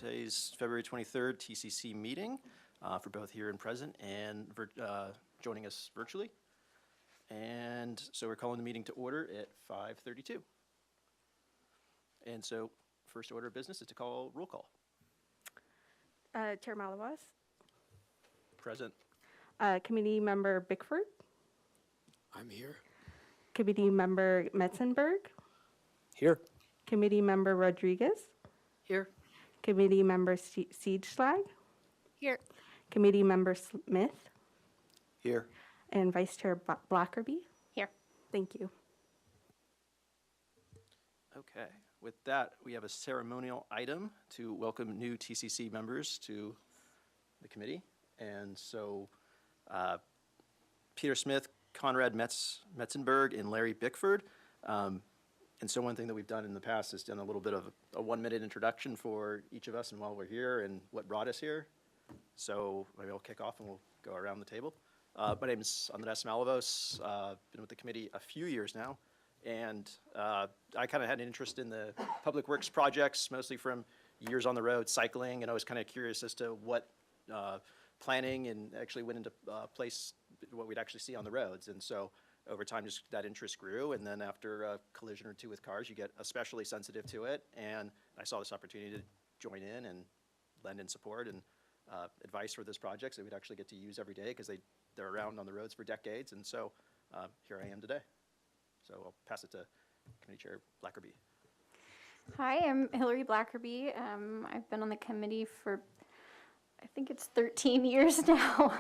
today's February 23rd TCC meeting for both here and present and joining us virtually. And so we're calling the meeting to order at 5:32. And so first order of business is to call roll call. Chair Malavas. Present. Committee Member Bickford. I'm here. Committee Member Metzenberg. Here. Committee Member Rodriguez. Here. Committee Member Siegschlag. Here. Committee Member Smith. Here. And Vice Chair Blackerby. Here. Thank you. Okay. With that, we have a ceremonial item to welcome new TCC members to the committee. And so Peter Smith, Conrad Metzenberg, and Larry Bickford. And so one thing that we've done in the past is done a little bit of a 1-minute introduction for each of us and while we're here and what brought us here. So maybe I'll kick off and we'll go around the table. My name is Andres Malavos. Been with the committee a few years now. And I kind of had an interest in the public works projects, mostly from years on the road cycling. And I was kind of curious as to what planning and actually went into place, what we'd actually see on the roads. And so over time, just that interest grew. And then after a collision or two with cars, you get especially sensitive to it. And I saw this opportunity to join in and lend in support and advice for those projects that we'd actually get to use every day because they're around on the roads for decades. And so here I am today. So I'll pass it to Committee Chair Blackerby. Hi, I'm Hillary Blackerby. I've been on the committee for, I think it's 13 years now.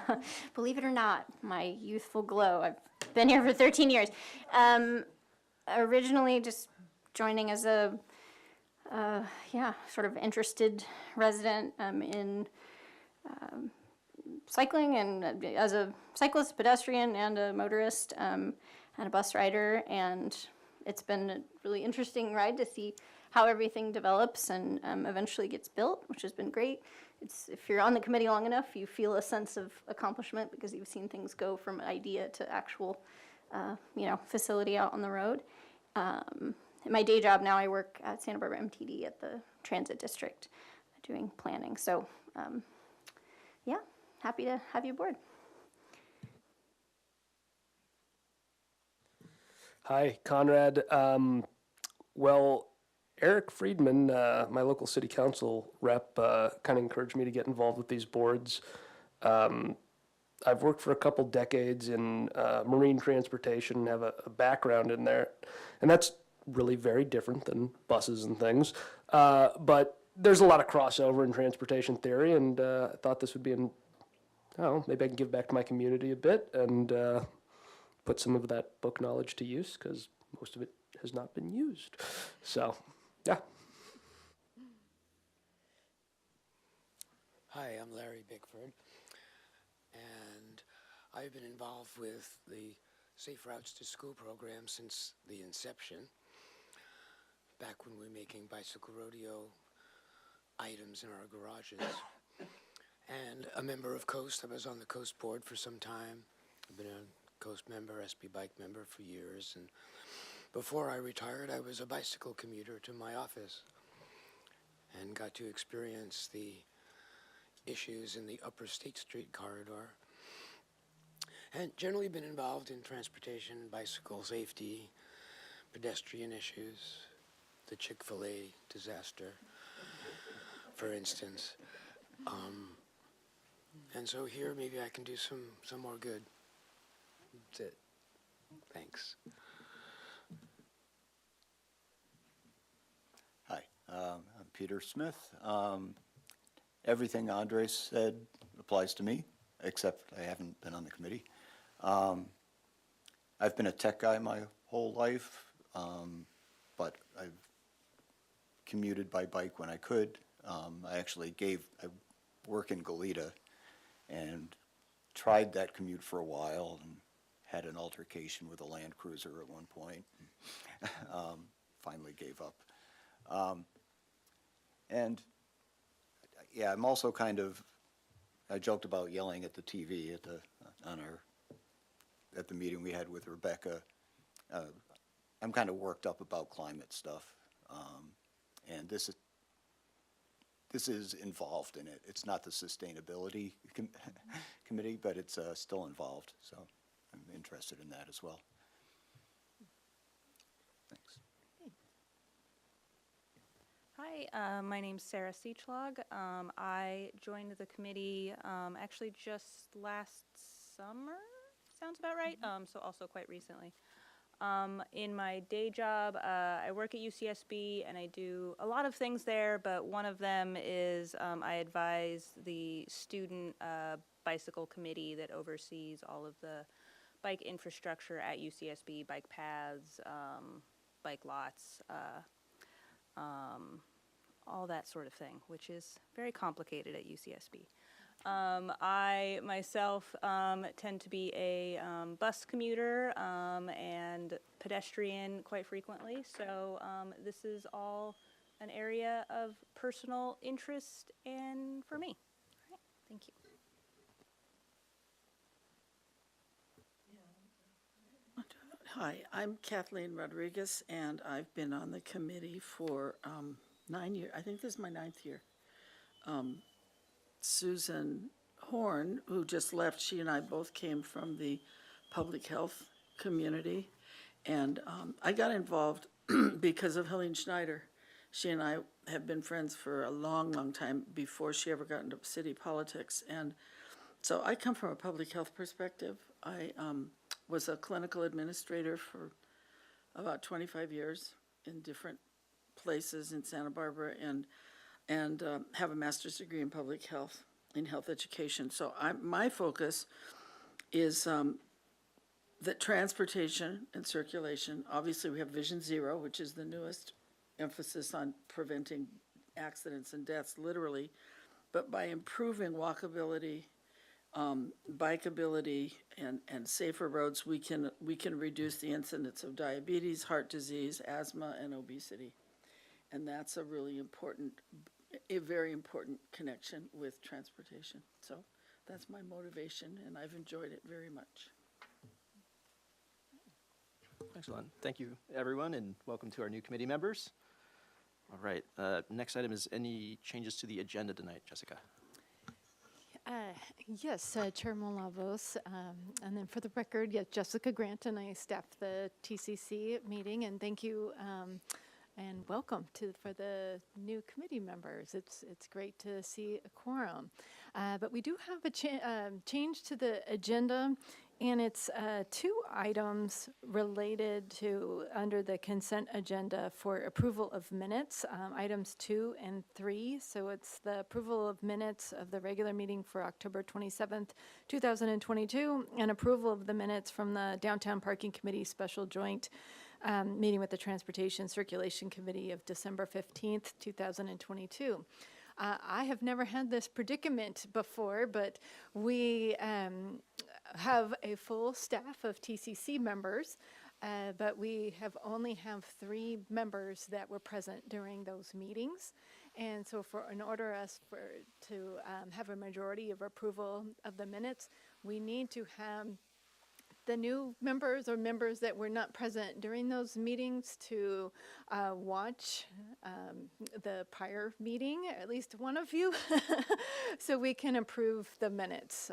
Believe it or not, my youthful glow. I've been here for 13 years. Originally just joining as a, sort of interested resident in cycling and as a cyclist, pedestrian, and a motorist. And a bus rider, and it's been a really interesting ride to see how everything develops and eventually gets built, which has been great. If you're on the committee long enough, you feel a sense of accomplishment because you've seen things go from idea to actual, facility out on the road. In my day job now, I work at Santa Barbara MTD at the Transit District doing planning. So, happy to have you aboard. Hi, Conrad. Well, Eric Friedman, my local city council rep, kind of encouraged me to get involved with these boards. I've worked for a couple decades in marine transportation and have a background in there. And that's really very different than buses and things. But there's a lot of crossover in transportation theory, and I thought this would be maybe I can give back to my community a bit and put some of that book knowledge to use because most of it has not been used. So, yeah. Hi, I'm Larry Bickford, and I've been involved with the Safe Routes to School program since the inception, back when we were making bicycle rodeo items in our garages. And a member of Coast. I was on the Coast board for some time. I've been a Coast member, SB Bike member for years, and before I retired, I was a bicycle commuter to my office and got to experience the issues in the Upper State Street corridor, and generally been involved in transportation, bicycle safety, pedestrian issues, the Chick-fil-A disaster, for instance. And so here, maybe I can do some more good. That's it. Thanks. Hi, I'm Peter Smith. Everything Andres said applies to me, except I haven't been on the committee. I've been a tech guy my whole life, but I've commuted by bike when I could. I work in Goleta and tried that commute for a while and had an altercation with a Land Cruiser at one point. Finally gave up. And yeah, I'm also I joked about yelling at the TV at the meeting we had with Rebecca. I'm kind of worked up about climate stuff. And this this is involved in it. It's not the sustainability committee, but it's still involved, so I'm interested in that as well. Thanks. Hi, my name's Sarah Seachlog. I joined the committee actually just last summer, sounds about right, so also quite recently. In my day job, I work at UCSB and I do a lot of things there, but one of them is I advise the student bicycle committee that oversees all of the bike infrastructure at UCSB, bike paths, bike lots, all that sort of thing, which is very complicated at UCSB. I myself tend to be a bus commuter and pedestrian quite frequently, so this is all an area of personal interest and for me. All right, thank you. Hi, I'm Kathleen Rodriguez, and I've been on the committee for 9 years. I think this is my 9th year. Susan Horn, who just left, she and I both came from the public health community. And I got involved because of Helene Schneider. She and I have been friends for a long, long time before she ever got into city politics. And so I come from a public health perspective. I was a clinical administrator for about 25 years in different places in Santa Barbara, and have a master's degree in public health, in health education. So my focus is that transportation and circulation, obviously we have Vision Zero, which is the newest emphasis on preventing accidents and deaths, literally, but by improving walkability, bikeability, and safer roads, we can reduce the incidence of diabetes, heart disease, asthma, and obesity. And that's a really important, a very important connection with transportation. So that's my motivation, and I've enjoyed it very much. Excellent. Thank you, everyone, and welcome to our new committee members. All right, next item is any changes to the agenda tonight, Jessica? Yes, Chair Molavos, and then for the record, yes, Jessica Grant, and I staff the TCC meeting, and thank you and welcome for the new committee members. It's great to see a quorum, but we do have a change to the agenda, and it's 2 items related to under the consent agenda for approval of minutes, items 2 and 3. So it's the approval of minutes of the regular meeting for October 27th, 2022, and approval of the minutes from the Downtown Parking Committee Special Joint meeting with the Transportation Circulation Committee of December 15th, 2022. I have never had this predicament before, but we have a full staff of TCC members, but we only have 3 members that were present during those meetings. And so in order to have a majority of approval of the minutes, we need to have the new members or members that were not present during those meetings to watch the prior meeting, at least one of you, so we can approve the minutes.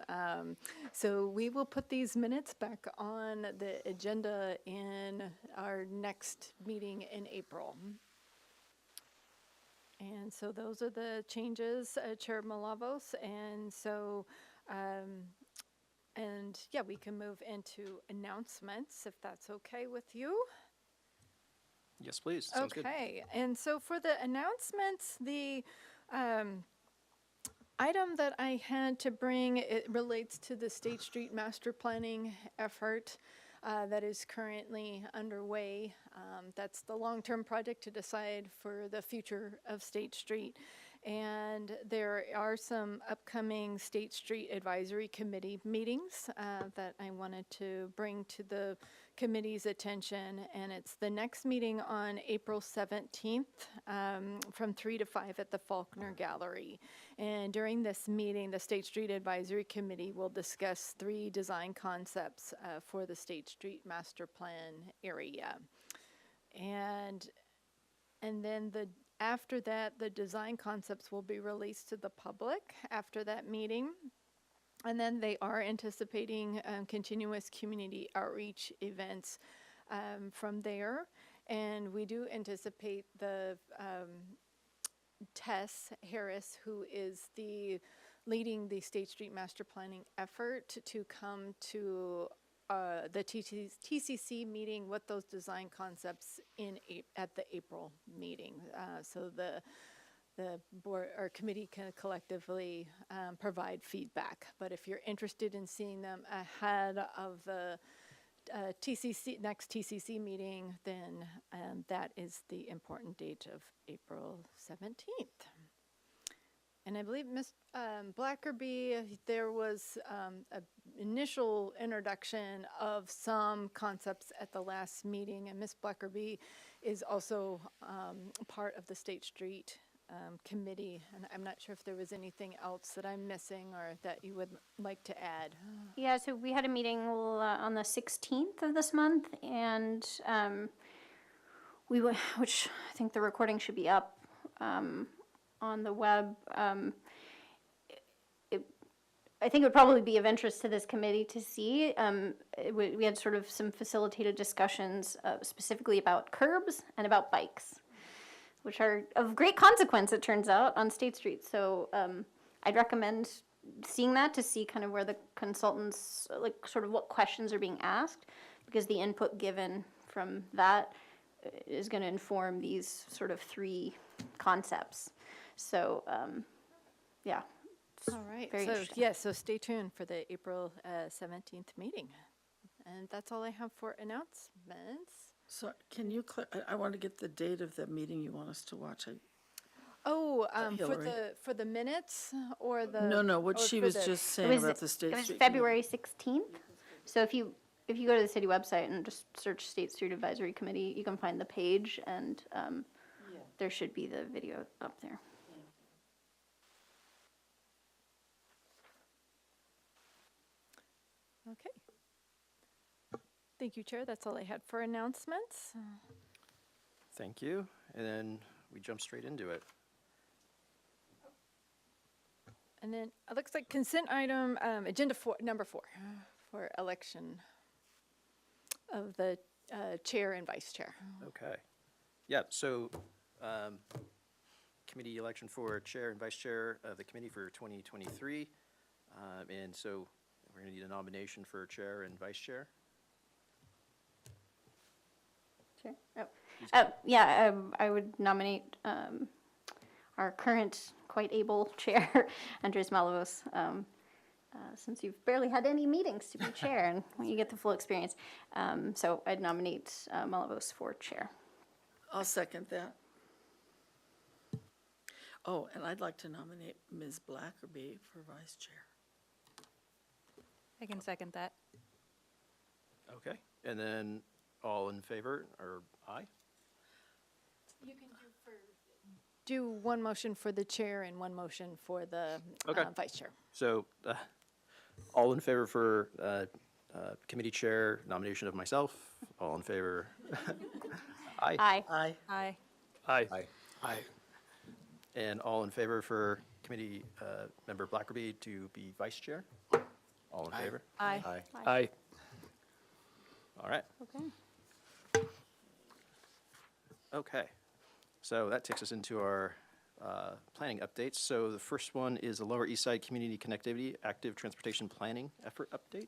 So we will put these minutes back on the agenda in our next meeting in April. And so those are the changes, Chair Malavos, and so and yeah, we can move into announcements if that's okay with you. Yes, please. Sounds good. Okay, and so for the announcements, the item that I had to bring, it relates to the State Street master planning effort that is currently underway. That's the long-term project to decide for the future of State Street. And there are some upcoming State Street Advisory Committee meetings that I wanted to bring to the committee's attention. And it's the next meeting on April 17th from 3 to 5 at the Faulkner Gallery. And during this meeting, the State Street Advisory Committee will discuss 3 design concepts for the State Street Master Plan area. And then the after that, the design concepts will be released to the public after that meeting. And then they are anticipating continuous community outreach events from there. And we do anticipate the Tess Harris, who is leading the State Street Master Planning effort, to come to the TCC meeting with those design concepts at the April meeting. So the board or committee can collectively provide feedback. But if you're interested in seeing them ahead of the next TCC meeting, then that is the important date of April 17th. And I believe Ms. Blackerby, there was an initial introduction of some concepts at the last meeting, and Ms. Blackerby is also part of the State Street committee, and I'm not sure if there was anything else that I'm missing or that you would like to add. Yeah, so we had a meeting on the 16th of this month, and which I think the recording should be up on the web. I think it would probably be of interest to this committee to see. We had sort of some facilitated discussions specifically about curbs and about bikes, which are of great consequence, it turns out, on State Street. So I'd recommend seeing that to see kind of where the consultants, like sort of what questions are being asked, because the input given from that is going to inform these sort of 3 concepts. So, yeah. All right, Very so interesting. yes, so stay tuned for the April 17th meeting. And that's all I have for announcements. So can you, I want to get the date of the meeting you want us to watch. Oh, Hillary. for the minutes or the? No, what or she for was the- just It saying was, about the State it was Street. February 16th. So if you go to the city website and just search State Street Advisory Committee, you can find the page, and there should be the video up there. Okay. Thank you, Chair. That's all I had for announcements. Thank you. And then we jump straight into it. And then it looks like consent item, agenda number 4, for election of the chair and vice chair. Okay. Yeah, so committee election for chair and vice chair of the committee for 2023. And so we're going to need a nomination for chair and vice chair. Sure. Yeah, I would nominate our current quite able chair, Andres Malavos, since you've barely had any meetings to be chair and you get the full experience. So I'd nominate Malavos for chair. I'll second that. Oh, and I'd like to nominate Ms. Blackerby for vice chair. I can second that. Okay. And then all in favor, or aye? You can do one motion for the chair and one motion for the Okay. vice chair. So all in favor for committee chair nomination of myself? All in favor? Aye. Aye. Aye. Aye. Aye. Aye. And all in favor for committee member Blackerby to be vice chair? All in favor? Aye. Aye. Aye. All right. Okay. Okay. So that takes us into our planning updates. So the first one is the Lower East Side Community Connectivity Active Transportation Planning Effort Update.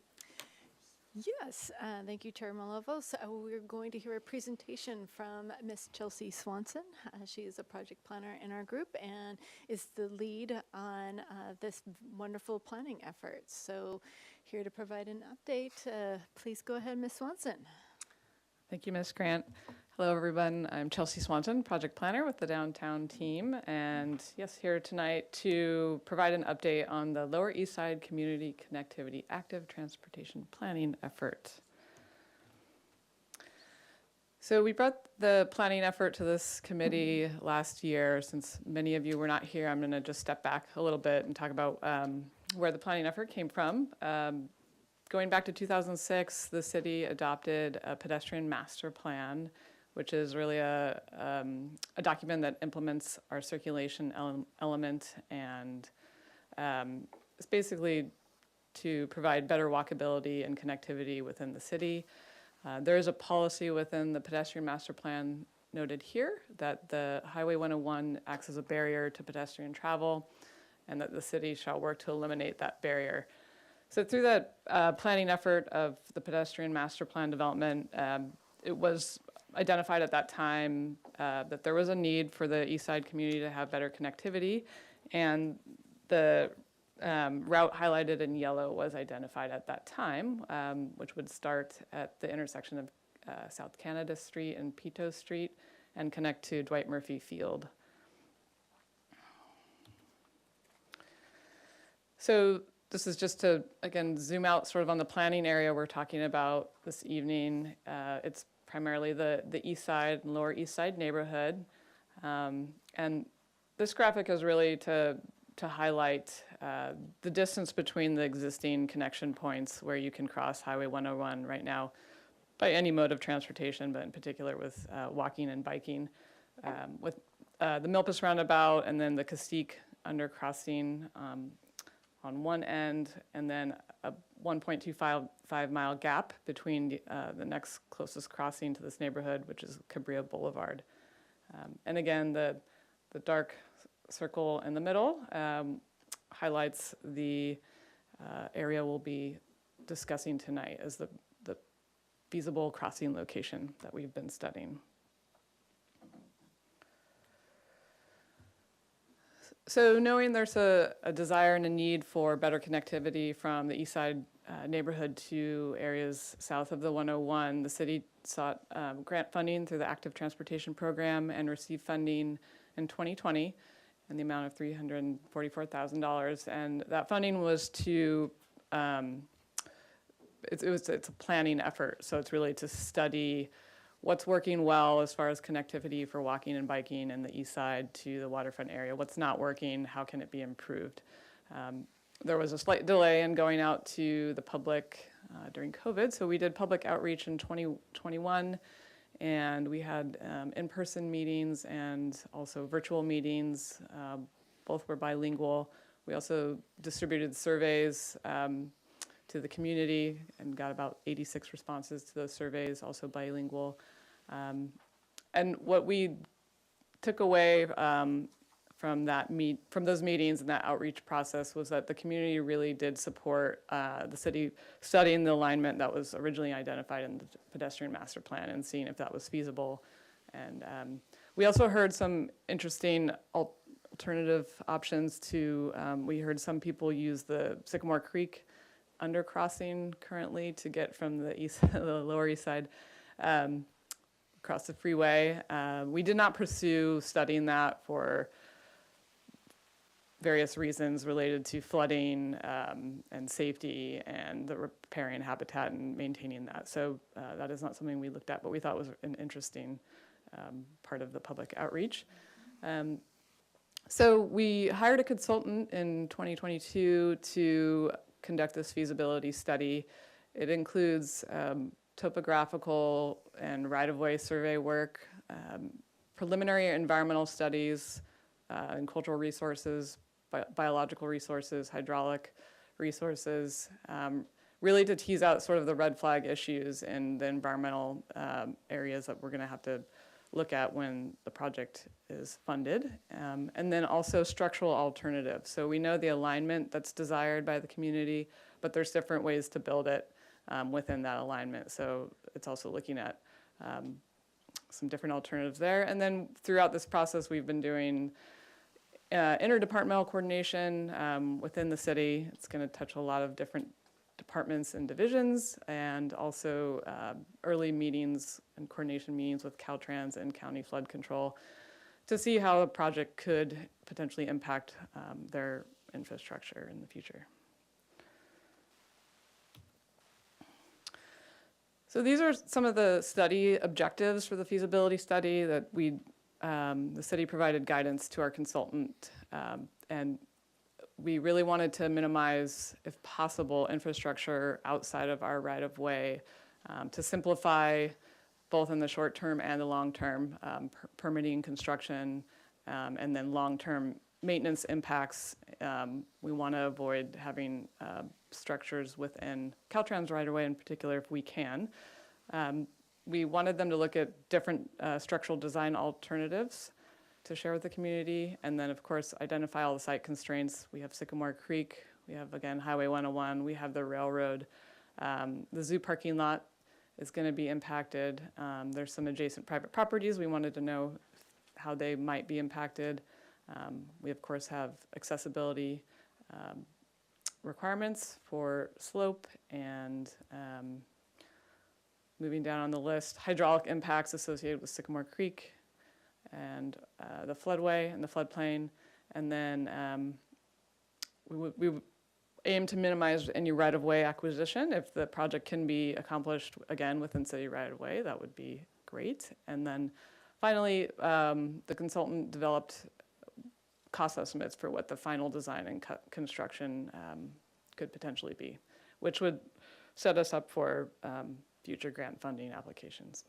Yes, thank you, Chair Malavos. We're going to hear a presentation from Miss Chelsea Swanson. She is a project planner in our group and is the lead on this wonderful planning effort. So here to provide an update, please go ahead, Miss Swanson. Thank you, Ms. Grant. Hello, everyone. I'm Chelsea Swanson, project planner with the downtown team, and yes, here tonight to provide an update on the Lower East Side Community Connectivity Active Transportation Planning effort. So we brought the planning effort to this committee last year. Since many of you were not here, I'm going to just step back a little bit and talk about where the planning effort came from. Going back to 2006, the city adopted a pedestrian master plan which is really a document that implements our circulation element, and it's basically to provide better walkability and connectivity within the city. There is a policy within the pedestrian master plan noted here that the Highway 101 acts as a barrier to pedestrian travel, and that the city shall work to eliminate that barrier. So through that planning effort of the pedestrian master plan development, it was identified at that time that there was a need for the East Side community to have better connectivity, and the route highlighted in yellow was identified at that time, which would start at the intersection of South Canada Street and Pito Street and connect to Dwight Murphy Field. So this is just to, again, zoom out sort of on the planning area we're talking about this evening. It's primarily the East Side and Lower East Side neighborhood. And this graphic is really to highlight the distance between the existing connection points where you can cross Highway 101 right now by any mode of transportation, but in particular with walking and biking. With the Milpas roundabout and then the Castaic undercrossing on one end, and then a 1.25-mile gap between the next closest crossing to this neighborhood, which is Cabrillo Boulevard. And again, the dark circle in the middle highlights the area we'll be discussing tonight as the feasible crossing location that we've been studying. So knowing there's a desire and a need for better connectivity from the East Side neighborhood to areas south of the 101, the city sought grant funding through the Active Transportation Program and received funding in 2020 in the amount of $344,000. And that funding was to, it's a planning effort. So it's really to study what's working well as far as connectivity for walking and biking in the East Side to the waterfront area. What's not working, how can it be improved? There was a slight delay in going out to the public during COVID, so we did public outreach in 2021, and we had in-person meetings and also virtual meetings. Both were bilingual. We also distributed surveys to the community and got about 86 responses to those surveys, also bilingual. And what we took away from those meetings and that outreach process was that the community really did support the city studying the alignment that was originally identified in the pedestrian master plan and seeing if that was feasible. And we also heard some interesting alternative options to, we heard some people use the Sycamore Creek undercrossing currently to get from the Lower East Side across the freeway. We did not pursue studying that for various reasons related to flooding and safety and the riparian habitat and maintaining that. So that is not something we looked at, but we thought was an interesting part of the public outreach. So we hired a consultant in 2022 to conduct this feasibility study. It includes topographical and right-of-way survey work, preliminary environmental studies, and cultural resources, biological resources, hydraulic resources, really to tease out sort of the red flag issues and the environmental areas that we're going to have to look at when the project is funded, and then also structural alternatives. So we know the alignment that's desired by the community, but there's different ways to build it within that alignment. So it's also looking at some different alternatives there. And then throughout this process, we've been doing interdepartmental coordination within the city. It's going to touch a lot of different departments and divisions, and also early meetings and coordination meetings with Caltrans and County Flood Control to see how the project could potentially impact their infrastructure in the future. So these are some of the study objectives for the feasibility study that the city provided guidance to our consultant, and we really wanted to minimize, if possible, infrastructure outside of our right-of-way to simplify both in the short term and the long term, permitting, construction, and then long-term maintenance impacts. We want to avoid having structures within Caltrans right-of-way in particular if we can. We wanted them to look at different structural design alternatives to share with the community, and then of course identify all the site constraints. We have Sycamore Creek, we have again Highway 101, we have the railroad. The zoo parking lot is going to be impacted. There's some adjacent private properties. We wanted to know how they might be impacted. We of course have accessibility requirements for slope and moving down on the list, hydraulic impacts associated with Sycamore Creek and the floodway and the floodplain. And then we aim to minimize any right-of-way acquisition. If the project can be accomplished, again, within city right-of-way, that would be great. And then finally, the consultant developed cost estimates for what the final design and construction could potentially be, which would set us up for future grant funding applications.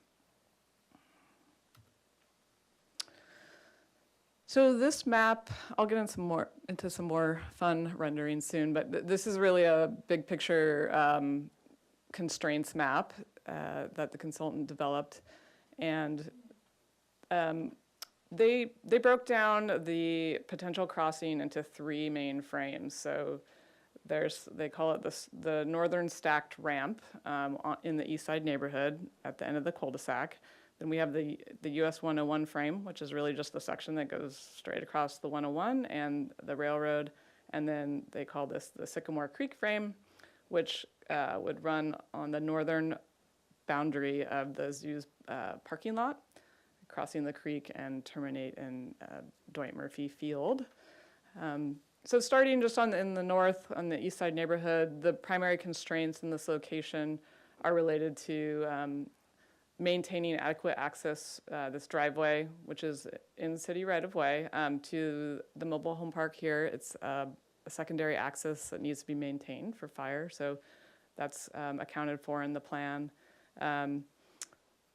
So this map, I'll get into some more fun renderings soon, but this is really a big picture constraints map that the consultant developed. And they broke down the potential crossing into 3 main frames. So they call it the northern stacked ramp in the east side neighborhood at the end of the cul-de-sac. Then we have the US 101 frame, which is really just the section that goes straight across the 101 and the railroad. And then they call this the Sycamore Creek frame, which would run on the northern boundary of the zoo's parking lot, crossing the creek and terminate in Dwight Murphy Field. So starting just in the north, on the east side neighborhood, the primary constraints in this location are related to maintaining adequate access, this driveway, which is in city right-of-way, to the mobile home park here. It's a secondary access that needs to be maintained for fire, so that's accounted for in the plan. And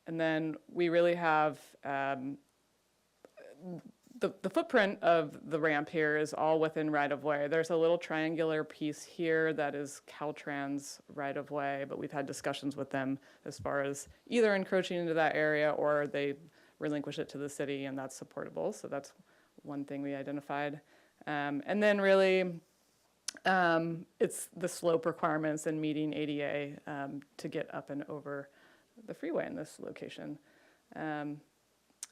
then we really have the footprint of the ramp here is all within right-of-way. There's a little triangular piece here that is Caltrans right-of-way, but we've had discussions with them as far as either encroaching into that area or they relinquish it to the city, and that's supportable. So that's one thing we identified. And then really, it's the slope requirements and meeting ADA to get up and over the freeway in this location.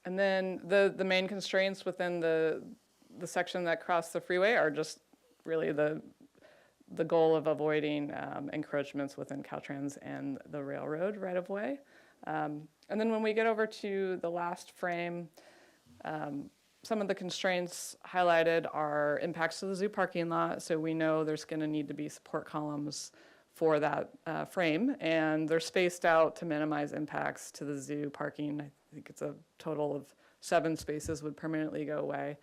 And then the main constraints within the section that cross the freeway are just really the goal of avoiding encroachments within Caltrans and the railroad right-of-way. And then when we get over to the last frame, some of the constraints highlighted are impacts to the zoo parking lot. So we know there's going to need to be support columns for that frame, and they're spaced out to minimize impacts to the zoo parking. I think it's a total of 7 spaces would permanently go away.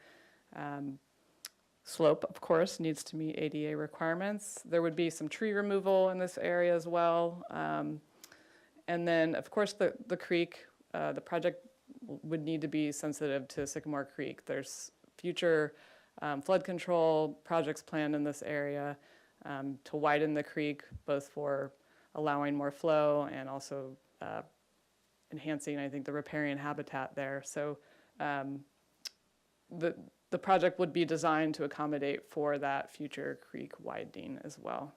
Slope, of course, needs to meet ADA requirements. There would be some tree removal in this area as well. And then, of course, the creek, the project would need to be sensitive to Sycamore Creek. There's future flood control projects planned in this area to widen the creek, both for allowing more flow and also enhancing, I think, the riparian habitat there. So the project would be designed to accommodate for that future creek widening as well.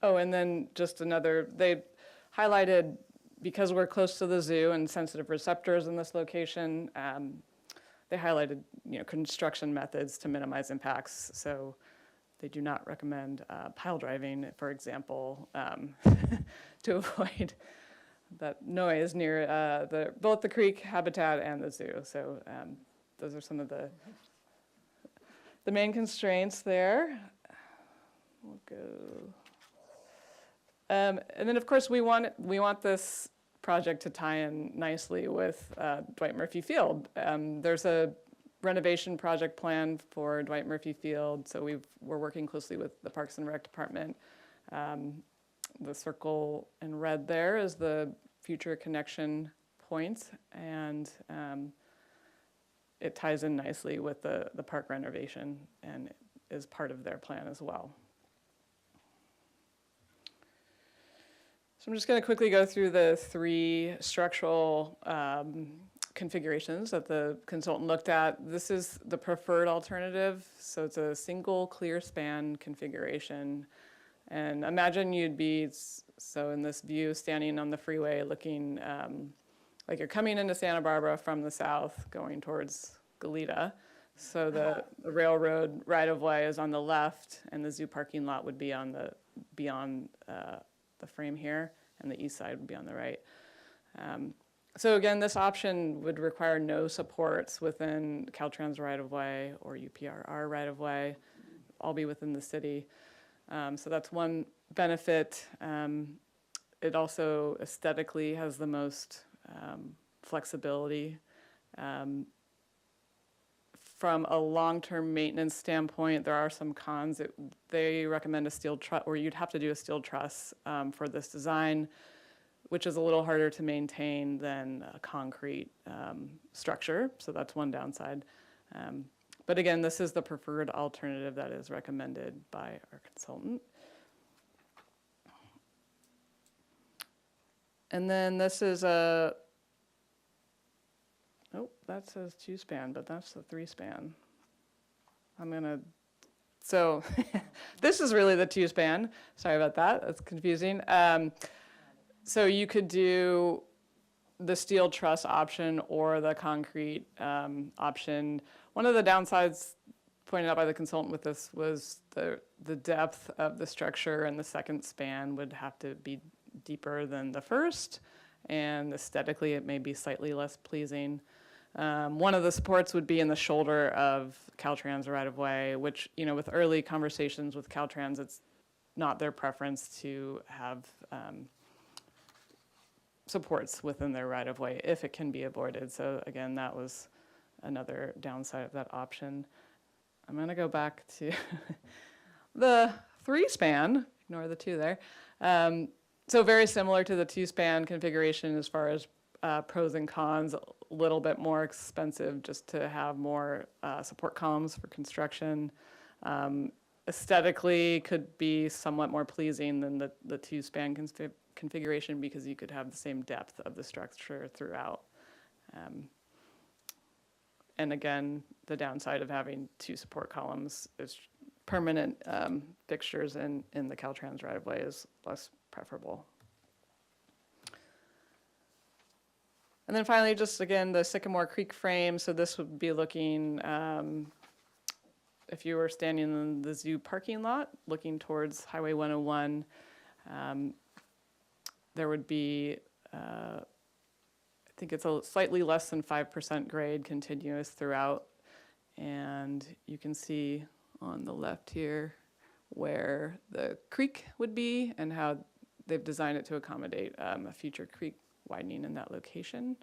Oh, and then just another, they highlighted, because we're close to the zoo and sensitive receptors in this location, they highlighted, construction methods to minimize impacts. So they do not recommend pile driving, for example, to avoid that noise near both the creek habitat and the zoo. So those are some of the main constraints there. We'll go. And then, of course, we want this project to tie in nicely with Dwight Murphy Field. There's a renovation project planned for Dwight Murphy Field, so we're working closely with the Parks and Rec Department. The circle in red there is the future connection points, and it ties in nicely with the park renovation and is part of their plan as well. So I'm just going to quickly go through the 3 structural configurations that the consultant looked at. This is the preferred alternative, so it's a single clear span configuration. And imagine you'd be, so in this view, standing on the freeway looking like you're coming into Santa Barbara from the south going towards Goleta. So the railroad right-of-way is on the left, and the zoo parking lot would be on the beyond the frame here, and the east side would be on the right. So again, this option would require no supports within Caltrans right-of-way or UPRR right-of-way, all be within the city. So that's one benefit. It also aesthetically has the most flexibility. From a long-term maintenance standpoint, there are some cons. They recommend a steel truss, or you'd have to do a steel truss for this design, which is a little harder to maintain than a concrete structure. So that's one downside. But again, this is the preferred alternative that is recommended by our consultant. And then this is a, oh, that says 2-span, but that's the 3-span. So this is really the 2-span. Sorry about that, that's confusing. So you could do the steel truss option or the concrete option. One of the downsides pointed out by the consultant with this was the depth of the structure, and the second span would have to be deeper than the first, and aesthetically it may be slightly less pleasing. One of the supports would be in the shoulder of Caltrans right-of-way, which, you know, with early conversations with Caltrans, it's not their preference to have supports within their right-of-way if it can be avoided. So again, that was another downside of that option. I'm going to go back to the 3-span, ignore the 2 there. So very similar to the 2-span configuration as far as pros and cons, a little bit more expensive just to have more support columns for construction. Aesthetically could be somewhat more pleasing than the 2-span configuration because you could have the same depth of the structure throughout. And again, the downside of having 2 support columns is permanent fixtures in the Caltrans right-of-way is less preferable. And then finally, just again, the Sycamore Creek frame. So this would be looking, if you were standing in the zoo parking lot, looking towards Highway 101, there would be, I think it's a slightly less than 5% grade continuous throughout. And you can see on the left here where the creek would be and how they've designed it to accommodate a future creek widening in that location.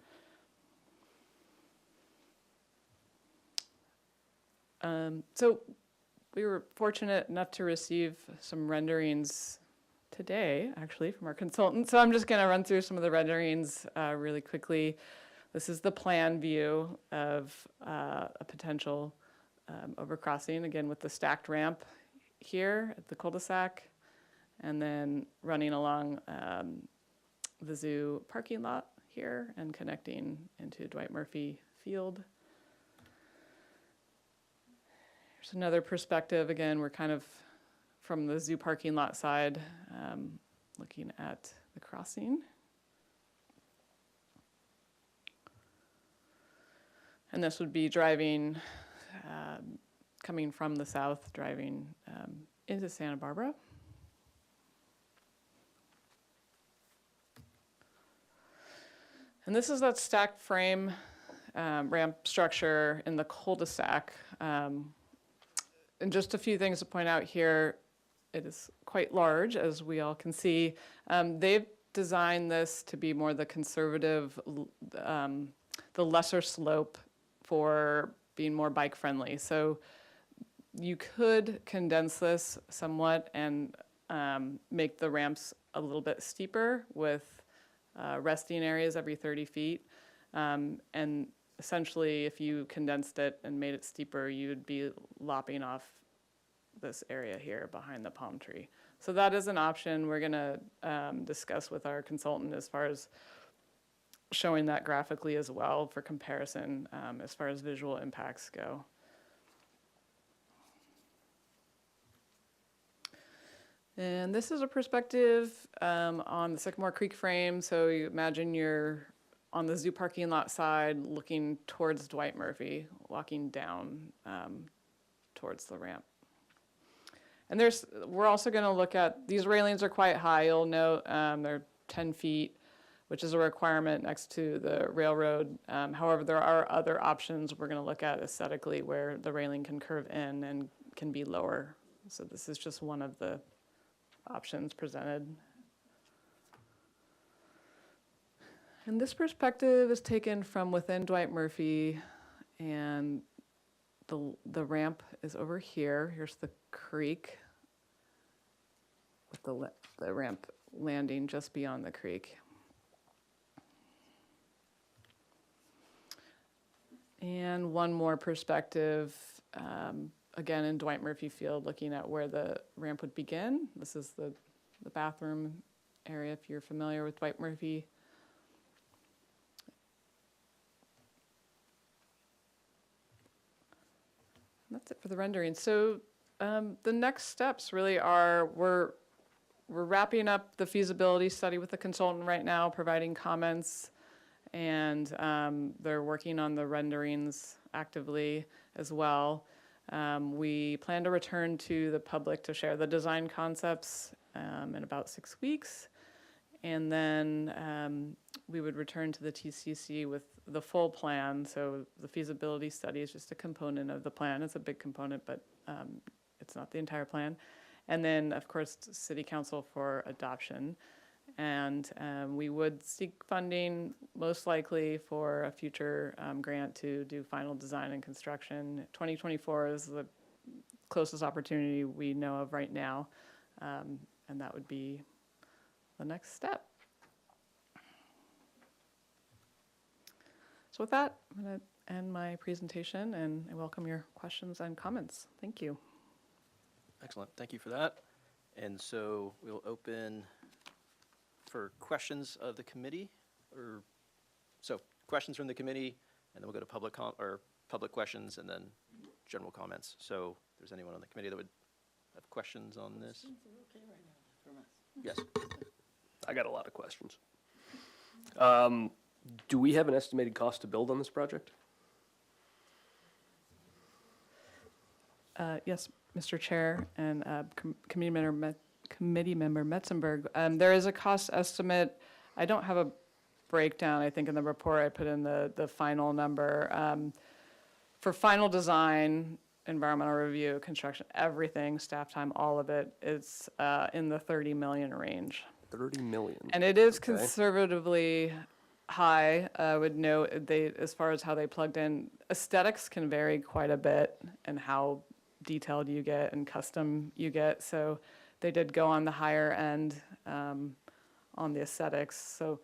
So we were fortunate enough to receive some renderings today, actually, from our consultant. So I'm just going to run through some of the renderings really quickly. This is the plan view of a potential overcrossing, again, with the stacked ramp here at the cul-de-sac, and then running along the zoo parking lot here and connecting into Dwight Murphy Field. Here's another perspective. Again, we're kind of from the zoo parking lot side, looking at the crossing. And this would be driving, coming from the south, driving into Santa Barbara. And this is that stacked frame ramp structure in the cul-de-sac. And just a few things to point out here. It is quite large, as we all can see. They've designed this to be more the conservative, the lesser slope for being more bike friendly. So you could condense this somewhat and make the ramps a little bit steeper with resting areas every 30 feet. And essentially, if you condensed it and made it steeper, you'd be lopping off this area here behind the palm tree. So that is an option we're going to discuss with our consultant as far as showing that graphically as well for comparison as far as visual impacts go. And this is a perspective on the Sycamore Creek frame. So you imagine you're on the zoo parking lot side looking towards Dwight Murphy, walking down towards the ramp. And we're also going to look at, these railings are quite high. You'll note they're 10 feet, which is a requirement next to the railroad. However, there are other options we're going to look at aesthetically where the railing can curve in and can be lower. So this is just one of the options presented. And this perspective is taken from within Dwight Murphy, and the ramp is over here. Here's the creek with the ramp landing just beyond the creek. And one more perspective, again in Dwight Murphy Field, looking at where the ramp would begin. This is the bathroom area if you're familiar with Dwight Murphy. That's it for the rendering. So the next steps really are we're wrapping up the feasibility study with the consultant right now, providing comments, and they're working on the renderings actively as well. We plan to return to the public to share the design concepts in about 6 weeks, and then we would return to the TCC with the full plan. So the feasibility study is just a component of the plan. It's a big component, but it's not the entire plan. And then, of course, City Council for adoption. And we would seek funding most likely for a future grant to do final design and construction. 2024 is the closest opportunity we know of right now. And that would be the next step. So with that, I'm going to end my presentation, and I welcome your questions and comments. Thank you. Excellent, thank you for that. And so we'll open for questions of the committee, so questions from the committee, and then we'll go to public questions, and then general comments. So if there's anyone on the committee that would have questions on this? Yes. I got a lot of questions. Do we have an estimated cost to build on this project? Yes, Mr. Chair and Committee Member Metzenberg. There is a cost estimate. I don't have a breakdown. I think in the report I put in the final number. For final design, environmental review, construction, everything, staff time, all of it, it's in the 30 million range. 30 million. And it is Okay. conservatively high. I would note as far as how they plugged in, aesthetics can vary quite a bit and how detailed you get and custom you get. So they did go on the higher end on the aesthetics. So,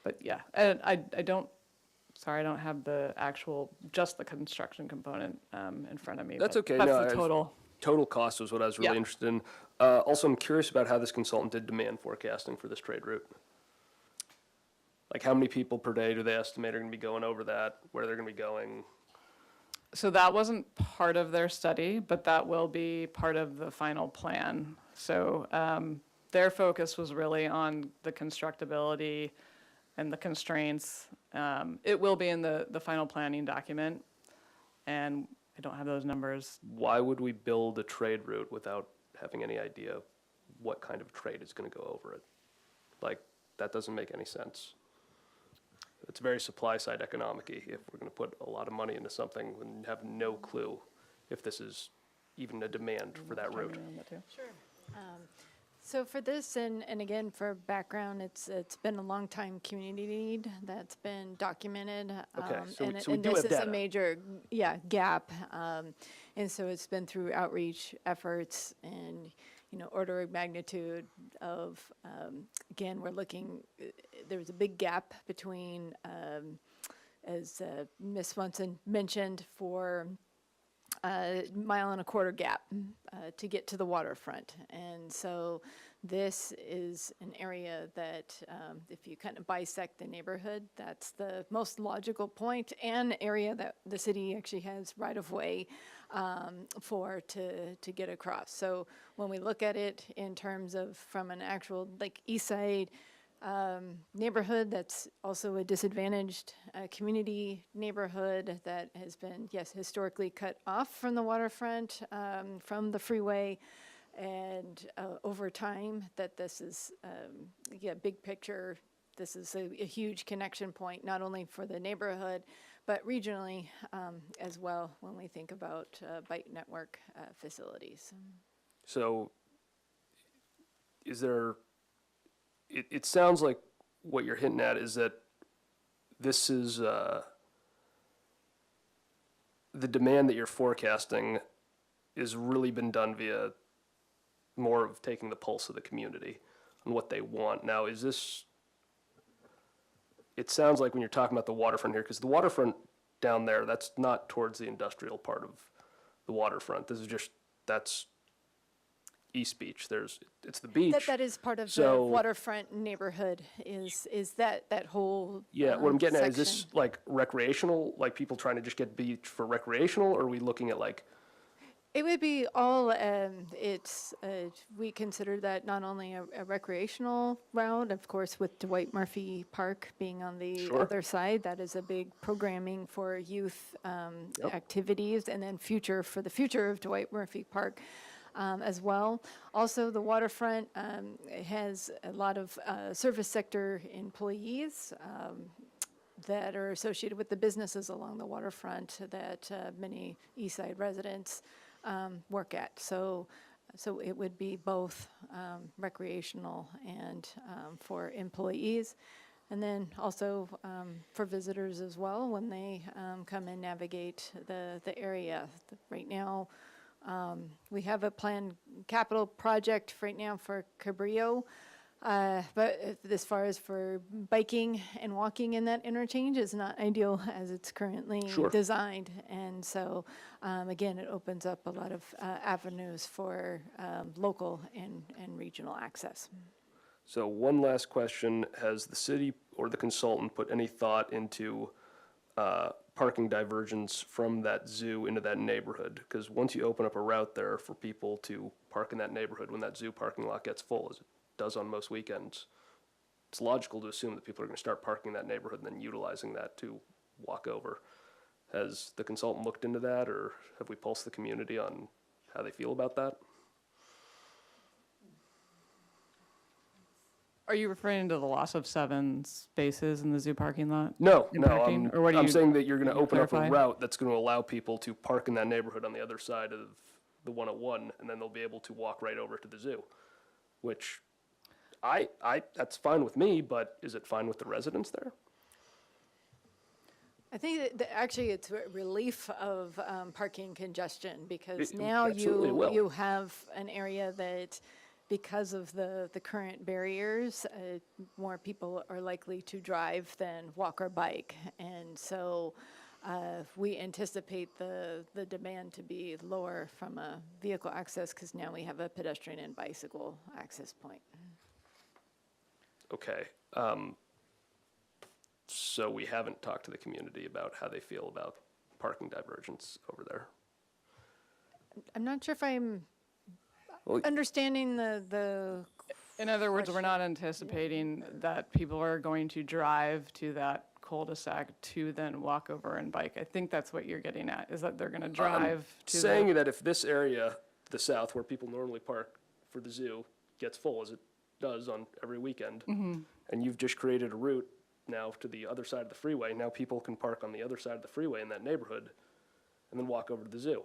but yeah, and I don't have the actual, just the construction component in front of me. That's but okay. That's No, the total. Total cost was what I was really Yeah. interested in. Also, I'm curious about how this consultant did demand forecasting for this trade route. Like, how many people per day do they estimate are going to be going over that, where they're going to be going? So that wasn't part of their study, but that will be part of the final plan. So their focus was really on the constructability and the constraints. It will be in the final planning document, and I don't have those numbers. Why would we build a trade route without having any idea what kind of trade is going to go over it? Like, that doesn't make any sense. It's very supply-side economic-y if we're going to put a lot of money into something and have no clue if this is even a demand for that route. So for this, and again, for background, it's been a long time community need that's been documented. Okay, so and we do this have is data. a major, gap. And so it's been through outreach efforts and, order of magnitude of, again, we're looking, there was a big gap between, as Ms. Swanson mentioned, for mile and a quarter gap to get to the waterfront. And so this is an area that, if you kind of bisect the neighborhood, that's the most logical point and area that the city actually has right-of-way for to get across. So when we look at it in terms of from an actual like east side neighborhood, that's also a disadvantaged community neighborhood that has been, yes, historically cut off from the waterfront, from the freeway, and over time that this is, big picture, this is a huge connection point, not only for the neighborhood, but regionally as well when we think about bike network facilities. So is there, it sounds like what you're hinting at is that this is, the demand that you're forecasting has really been done via more of taking the pulse of the community and what they want. Now, is this, it sounds like when you're talking about the waterfront here, because the waterfront down there, that's not towards the industrial part of the waterfront. This is just, that's East Beach. It's the beach. That is part of the So- waterfront neighborhood is that whole Yeah, what I'm getting at, is this section. like recreational, like people trying to just get beach for recreational, or are we looking at like, It would be all, we consider that not only a recreational route, of course, with Dwight Murphy Park being on the Sure. other side, that is a big programming for youth activities, and then for the future of Dwight Murphy Park as well. Also, the waterfront has a lot of service sector employees that are associated with the businesses along the waterfront that many East Side residents work at. So it would be both recreational and for employees. And then also for visitors as well when they come and navigate the area. Right now, we have a planned capital project right now for Cabrillo. But as far as for biking and walking in that interchange is not ideal as it's currently Sure. designed. And so, again, it opens up a lot of avenues for local and regional access. so one last question, has the city or the consultant put any thought into parking divergence from that zoo into that neighborhood? Because once you open up a route there for people to park in that neighborhood when that zoo parking lot gets full, as it does on most weekends, it's logical to assume that people are going to start parking in that neighborhood and then utilizing that to walk over. Has the consultant looked into that, or have we pulsed the community on how they feel about that? Are you referring to the loss of 7 spaces in the zoo parking lot? No, In no, parking? Or what do I'm you- saying that you're gonna can you open up a clarify? route that's gonna allow people to park in that neighborhood on the other side of the 101, and then they'll be able to walk right over to the zoo, which that's fine with me, but is it fine with the residents there? I think that actually it's a relief of parking congestion because It now absolutely will. you have an area that, because of the current barriers, more people are likely to drive than walk or bike. And so we anticipate the demand to be lower from a vehicle access because now we have a pedestrian and bicycle access point. Okay, so we haven't talked to the community about how they feel about parking divergence over there. I'm not sure if I'm Well, understanding the In other words, we're not anticipating that people are going to drive to that cul-de-sac to then walk over and bike. I think that's what you're getting at, is that they're gonna drive to saying the, that if this area, to the south, where people normally park for the zoo, gets full, as it does on every weekend, and you've just created a route now to the other side of the freeway, now people can park on the other side of the freeway in that neighborhood and then walk over to the zoo.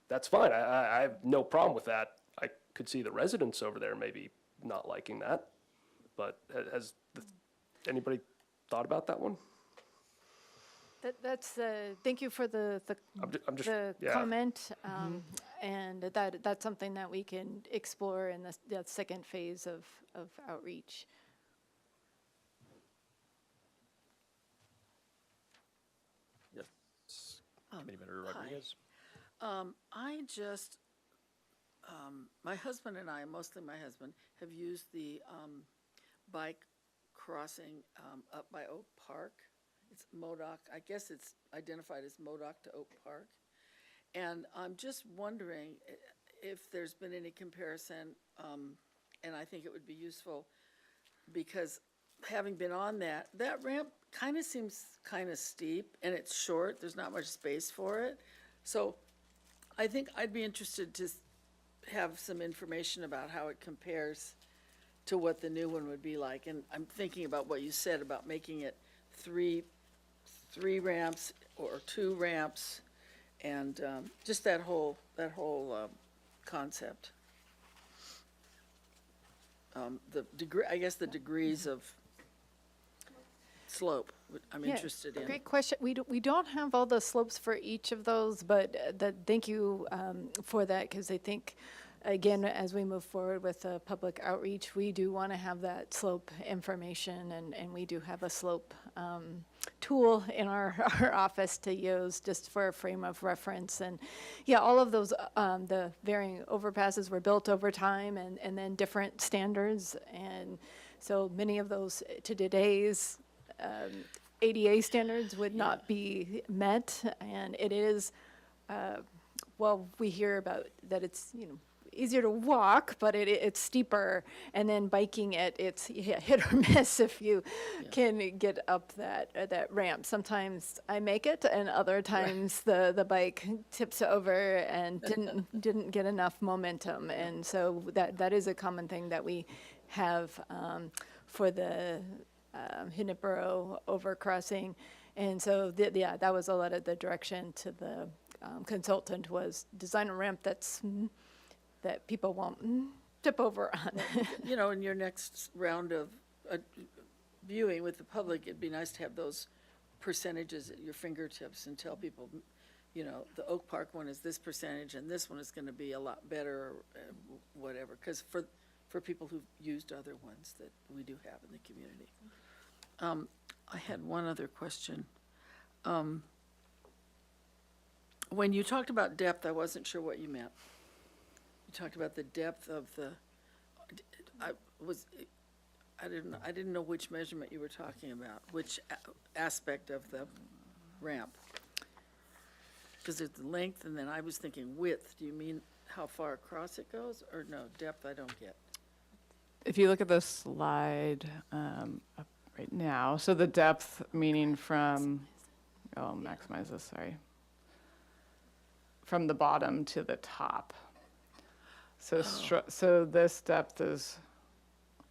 That's fine, I have no problem with that. I could see the residents over there maybe not liking that, but has anybody thought about that one? That's, thank you for the I'm just, the yeah. comment. And that's something that we can explore in the second phase of outreach. Yes. Committee Member Rodriguez. I just, my husband and I, mostly my husband, have used the bike crossing up by Oak Park. It's Modoc, I guess it's identified as Modoc to Oak Park. And I'm just wondering if there's been any comparison, and I think it would be useful, because having been on that ramp kind of seems kind of steep, and it's short, there's not much space for it. So I think I'd be interested to have some information about how it compares to what the new one would be like. And I'm thinking about what you said about making it three ramps or 2 ramps, and just that whole concept. The degree, I guess the degrees of slope, I'm Yeah, interested in. Great question. We don't have all the slopes for each of those, but thank you for that, because I think, again, as we move forward with public outreach, we do want to have that slope information, and we do have a slope tool in our office to use just for a frame of reference. And yeah, all of those, the varying overpasses were built over time, and then different standards. And so many of those to today's ADA standards would not be met. And it is, well, we hear about that it's, easier to walk, but it's steeper, and then biking it's hit or miss if you can get up that ramp. Sometimes I make it, and other times the bike tips over and didn't get enough momentum. And so that is a common thing that we have for the Junipero overcrossing. And so that was a lot of the direction to the consultant, was design a ramp that people won't tip over on. In your next round of viewing with the public, it'd be nice to have those percentages at your fingertips and tell people, the Oak Park one is this percentage and this one is going to be a lot better, or whatever. Because for people who've used other ones that we do have in the community. I had one other question. When you talked about depth, I wasn't sure what you meant. You talked about the depth of the, I didn't know which measurement you were talking about, which aspect of the ramp. Because it's the length, and then I was thinking width. Do you mean how far across it goes? Or no, depth I don't get. If you look at the slide up right now, so the depth meaning from, maximize this, sorry. From the bottom to the top. So, so this depth is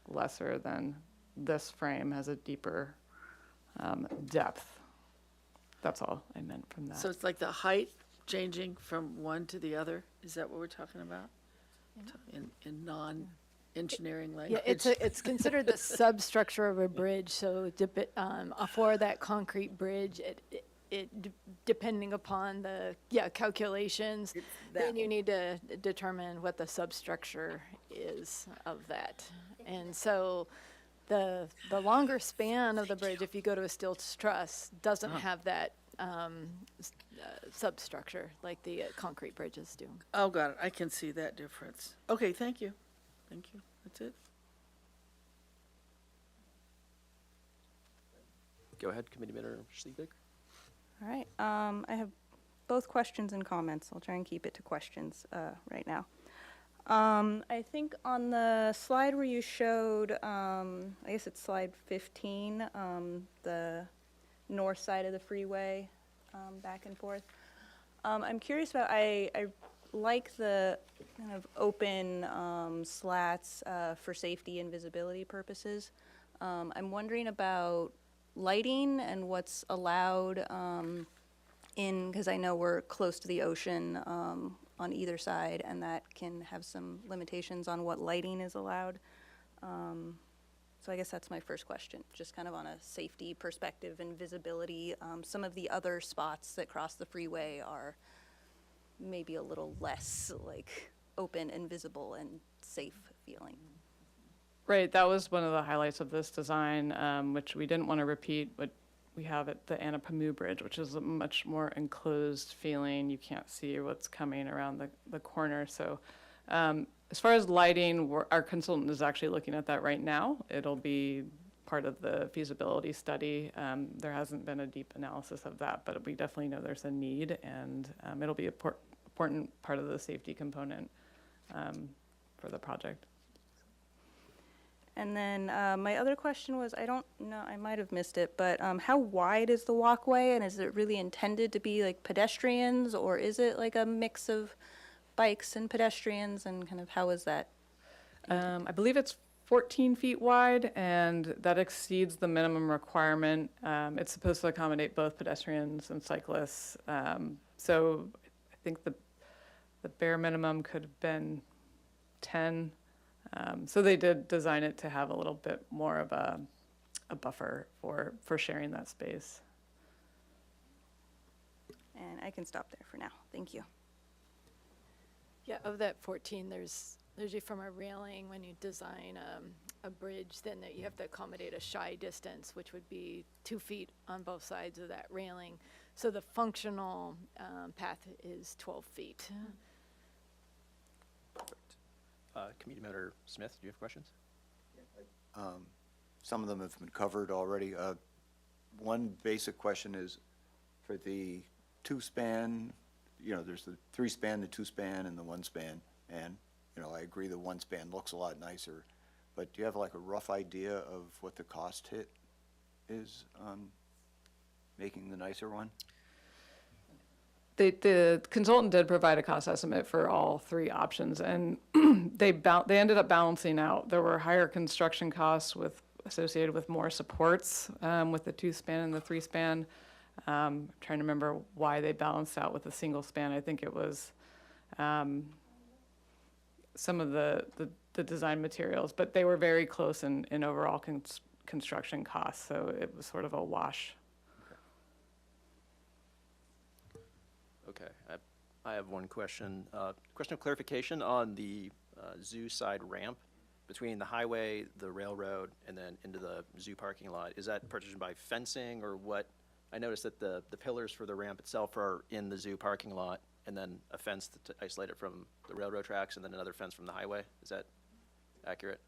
lesser than this frame, has a deeper depth. That's all I meant from that. So it's like the height changing from one to the other? Is that what we're talking about? In non-engineering language? Yeah, it's considered the substructure of a bridge. So for that concrete bridge, depending upon the calculations, then you need to determine what the substructure is of that. And so the longer span of the bridge, if you go to a steel truss, doesn't have that substructure like the concrete bridges do. Oh, got it. I can see that difference. Okay, thank you. Thank you. That's it. Go ahead, Committee Member Schliebig. All right, I have both questions and comments. I'll try and keep it to questions right now. I think on the slide where you showed, I guess it's slide 15, the north side of the freeway, back and forth. I'm curious about, I like the kind of open slats for safety and visibility purposes. I'm wondering about lighting and what's allowed because I know we're close to the ocean on either side, and that can have some limitations on what lighting is allowed. So I guess that's my first question, just kind of on a safety perspective and visibility. Some of the other spots that cross the freeway are maybe a little less like open and visible and safe feeling. Right, that was one of the highlights of this design, which we didn't want to repeat, but we have at the Anapamu Bridge, which is a much more enclosed feeling. You can't see what's coming around the corner. So as far as lighting, our consultant is actually looking at that right now. It'll be part of the feasibility study. There hasn't been a deep analysis of that, but we definitely know there's a need, and it'll be an important part of the safety component for the project. And then my other question was, I don't know, I might have missed it, but how wide is the walkway, and is it really intended to be like pedestrians, or is it like a mix of bikes and pedestrians, and kind of how is that? I believe it's 14 feet wide, and that exceeds the minimum requirement. It's supposed to accommodate both pedestrians and cyclists. So I think the bare minimum could have been 10. So they did design it to have a little bit more of a buffer for sharing that space. And I can stop there for now. Thank you. Yeah, of that 14, there's usually from a railing, when you design a bridge, then that you have to accommodate a shy distance, which would be 2 feet on both sides of that railing. So the functional path is 12 feet. Committee Member Smith, do you have questions? Some of them have been covered already. One basic question is for the two-span, there's the three-span, the two-span, and the one-span. And, I agree the one-span looks a lot nicer. But do you have like a rough idea of what the cost hit is on making the nicer one? The consultant did provide a cost estimate for all three options, and they ended up balancing out. There were higher construction costs associated with more supports with the two-span and the three-span. I'm trying to remember why they balanced out with a single span. I think it was some of the design materials, but they were very close in overall construction costs, so it was sort of a wash. Okay, I have one question. Question of clarification on the zoo side ramp between the highway, the railroad, and then into the zoo parking lot. Is that partitioned by fencing or what? I noticed that the pillars for the ramp itself are in the zoo parking lot, and then a fence to isolate it from the railroad tracks, and then another fence from the highway. Is that accurate?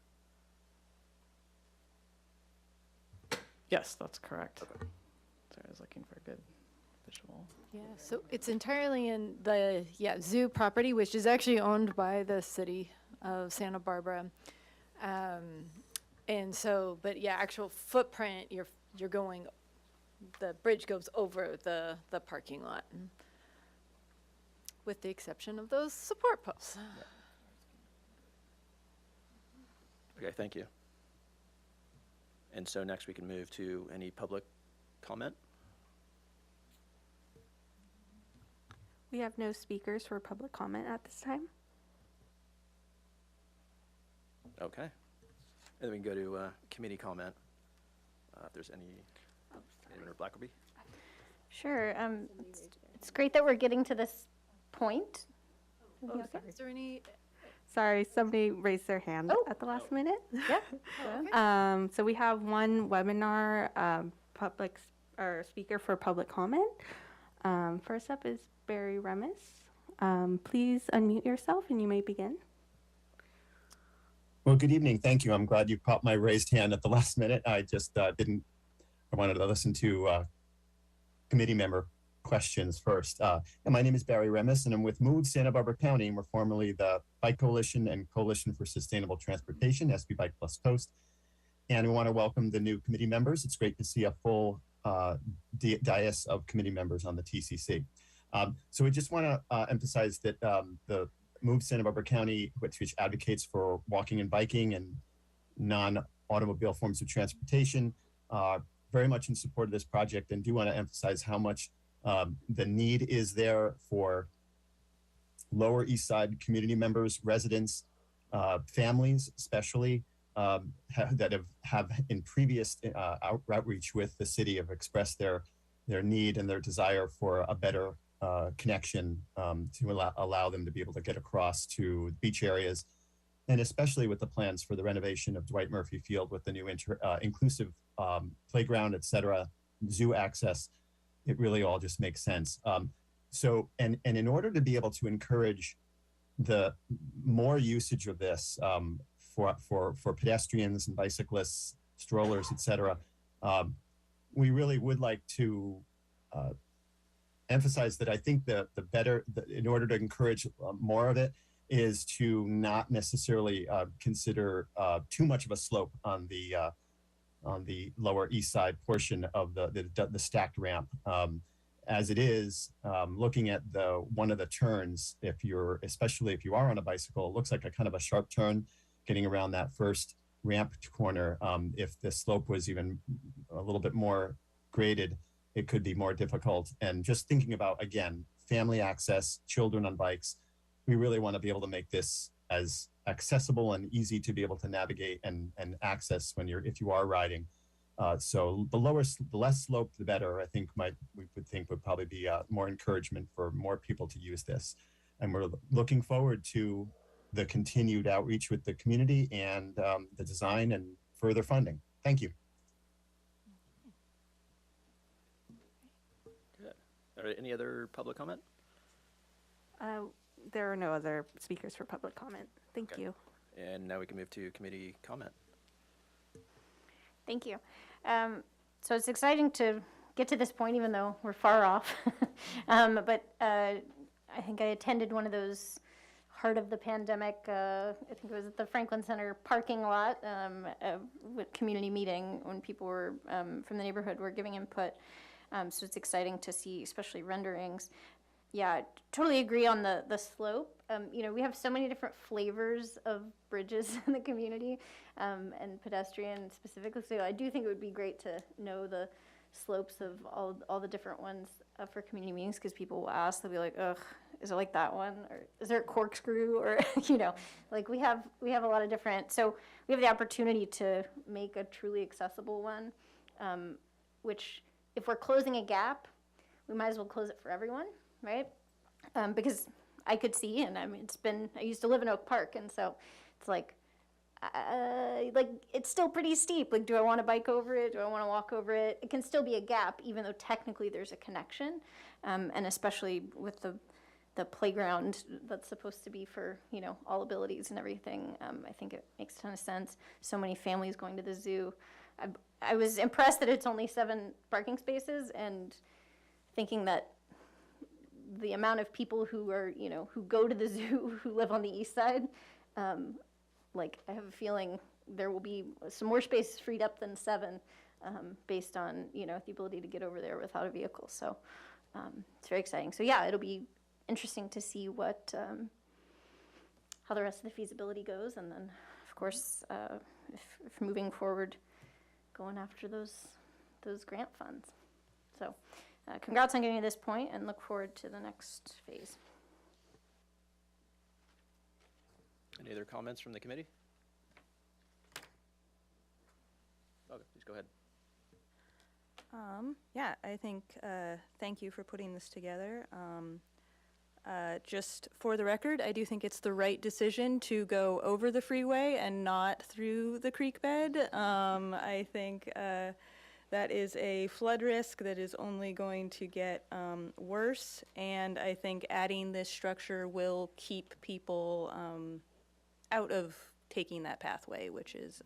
Yes, that's correct. Okay. Sorry, I was looking for a good visual. Yeah, so it's entirely in the zoo property, which is actually owned by the city of Santa Barbara. And so, but yeah, actual footprint, you're going, the bridge goes over the parking lot, with the exception of those support posts. Okay, thank you. And so next we can move to any public comment. We have no speakers for public comment at this time. Okay. And then we can go to committee comment. If there's any, Committee Member Blackerby? Sure. It's great that we're getting to this point. Is there any? Sorry, somebody raised their hand Oh. at the last minute. Yeah. So we have one webinar speaker for public comment. First up is Barry Remis. Please unmute yourself and you may begin. Well, good evening. Thank you. I'm glad you caught my raised hand at the last minute. I just I wanted to listen to committee member questions first. And my name is Barry Remis, and I'm with MOVE Santa Barbara County, and we're formerly the Bike Coalition and Coalition for Sustainable Transportation, SB Bike Plus Coast. And we want to welcome the new committee members. It's great to see a full dais of committee members on the TCC. So we just want to emphasize that the MOVE Santa Barbara County, which advocates for walking and biking and non-automobile forms of transportation, very much in support of this project, and do want to emphasize how much the need is there for Lower East Side community members, residents, families especially, that have in previous outreach with the city have expressed their need and their desire for a better connection to allow them to be able to get across to beach areas. And especially with the plans for the renovation of Dwight Murphy Field with the new inclusive playground, et cetera, zoo access, it really all just makes sense. So in order to be able to encourage the more usage of this for pedestrians and bicyclists, strollers, et cetera, we really would like to emphasize that I think in order to encourage more of it, is to not necessarily consider too much of a slope on the Lower East Side portion of the stacked ramp. As it is, looking at one of the turns, especially if you are on a bicycle, it looks like a kind of a sharp turn getting around that first ramp corner. If the slope was even a little bit more graded, it could be more difficult. And just thinking about, again, family access, children on bikes, we really want to be able to make this as accessible and easy to be able to navigate and access if you are riding. So the less slope, the better. I think would probably be more encouragement for more people to use this. And we're looking forward to the continued outreach with the community and the design and further funding. Thank you. Good. All right, any other public comment? There are no other speakers for public comment. Thank you. And now we can move to committee comment. Thank you. So it's exciting to get to this point, even though we're far off. But I think I attended one of those heart of the pandemic, I think it was at the Franklin Center parking lot, with community meeting when people were from the neighborhood were giving input. So it's exciting to see, especially renderings. Yeah, I totally agree on the slope. We have so many different flavors of bridges in the community, and pedestrian specifically. So I do think it would be great to know the slopes of all the different ones for community meetings, because people will ask, they'll be like, ugh, is it like that one? Or is there a corkscrew? Or, like we have a lot of different, so we have the opportunity to make a truly accessible one, which if we're closing a gap, we might as well close it for everyone. Right? Because I could see, and I used to live in Oak Park, and so it's like it's still pretty steep. Like, do I want to bike over it? Do I want to walk over it? It can still be a gap, even though technically there's a connection, and especially with the playground that's supposed to be for, all abilities and everything. I think it makes a ton of sense. So many families going to the zoo. I was impressed that it's only 7 parking spaces, and thinking that the amount of people who are, who go to the zoo, who live on the east side, I have a feeling there will be some more space freed up than 7, based on, the ability to get over there without a vehicle. So it's very exciting. So yeah, it'll be interesting to see how the rest of the feasibility goes. And then, of course, if moving forward, going after those grant funds. So congrats on getting to this point, and look forward to the next phase. Any other comments from the committee? Okay, please go ahead. Yeah, I think, thank you for putting this together. Just for the record, I do think it's the right decision to go over the freeway and not through the creek bed. I think that is a flood risk that is only going to get worse, and I think adding this structure will keep people out of taking that pathway, which is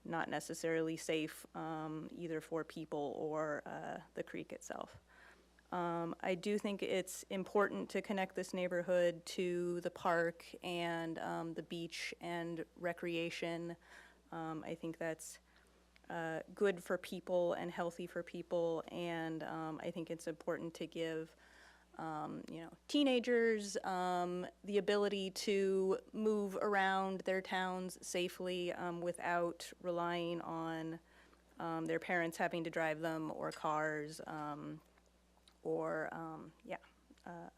not necessarily safe either for people or the creek itself. I do think it's important to connect this neighborhood to the park and the beach and recreation. I think that's good for people and healthy for people, and I think it's important to give teenagers the ability to move around their towns safely without relying on their parents having to drive them, or cars, or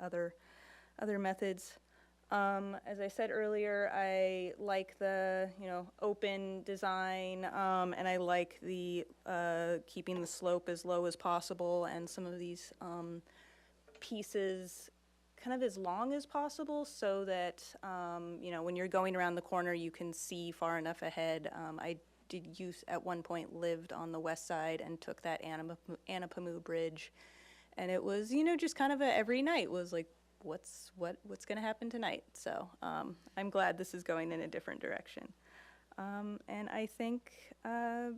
other methods. As I said earlier, I like the open design, and I like the keeping the slope as low as possible, and some of these pieces kind of as long as possible so that, when you're going around the corner, you can see far enough ahead. I did use, at one point, lived on the west side and took that Anapamu Bridge. And it was, just kind of every night was like, what's going to happen tonight? So I'm glad this is going in a different direction. And I think, I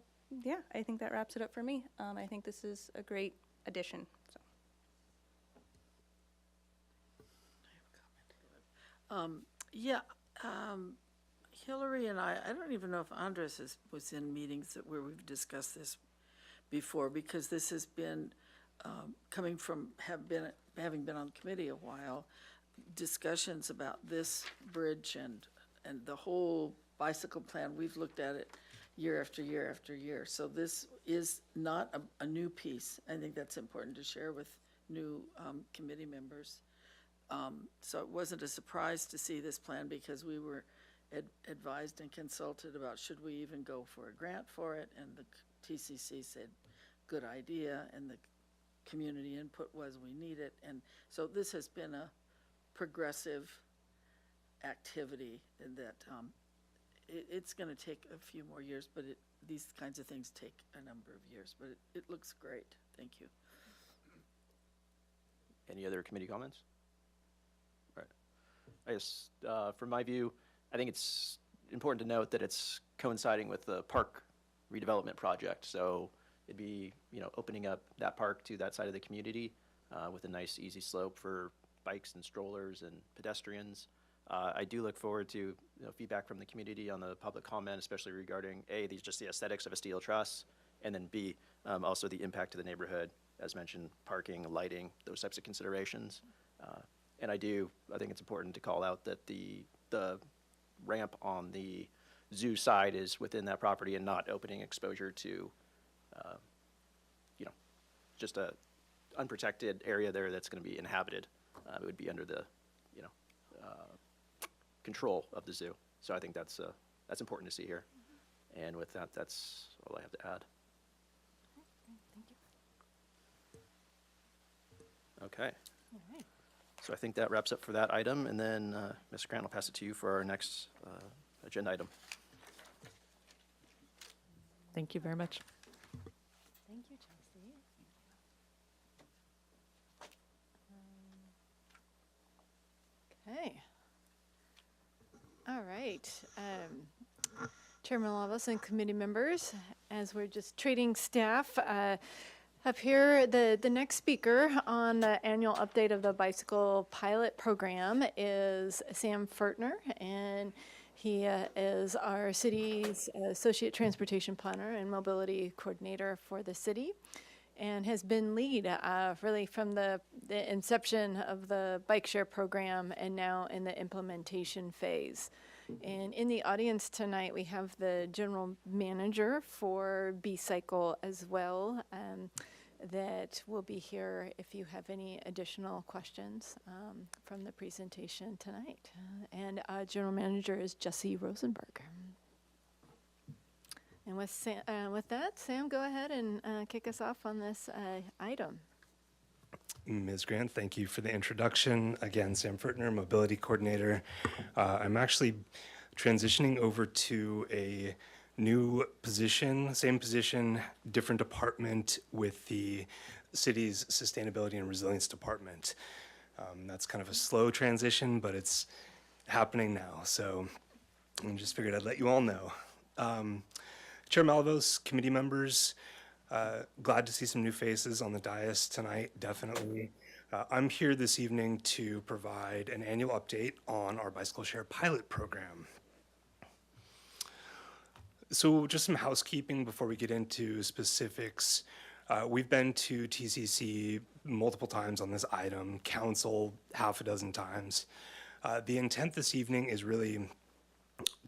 think that wraps it up for me. I think this is a great addition. So. Hillary and I don't even know if Andres was in meetings where we've discussed this before, because this has been coming from having been on the committee a while, discussions about this bridge and the whole bicycle plan. We've looked at it year after year after year. So this is not a new piece. I think that's important to share with new committee members. So it wasn't a surprise to see this plan, because we were advised and consulted about should we even go for a grant for it, and the TCC said good idea, and the community input was we need it. And so this has been a progressive activity, in that it's going to take a few more years, but these kinds of things take a number of years, but it looks great. Thank you. Any other committee comments? Right. I guess, from my view, I think it's important to note that it's coinciding with the park redevelopment project. So it'd be, opening up that park to that side of the community with a nice, easy slope for bikes and strollers and pedestrians. I do look forward to feedback from the community on the public comment, especially regarding A, just the aesthetics of a steel truss, and then B, also the impact to the neighborhood, as mentioned, parking, lighting, those types of considerations. And I think it's important to call out that the ramp on the zoo side is within that property and not opening exposure to, just a unprotected area there that's going to be inhabited. It would be under the, control of the zoo. So I think that's important to see here. And with that, that's all I have to add. Thank you. Okay. All right. So I think that wraps up for that item. And then, Mr. Grant, I'll pass it to you for our next agenda item. Thank you very much. Thank you, Chelsea. Okay. All right. Chairman Lavos and committee members, as we're just trading staff, up here, the next speaker on the annual update of the bicycle pilot program is Sam Fertner, and he is our city's associate transportation planner and mobility coordinator for the city, and has been lead really from the inception of the bike share program and now in the implementation phase. And in the audience tonight, we have the general manager for B-Cycle as well, that will be here if you have any additional questions from the presentation tonight. And general manager is Jesse Rosenberg. And with that, Sam, go ahead and kick us off on this item. Ms. Grant, thank you for the introduction. Again, Sam Fertner, Mobility Coordinator. I'm actually transitioning over to a new position, same position, different department with the city's Sustainability and Resilience Department. That's kind of a slow transition, but it's happening now. So I just figured I'd let you all know. Chair Malavos, committee members, glad to see some new faces on the dais tonight, definitely. I'm here this evening to provide an annual update on our bicycle share pilot program. So just some housekeeping before we get into specifics. We've been to TCC multiple times on this item, council half a dozen times. The intent this evening is really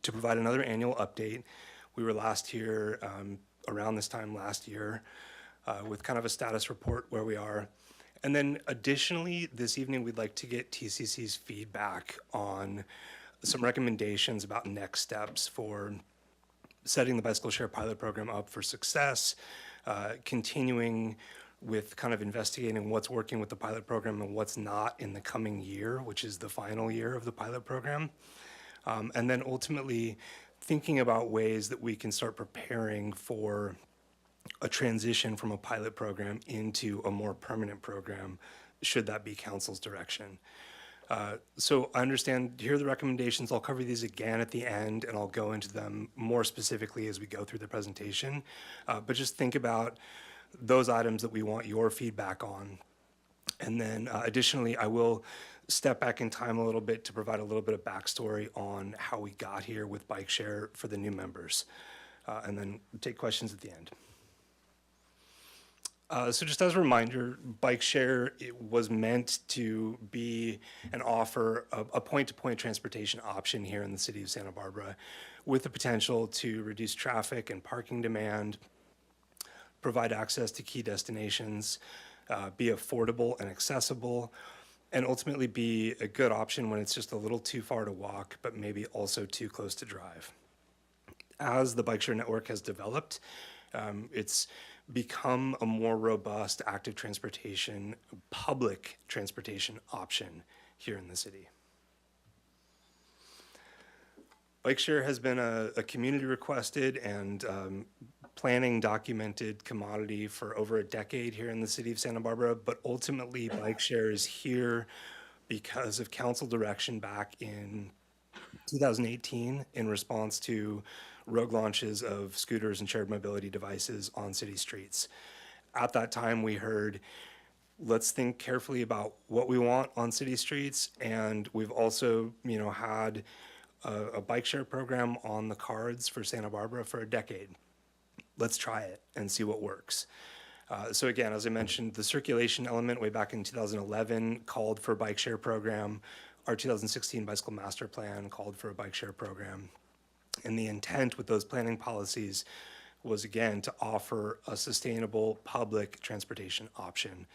to provide another annual update. We were last here around this time last year with kind of a status report where we are. And then additionally, this evening, we'd like to get TCC's feedback on some recommendations about next steps for setting the bicycle share pilot program up for success, continuing with kind of investigating what's working with the pilot program and what's not in the coming year, which is the final year of the pilot program. And then ultimately thinking about ways that we can start preparing for a transition from a pilot program into a more permanent program, should that be council's direction. So I understand, hear the recommendations. I'll cover these again at the end, and I'll go into them more specifically as we go through the presentation. But just think about those items that we want your feedback on. And then additionally, I will step back in time a little bit to provide a little bit of backstory on how we got here with Bike Share for the new members. And then take questions at the end. So just as a reminder, Bike Share, it was meant to be and offer a point-to-point transportation option here in the city of Santa Barbara, with the potential to reduce traffic and parking demand, provide access to key destinations, be affordable and accessible, and ultimately be a good option when it's just a little too far to walk, but maybe also too close to drive. As the Bike Share network has developed, it's become a more robust active transportation, public transportation option here in the city. Bike Share has been a community requested and planning documented commodity for over a decade here in the city of Santa Barbara, but ultimately Bike Share is here because of council direction back in 2018 in response to rogue launches of scooters and shared mobility devices on city streets. At that time, we heard, let's think carefully about what we want on city streets, and we've also, had a bike share program on the cards for Santa Barbara for a decade. Let's try it and see what works. So again, as I mentioned, the circulation element way back in 2011 called for a bike share program. Our 2016 Bicycle Master Plan called for a bike share program. And the intent with those planning policies was, again, to offer a sustainable public transportation option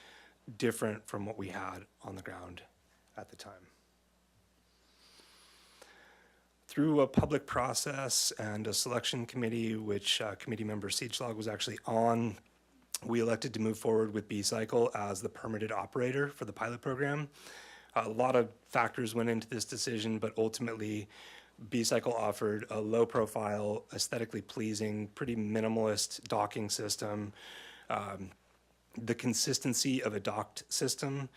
different from what we had on the ground at the time. Through a public process and a selection committee, which committee member Siegschlag was actually on, we elected to move forward with B-Cycle as the permitted operator for the pilot program. A lot of factors went into this decision, but ultimately B-Cycle offered a low-profile, aesthetically pleasing, pretty minimalist docking system, the consistency of a docked system,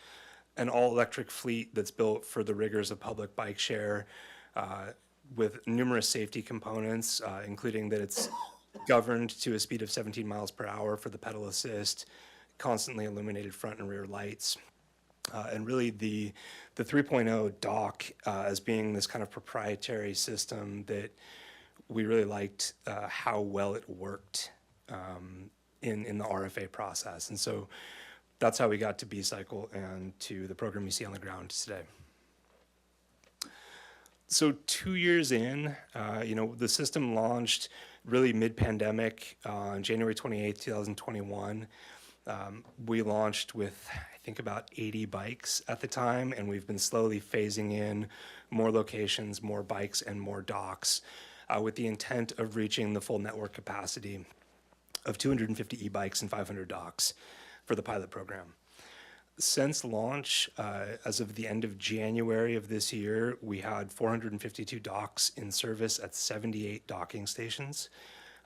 an all-electric fleet that's built for the rigors of public bike share, with numerous safety components, including that it's governed to a speed of 17 miles per hour for the pedal assist, constantly illuminated front and rear lights. And really the 3.0 dock as being this kind of proprietary system that we really liked how well it worked in the RFA process. And so that's how we got to B-Cycle and to the program you see on the ground today. So 2 years in, the system launched really mid-pandemic on January 28th, 2021. We launched with, I think, about 80 bikes at the time, and we've been slowly phasing in more locations, more bikes, and more docks with the intent of reaching the full network capacity of 250 e-bikes and 500 docks for the pilot program. Since launch, as of the end of January of this year, we had 452 docks in service at 78 docking stations.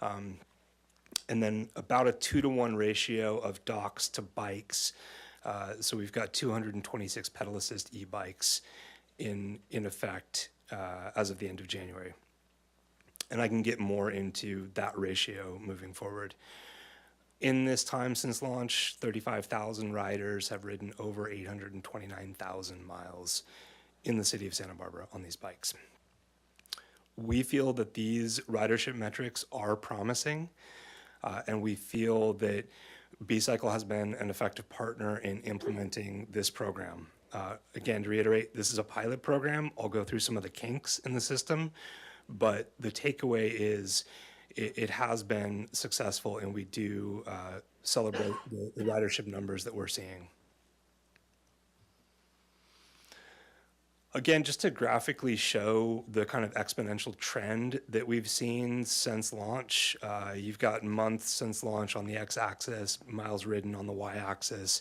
And then about a 2-to-1 ratio of docks to bikes. So we've got 226 pedal assist e-bikes in effect as of the end of January. And I can get more into that ratio moving forward. In this time since launch, 35,000 riders have ridden over 829,000 miles in the city of Santa Barbara on these bikes. We feel that these ridership metrics are promising, and we feel that B-Cycle has been an effective partner in implementing this program. Again, to reiterate, this is a pilot program. I'll go through some of the kinks in the system, but the takeaway is it has been successful, and we do celebrate the ridership numbers that we're seeing. Again, just to graphically show the kind of exponential trend that we've seen since launch, you've got months since launch on the x-axis, miles ridden on the y-axis.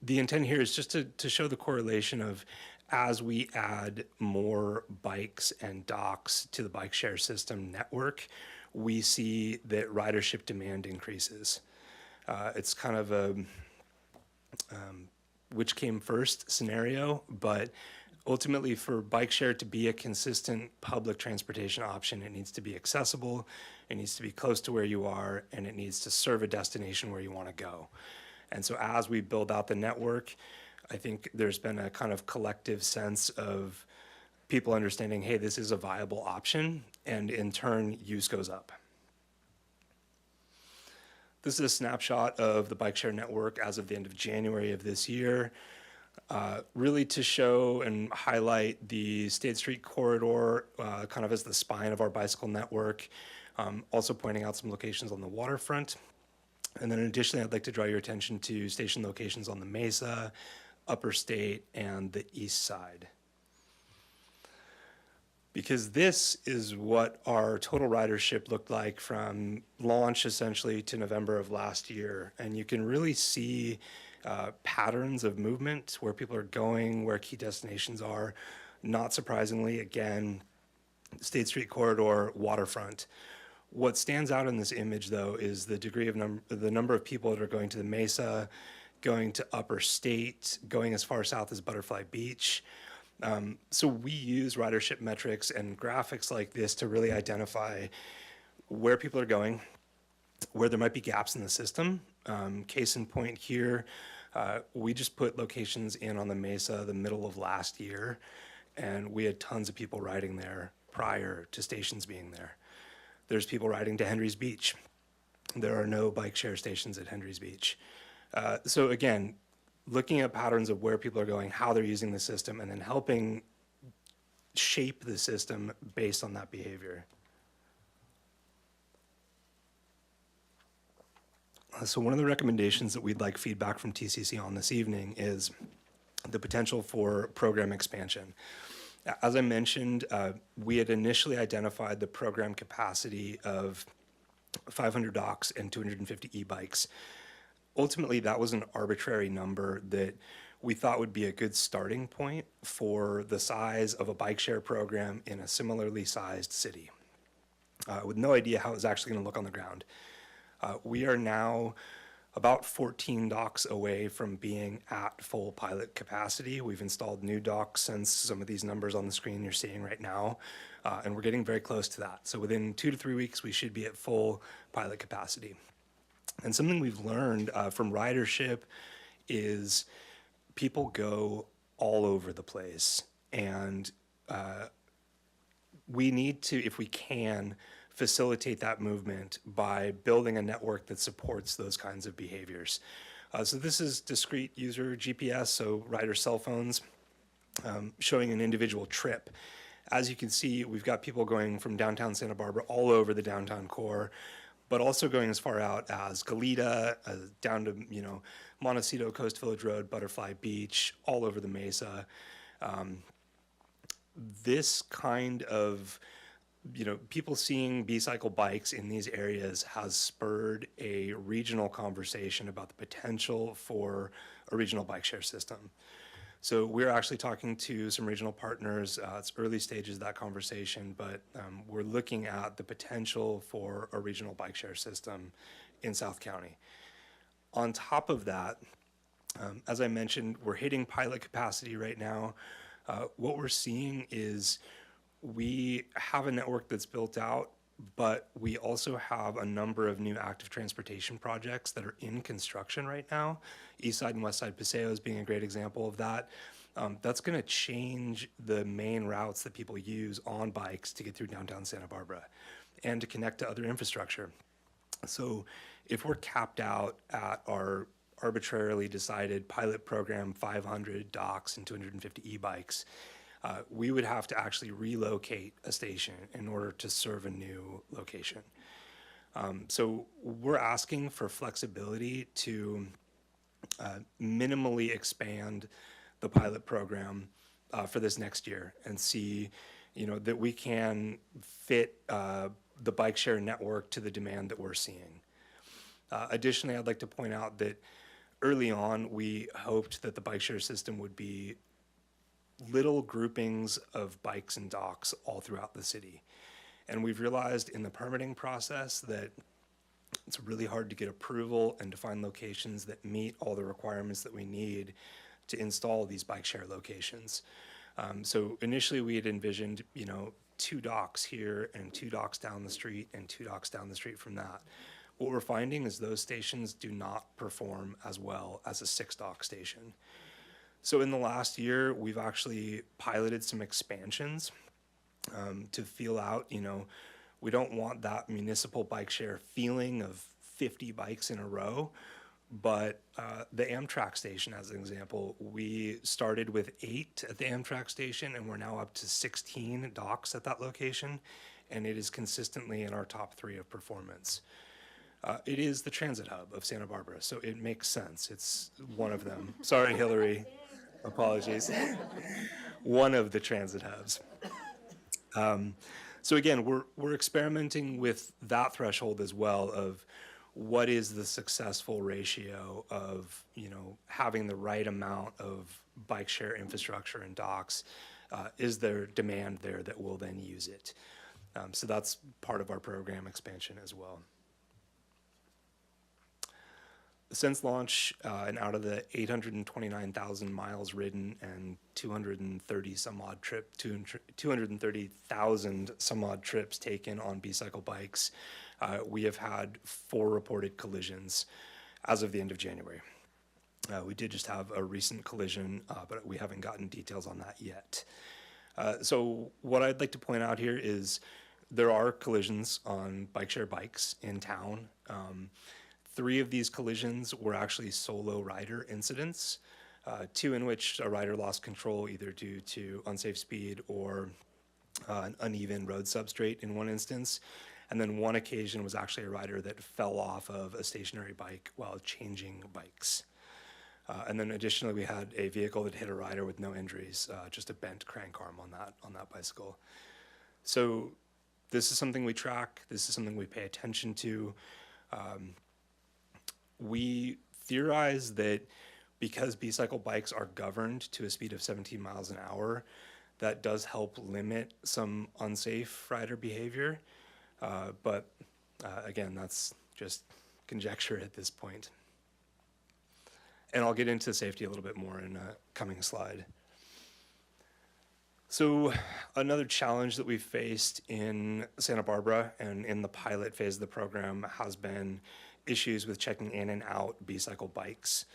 The intent here is just to show the correlation of as we add more bikes and docks to the bike share system network, we see that ridership demand increases. It's kind of a which came first scenario, but ultimately for bike share to be a consistent public transportation option, it needs to be accessible, it needs to be close to where you are, and it needs to serve a destination where you want to go. And so as we build out the network, I think there's been a kind of collective sense of people understanding, hey, this is a viable option, and in turn, use goes up. This is a snapshot of the bike share network as of the end of January of this year, really to show and highlight the State Street corridor kind of as the spine of our bicycle network, also pointing out some locations on the waterfront. And then additionally, I'd like to draw your attention to station locations on the Mesa, Upper State, and the East Side. Because this is what our total ridership looked like from launch essentially to November of last year. And you can really see patterns of movement, where people are going, where key destinations are. Not surprisingly, again, State Street corridor, waterfront. What stands out in this image, though, is the degree of the number of people that are going to the Mesa, going to Upper State, going as far south as Butterfly Beach. So we use ridership metrics and graphics like this to really identify where people are going, where there might be gaps in the system. Case in point here, we just put locations in on the Mesa the middle of last year, and we had tons of people riding there prior to stations being there. There's people riding to Henry's Beach. There are no bike share stations at Henry's Beach. So again, looking at patterns of where people are going, how they're using the system, and then helping shape the system based on that behavior. So one of the recommendations that we'd like feedback from TCC on this evening is the potential for program expansion. As I mentioned, we had initially identified the program capacity of 500 docks and 250 e-bikes. Ultimately, that was an arbitrary number that we thought would be a good starting point for the size of a bike share program in a similarly sized city, with no idea how it was actually going to look on the ground. We are now about 14 docks away from being at full pilot capacity. We've installed new docks since some of these numbers on the screen you're seeing right now, and we're getting very close to that. So within 2 to 3 weeks, we should be at full pilot capacity. And something we've learned from ridership is people go all over the place. And we need to, if we can, facilitate that movement by building a network that supports those kinds of behaviors. So this is discrete user GPS, so rider cell phones, showing an individual trip. As you can see, we've got people going from downtown Santa Barbara all over the downtown core, but also going as far out as Goleta, down to, Montecito, Coast Village Road, Butterfly Beach, all over the Mesa. This kind of, people seeing B-cycle bikes in these areas has spurred a regional conversation about the potential for a regional bike share system. So we're actually talking to some regional partners. It's early stages of that conversation, but we're looking at the potential for a regional bike share system in South County. On top of that, as I mentioned, we're hitting pilot capacity right now. What we're seeing is we have a network that's built out, but we also have a number of new active transportation projects that are in construction right now. East Side and West Side Paseos being a great example of that. That's going to change the main routes that people use on bikes to get through downtown Santa Barbara and to connect to other infrastructure. So if we're capped out at our arbitrarily decided pilot program, 500 docks and 250 e-bikes, we would have to actually relocate a station in order to serve a new location. So we're asking for flexibility to minimally expand the pilot program for this next year and see, that we can fit the bike share network to the demand that we're seeing. Additionally, I'd like to point out that early on, we hoped that the bike share system would be little groupings of bikes and docks all throughout the city. And we've realized in the permitting process that it's really hard to get approval and to find locations that meet all the requirements that we need to install these bike share locations. So initially we had envisioned, 2 docks here and 2 docks down the street and 2 docks down the street from that. What we're finding is those stations do not perform as well as a 6-dock station. So in the last year, we've actually piloted some expansions to feel out, we don't want that municipal bike share feeling of 50 bikes in a row, but the Amtrak station, as an example, we started with 8 at the Amtrak station, and we're now up to 16 docks at that location, and it is consistently in our top 3 of performance. It is the transit hub of Santa Barbara, so it makes sense. It's one of them. Sorry, Hillary. Apologies. One of the transit hubs. So again, we're experimenting with that threshold as well of what is the successful ratio of, having the right amount of bike share infrastructure and docks. Is there demand there that will then use it? So that's part of our program expansion as well. Since launch, and out of the 829,000 miles ridden and 230,000 some odd trips taken on B-Cycle bikes, we have had 4 reported collisions as of the end of January. We did just have a recent collision, but we haven't gotten details on that yet. So what I'd like to point out here is there are collisions on bike share bikes in town. 3 of these collisions were actually solo rider incidents, 2 in which a rider lost control either due to unsafe speed or an uneven road substrate in one instance. And then one occasion was actually a rider that fell off of a stationary bike while changing bikes. And then additionally, we had a vehicle that hit a rider with no injuries, just a bent crank arm on that bicycle. So this is something we track. This is something we pay attention to. We theorize that because B-Cycle bikes are governed to a speed of 17 miles an hour, that does help limit some unsafe rider behavior. But again, that's just conjecture at this point. And I'll get into safety a little bit more in a coming slide. So another challenge that we've faced in Santa Barbara and in the pilot phase of the program has been issues with checking in and out B-Cycle bikes.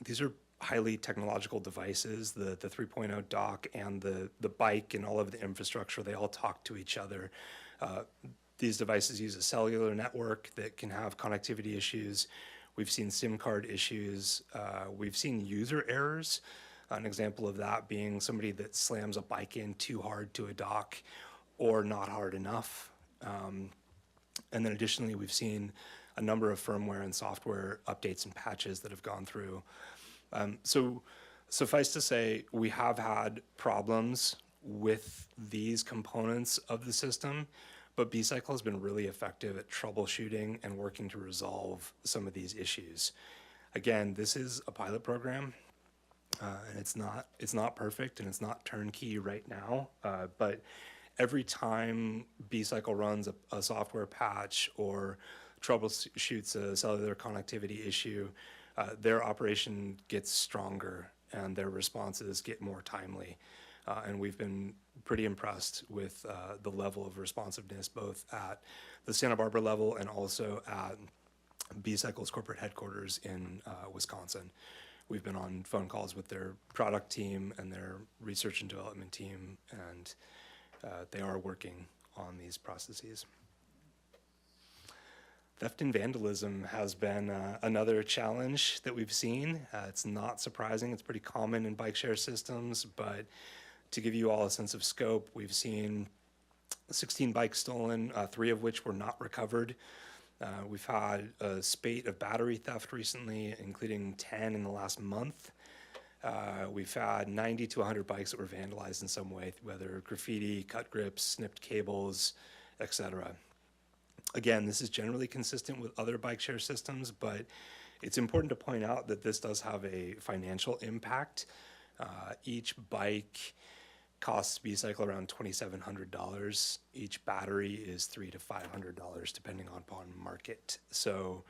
These are highly technological devices. The 3.0 dock and the bike and all of the infrastructure, they all talk to each other. These devices use a cellular network that can have connectivity issues. We've seen SIM card issues. We've seen user errors. An example of that being somebody that slams a bike in too hard to a dock or not hard enough. And then additionally, we've seen a number of firmware and software updates and patches that have gone through. So suffice to say, we have had problems with these components of the system, but B-Cycle has been really effective at troubleshooting and working to resolve some of these issues. Again, this is a pilot program, and it's not perfect and it's not turnkey right now, but every time B-Cycle runs a software patch or troubleshoots a cellular connectivity issue, their operation gets stronger and their responses get more timely. And we've been pretty impressed with the level of responsiveness, both at the Santa Barbara level and also at B-Cycle's corporate headquarters in Wisconsin. We've been on phone calls with their product team and their research and development team, and they are working on these processes. Theft and vandalism has been another challenge that we've seen. It's not surprising. It's pretty common in bike share systems, but to give you all a sense of scope, we've seen 16 bikes stolen, 3 of which were not recovered. We've had a spate of battery theft recently, including 10 in the last month. We've had 90 to 100 bikes that were vandalized in some way, whether graffiti, cut grips, snipped cables, etc. Again, this is generally consistent with other bike share systems, but it's important to point out that this does have a financial impact. Each bike costs B-Cycle around $2,700. Each battery is $300 to $500, depending upon market. So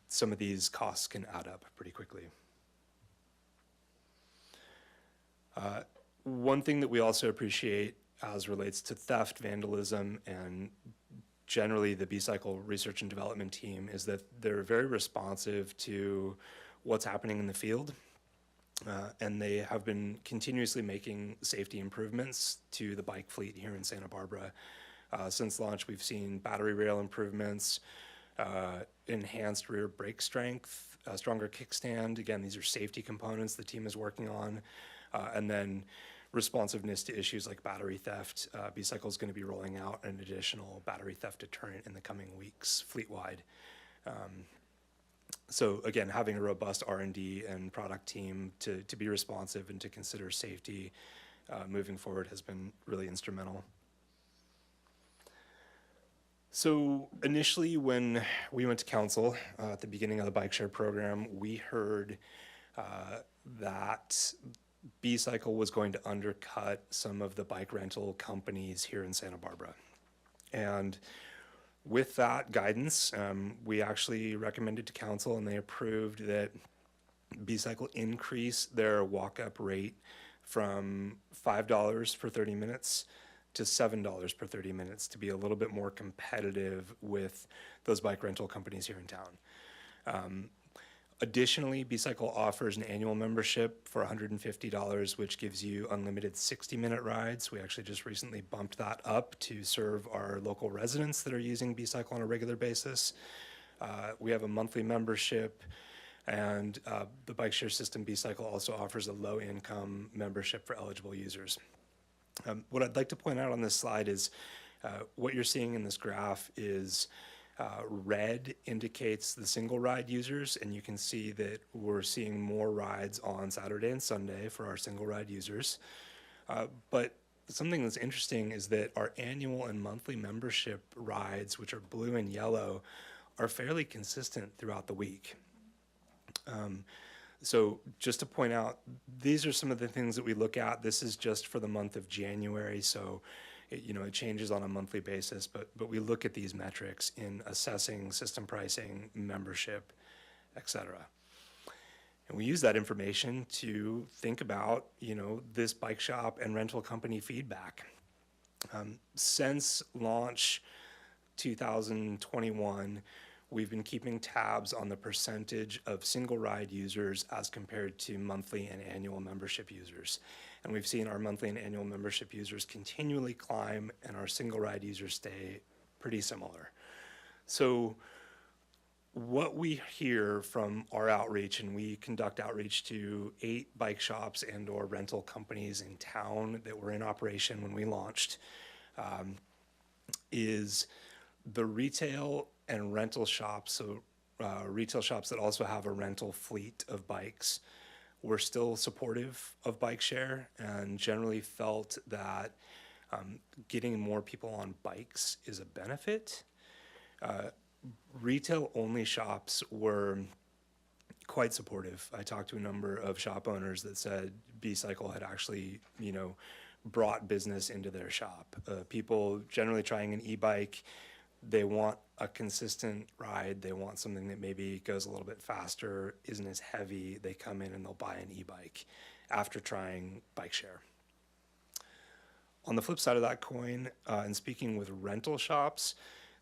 some of these costs can add up pretty quickly. One thing that we also appreciate as relates to theft, vandalism, and generally the B-Cycle research and development team is that they're very responsive to what's happening in the field. And they have been continuously making safety improvements to the bike fleet here in Santa Barbara. Since launch, we've seen battery rail improvements, enhanced rear brake strength, a stronger kickstand. Again, these are safety components the team is working on. And then responsiveness to issues like battery theft. B-Cycle is going to be rolling out an additional battery theft deterrent in the coming weeks, fleet-wide. So again, having a robust R&D and product team to be responsive and to consider safety moving forward has been really instrumental. So initially, when we went to council at the beginning of the bike share program, we heard that B-Cycle was going to undercut some of the bike rental companies here in Santa Barbara. And with that guidance, we actually recommended to council, and they approved that B-Cycle increase their walk-up rate from $5 for 30 minutes to $7 per 30 minutes to be a little bit more competitive with those bike rental companies here in town. Additionally, B-Cycle offers an annual membership for $150, which gives you unlimited 60-minute rides. We actually just recently bumped that up to serve our local residents that are using B-Cycle on a regular basis. We have a monthly membership, and the bike share system B-Cycle also offers a low-income membership for eligible users. What I'd like to point out on this slide is what you're seeing in this graph is red indicates the single ride users, and you can see that we're seeing more rides on Saturday and Sunday for our single ride users. But something that's interesting is that our annual and monthly membership rides, which are blue and yellow, are fairly consistent throughout the week. So just to point out, these are some of the things that we look at. This is just for the month of January, so it changes on a monthly basis, but we look at these metrics in assessing system pricing, membership, etc. And we use that information to think about, this bike shop and rental company feedback. Since launch 2021, we've been keeping tabs on the percentage of single ride users as compared to monthly and annual membership users. And we've seen our monthly and annual membership users continually climb, and our single ride users stay pretty similar. So what we hear from our outreach, and we conduct outreach to 8 bike shops and or rental companies in town that were in operation when we launched, is the retail and rental shops, so retail shops that also have a rental fleet of bikes, were still supportive of bike share and generally felt that getting more people on bikes is a benefit. Retail-only shops were quite supportive. I talked to a number of shop owners that said B-Cycle had actually, brought business into their shop. People generally trying an e-bike, they want a consistent ride. They want something that maybe goes a little bit faster, isn't as heavy. They come in and they'll buy an e-bike after trying bike share. On the flip side of that coin, and speaking with rental shops,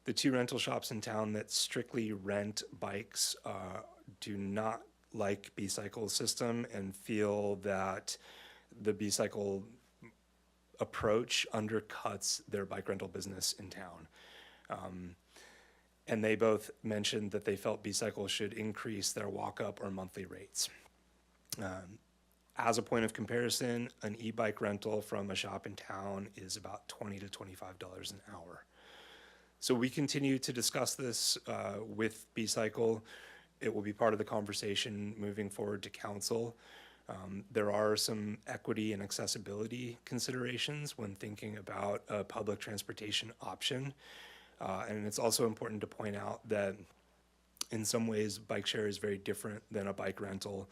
the 2 rental shops in town that strictly rent bikes do not like B-Cycle's system and feel that the B-Cycle approach undercuts their bike rental business in town. And they both mentioned that they felt B-Cycle should increase their walk-up or monthly rates. As a point of comparison, an e-bike rental from a shop in town is about $20 to $25 an hour. So we continue to discuss this with B-Cycle. it will be part of the conversation moving forward to council. There are some equity and accessibility considerations when thinking about a public transportation option. And it's also important to point out that in some ways, bike share is very different than a bike rental.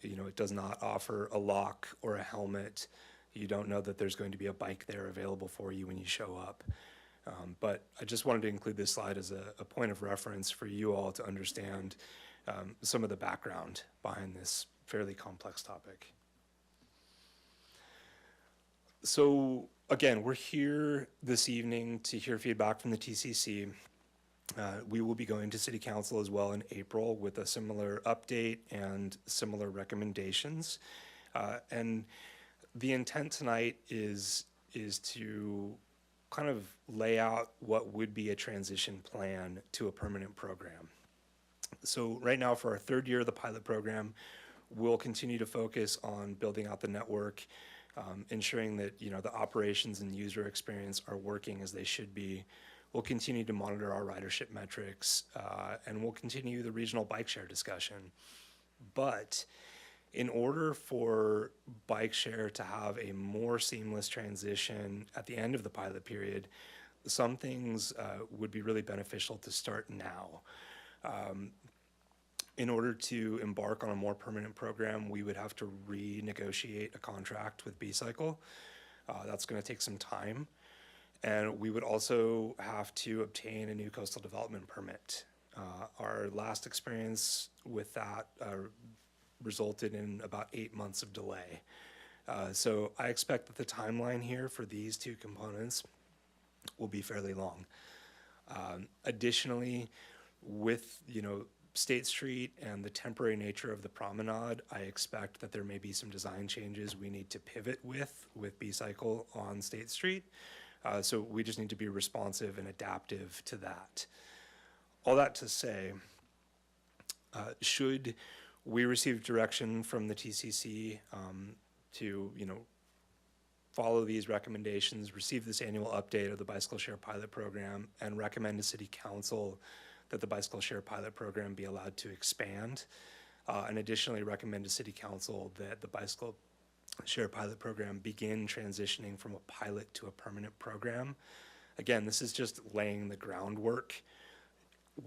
It does not offer a lock or a helmet. You don't know that there's going to be a bike there available for you when you show up. But I just wanted to include this slide as a point of reference for you all to understand some of the background behind this fairly complex topic. So again, we're here this evening to hear feedback from the TCC. We will be going to City Council as well in April with a similar update and similar recommendations. And the intent tonight is to kind of lay out what would be a transition plan to a permanent program. So right now, for our third year of the pilot program, we'll continue to focus on building out the network, ensuring that the operations and user experience are working as they should be. We'll continue to monitor our ridership metrics, and we'll continue the regional bike share discussion. But in order for bike share to have a more seamless transition at the end of the pilot period, some things would be really beneficial to start now. In order to embark on a more permanent program, we would have to renegotiate a contract with B-Cycle. That's going to take some time. And we would also have to obtain a new coastal development permit. Our last experience with that resulted in about 8 months of delay. So I expect that the timeline here for these two components will be fairly long. Additionally, with State Street and the temporary nature of the promenade, I expect that there may be some design changes we need to pivot with B-Cycle on State Street. So we just need to be responsive and adaptive to that. All that to say, should we receive direction from the TCC to follow these recommendations, receive this annual update of the bicycle share pilot program, and recommend to City Council that the bicycle share pilot program be allowed to expand, and additionally recommend to City Council that the bicycle share pilot program begin transitioning from a pilot to a permanent program. Again, this is just laying the groundwork.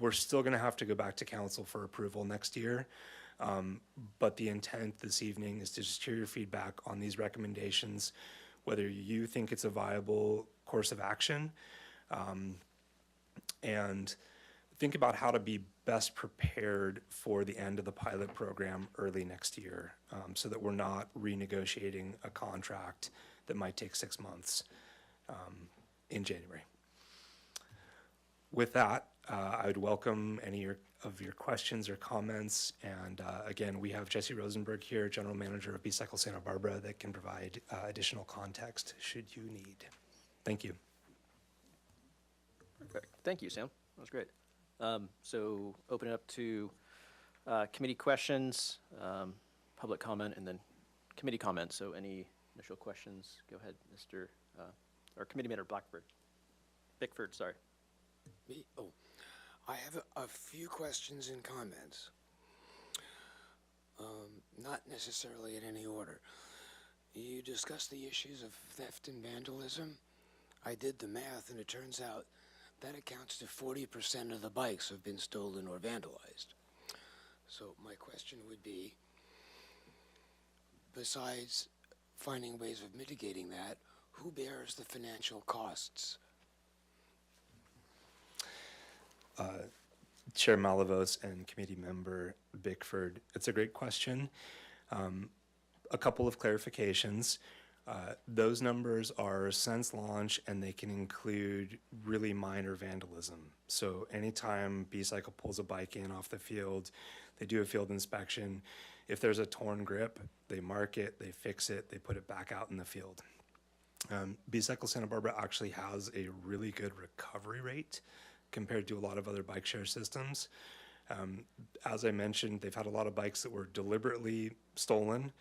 We're still going to have to go back to council for approval next year, but the intent this evening is to just hear your feedback on these recommendations, whether you think it's a viable course of action, and think about how to be best prepared for the end of the pilot program early next year, so that we're not renegotiating a contract that might take 6 months in January. With that, I would welcome any of your questions or comments. And again, we have Jesse Rosenberg here, General Manager of B-Cycle Santa Barbara, that can provide additional context should you need. Thank you. Perfect. Thank you, Sam. That was great. So open it up to committee questions, public comment, and then committee comment. So any initial questions? Go ahead, Mr. Or Committee Member Bickford, sorry. Me? Oh, I have a few questions and comments. Not necessarily in any order. You discussed the issues of theft and vandalism. I did the math, and it turns out that accounts to 40% of the bikes have been stolen or vandalized. So my question would be, besides finding ways of mitigating that, who bears the financial costs? Chair Malavos and Committee Member Bickford, it's a great question. A couple of clarifications. Those numbers are since launch, and they can include really minor vandalism. So anytime B-Cycle pulls a bike in off the field, they do a field inspection. If there's a torn grip, they mark it, they fix it, they put it back out in the field. B-Cycle Santa Barbara actually has a really good recovery rate compared to a lot of other bike share systems. As I mentioned, they've had a lot of bikes that were deliberately stolen,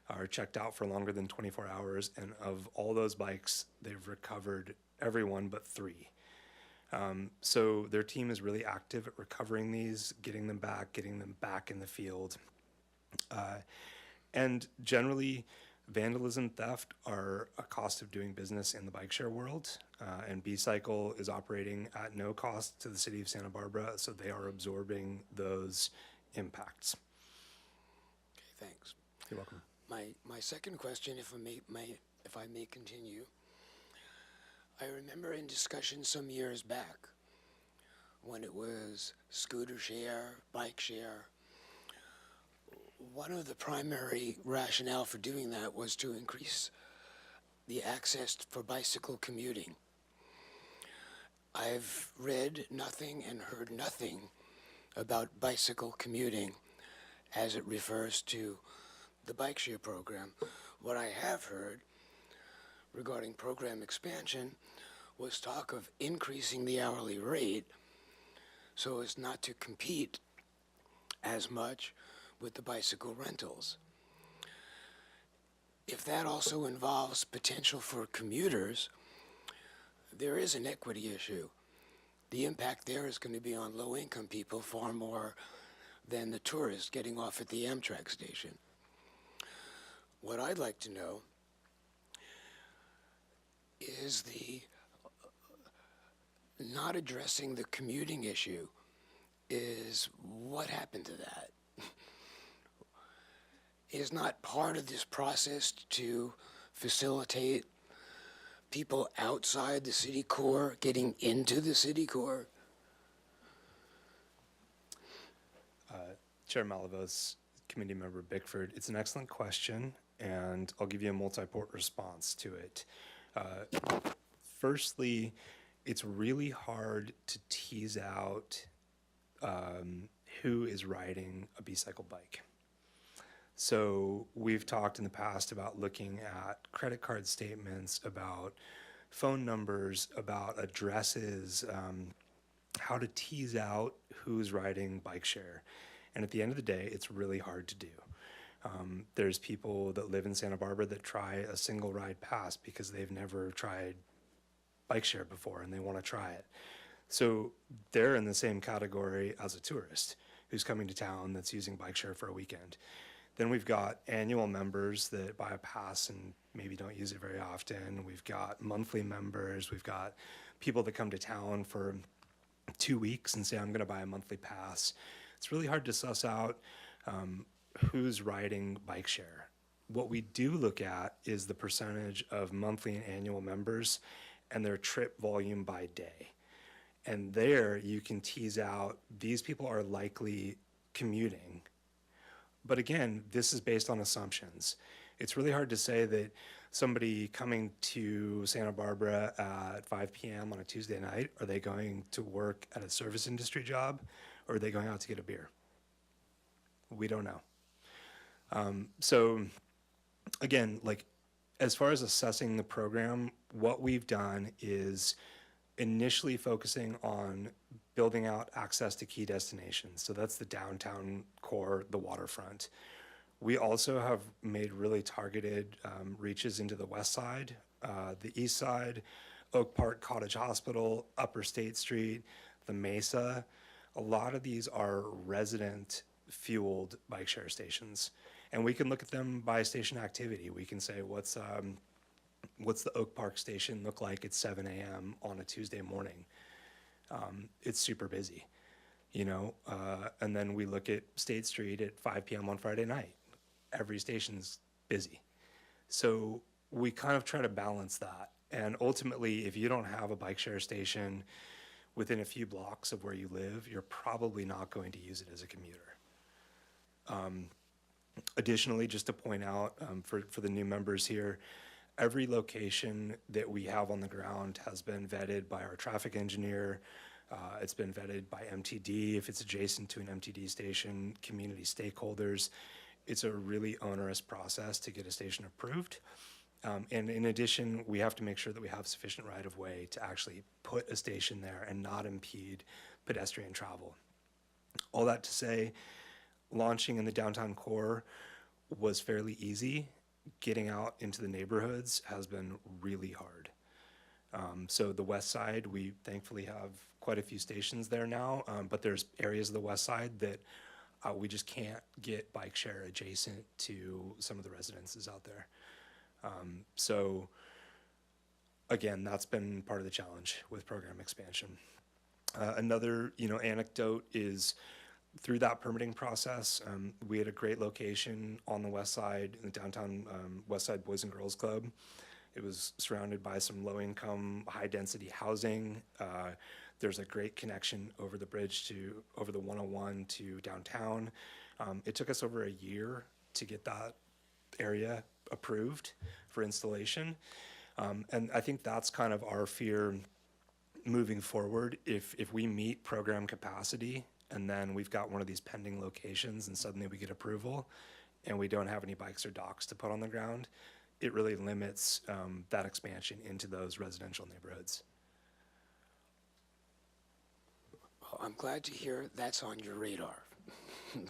are checked out for longer than 24 hours, and of all those bikes, they've recovered every one but 3. So their team is really active at recovering these, getting them back in the field. And generally, vandalism, theft are a cost of doing business in the bike share world. And B-Cycle is operating at no cost to the city of Santa Barbara, so they are absorbing those impacts. Okay, thanks. You're welcome. My second question, if I may continue, I remember in discussion some years back when it was scooter share, bike share. One of the primary rationale for doing that was to increase the access for bicycle commuting. I've read nothing and heard nothing about bicycle commuting as it refers to the bike share program. What I have heard regarding program expansion was talk of increasing the hourly rate so as not to compete as much with the bicycle rentals. If that also involves potential for commuters, there is an equity issue. The impact there is going to be on low-income people far more than the tourists getting off at the Amtrak station. What I'd like to know is the not addressing the commuting issue is what happened to that? Is not part of this process to facilitate people outside the city core getting into the city core? Chair Malavos, committee member Bickford, it's an excellent question, and I'll give you a multi-part response to it. Firstly, it's really hard to tease out who is riding a B-Cycle bike. So we've talked in the past about looking at credit card statements, about phone numbers, about addresses, how to tease out who's riding bike share. And at the end of the day, it's really hard to do. There's people that live in Santa Barbara that try a single ride pass because they've never tried bike share before and they want to try it. So they're in the same category as a tourist who's coming to town that's using bike share for a weekend. Then we've got annual members that buy a pass and maybe don't use it very often. We've got monthly members. We've got people that come to town for 2 weeks and say, I'm going to buy a monthly pass. It's really hard to suss out who's riding bike share. What we do look at is the percentage of monthly and annual members and their trip volume by day. And there you can tease out, these people are likely commuting. But again, this is based on assumptions. It's really hard to say that somebody coming to Santa Barbara at 5 p.m. on a Tuesday night, are they going to work at a service industry job or are they going out to get a beer? We don't know. So again, like as far as assessing the program, what we've done is initially focusing on building out access to key destinations. So that's the downtown core, the waterfront. We also have made really targeted reaches into the west side, the east side, Oak Park Cottage Hospital, Upper State Street, the Mesa. A lot of these are resident fueled bike share stations. And we can look at them by station activity. We can say, what's the Oak Park station look like at 7 a.m. on a Tuesday morning? It's super busy, you know? And then we look at State Street at 5 p.m. on Friday night. Every station's busy. So we kind of try to balance that. And ultimately, if you don't have a bike share station within a few blocks of where you live, you're probably not going to use it as a commuter. Additionally, just to point out for the new members here, every location that we have on the ground has been vetted by our traffic engineer. It's been vetted by MTD if it's adjacent to an MTD station, community stakeholders. It's a really onerous process to get a station approved. And in addition, we have to make sure that we have sufficient right-of-way to actually put a station there and not impede pedestrian travel. All that to say, launching in the downtown core was fairly easy. Getting out into the neighborhoods has been really hard. So the west side, we thankfully have quite a few stations there now, but there's areas of the west side that we just can't get bike share adjacent to some of the residences out there. So again, that's been part of the challenge with program expansion. Another, anecdote is through that permitting process, we had a great location on the west side, in the downtown West Side Boys and Girls Club. It was surrounded by some low-income, high-density housing. There's a great connection over the bridge over the 101 to downtown. It took us over a year to get that area approved for installation. And I think that's kind of our fear moving forward. If we meet program capacity and then we've got one of these pending locations and suddenly we get approval and we don't have any bikes or docks to put on the ground, it really limits that expansion into those residential neighborhoods. Well, I'm glad to hear that's on your radar.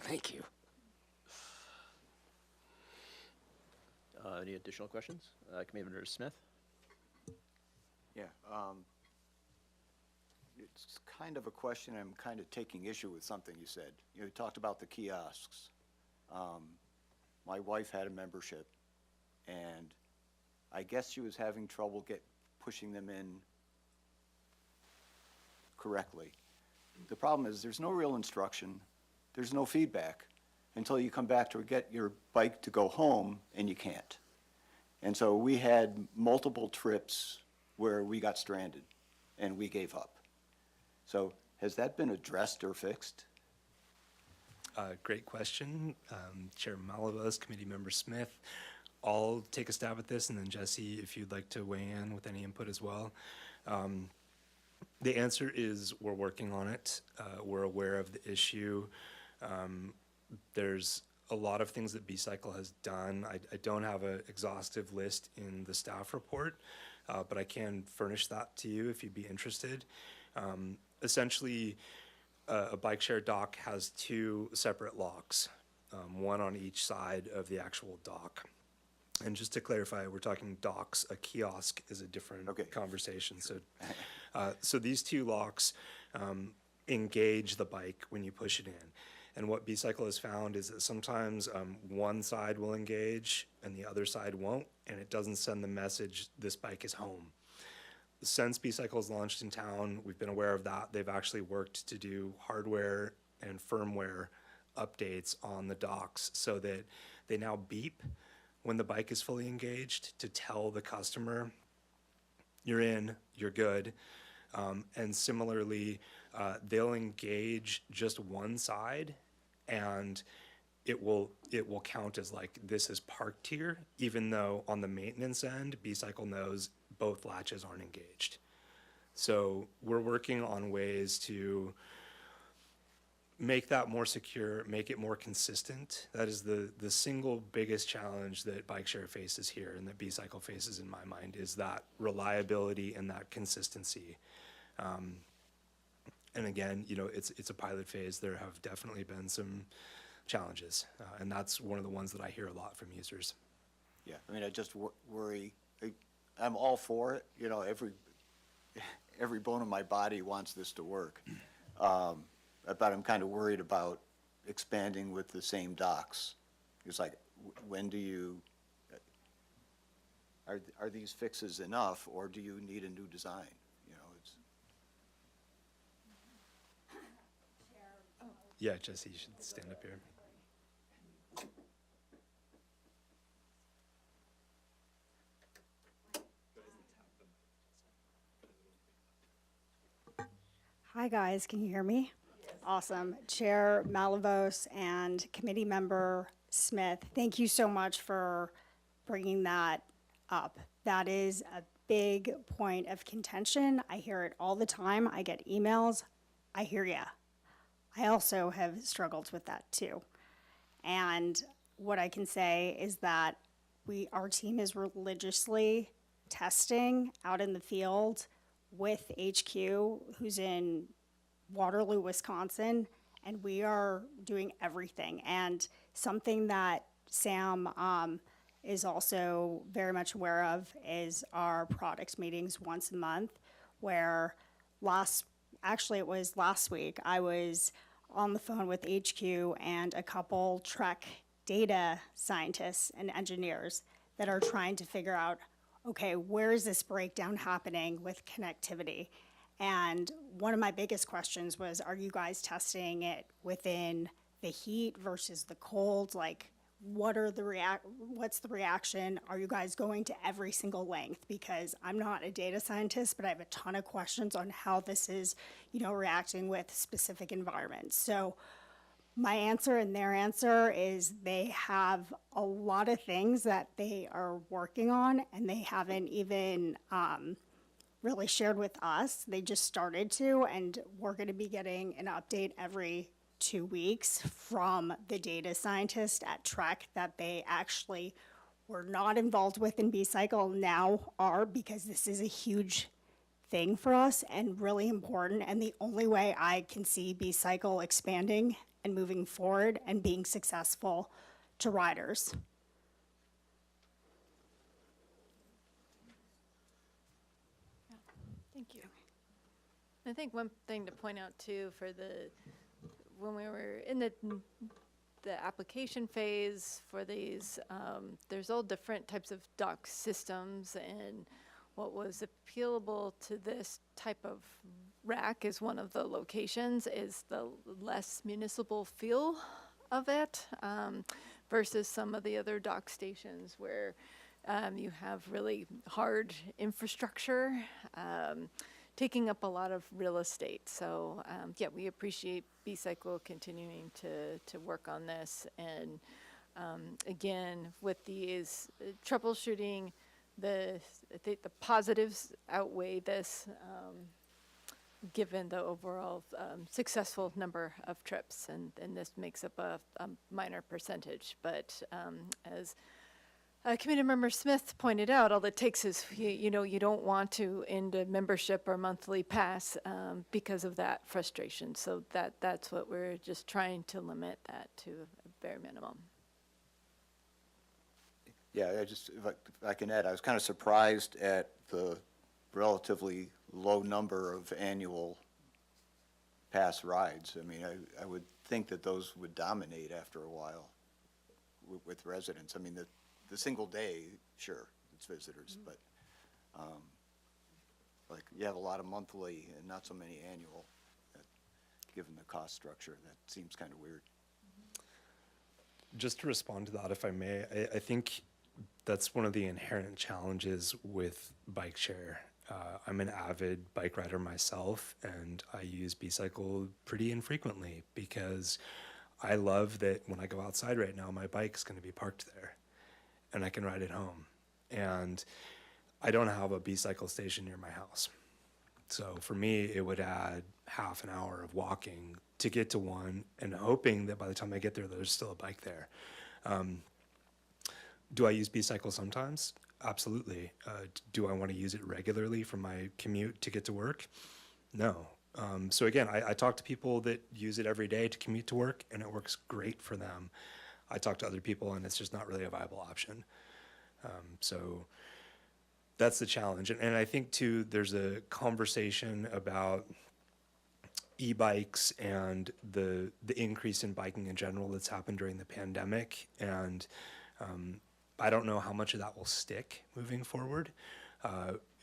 Thank you. Any additional questions? Committee Member Smith? Yeah, it's kind of a question. I'm kind of taking issue with something you said. You talked about the kiosks. My wife had a membership, and I guess she was having trouble pushing them in correctly. The problem is there's no real instruction, there's no feedback until you come back to get your bike to go home, and you can't. And so we had multiple trips where we got stranded and we gave up. So has that been addressed or fixed? Great question. Chair Malavos, Committee Member Smith. I'll take a stab at this, and then Jesse, if you'd like to weigh in with any input as well. The answer is we're working on it. We're aware of the issue. There's a lot of things that B-Cycle has done. I don't have an exhaustive list in the staff report, but I can furnish that to you if you'd be interested. Essentially, a bike share dock has two separate locks, one on each side of the actual dock. And just to clarify, we're talking docks. A kiosk is a different conversation. So these two locks engage the bike when you push it in. And what B-Cycle has found is that sometimes one side will engage and the other side won't, and it doesn't send the message, this bike is home. Since B-Cycle has launched in town, we've been aware of that. They've actually worked to do hardware and firmware updates on the docks so that they now beep when the bike is fully engaged to tell the customer, you're in, you're good. And similarly, they'll engage just one side and it will count as like this is parked here, even though on the maintenance end, B-Cycle knows both latches aren't engaged. So we're working on ways to make that more secure, make it more consistent. That is the single biggest challenge that bike share faces here and that B-Cycle faces in my mind is that reliability and that consistency. And again, it's a pilot phase. There have definitely been some challenges, and that's one of the ones that I hear a lot from users. Yeah, I mean, I just worry. I'm all for it. Every bone in my body wants this to work. But I'm kind of worried about expanding with the same docks. It's like, when do you, are these fixes enough, or do you need a new design? Yeah, Jesse, you should stand up here. Hi, guys. Can you hear me? Awesome. Chair Malavos and Committee Member Smith, thank you so much for bringing that up. That is a big point of contention. I hear it all the time. I get emails. I hear ya. I also have struggled with that too. And what I can say is that our team is religiously testing out in the field with HQ, who's in Waterloo, Wisconsin, and we are doing everything. And something that Sam is also very much aware of is our product meetings once a month, where it was last week, I was on the phone with HQ and a couple Trek data scientists and engineers that are trying to figure out, okay, where is this breakdown happening with connectivity? And one of my biggest questions was, are you guys testing it within the heat versus the cold? Like, what's the reaction? Are you guys going to every single length? Because I'm not a data scientist, but I have a ton of questions on how this is, reacting with specific environments. So my answer and their answer is they have a lot of things that they are working on, and they haven't even really shared with us. They just started to, and we're going to be getting an update every 2 weeks from the data scientist at Trek that they actually were not involved with in B-Cycle, now are, because this is a huge thing for us and really important. And the only way I can see B-Cycle expanding and moving forward and being successful to riders. Thank you. I think one thing to point out too, when we were in the application phase for these, there's all different types of dock systems, and what was appealable to this type of rack is one of the locations is the less municipal feel of it, versus some of the other dock stations where you have really hard infrastructure taking up a lot of real estate. So yeah, we appreciate B-Cycle continuing to work on this. And again, with these troubleshooting, the positives outweigh this, given the overall successful number of trips, and this makes up a minor percentage. But as Committee Member Smith pointed out, all it takes is, you don't want to end a membership or monthly pass because of that frustration. So that's what we're just trying to limit that to a bare minimum. Yeah, if I can add, I was kind of surprised at the relatively low number of annual pass rides. I mean, I would think that those would dominate after a while with residents. I mean, the single day, sure, it's visitors, but like you have a lot of monthly and not so many annual, given the cost structure. That seems kind of weird. Just to respond to that, if I may, I think that's one of the inherent challenges with bike share. I'm an avid bike rider myself, and I use B-Cycle pretty infrequently because I love that when I go outside right now, my bike's going to be parked there and I can ride it home. And I don't have a B-Cycle station near my house. So for me, it would add half an hour of walking to get to one, and hoping that by the time I get there, there's still a bike there. Do I use B-Cycle sometimes? Absolutely. Do I want to use it regularly for my commute to get to work? No. So again, I talk to people that use it every day to commute to work, and it works great for them. I talk to other people, and it's just not really a viable option. So that's the challenge. And I think, too, there's a conversation about e-bikes and the increase in biking in general that's happened during the pandemic. And I don't know how much of that will stick moving forward.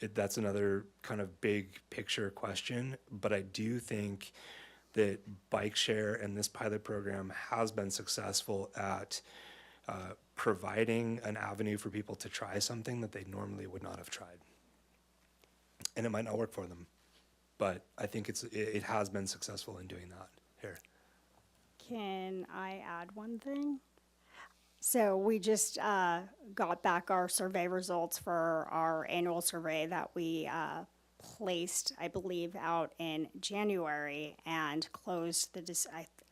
That's another kind of big picture question, but I do think that bike share and this pilot program has been successful at providing an avenue for people to try something that they normally would not have tried. And it might not work for them, but I think it has been successful in doing that here. Can I add one thing? So we just got back our survey results for our annual survey that we placed, I believe, out in January and closed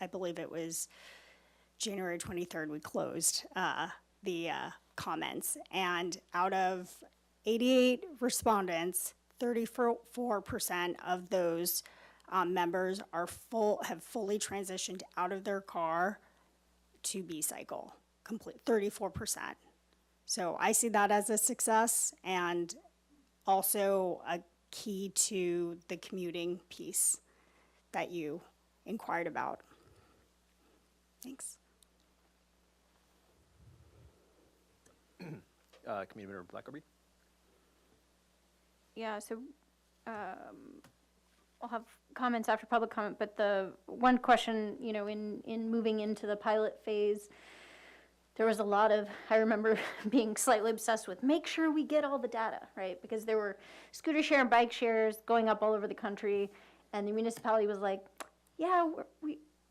I believe it was January 23rd we closed the comments. And out of 88 respondents, 34% of those members have fully transitioned out of their car to B-Cycle. Complete 34%. So I see that as a success and also a key to the commuting piece that you inquired about. Thanks. Committee Member Blackerby? Yeah, so I'll have comments after public comment, but the one question, you know, in moving into the pilot phase, there was a lot of, I remember being slightly obsessed with make sure we get all the data, right? Because there were scooter share and bike shares going up all over the country, and the municipality was like, yeah,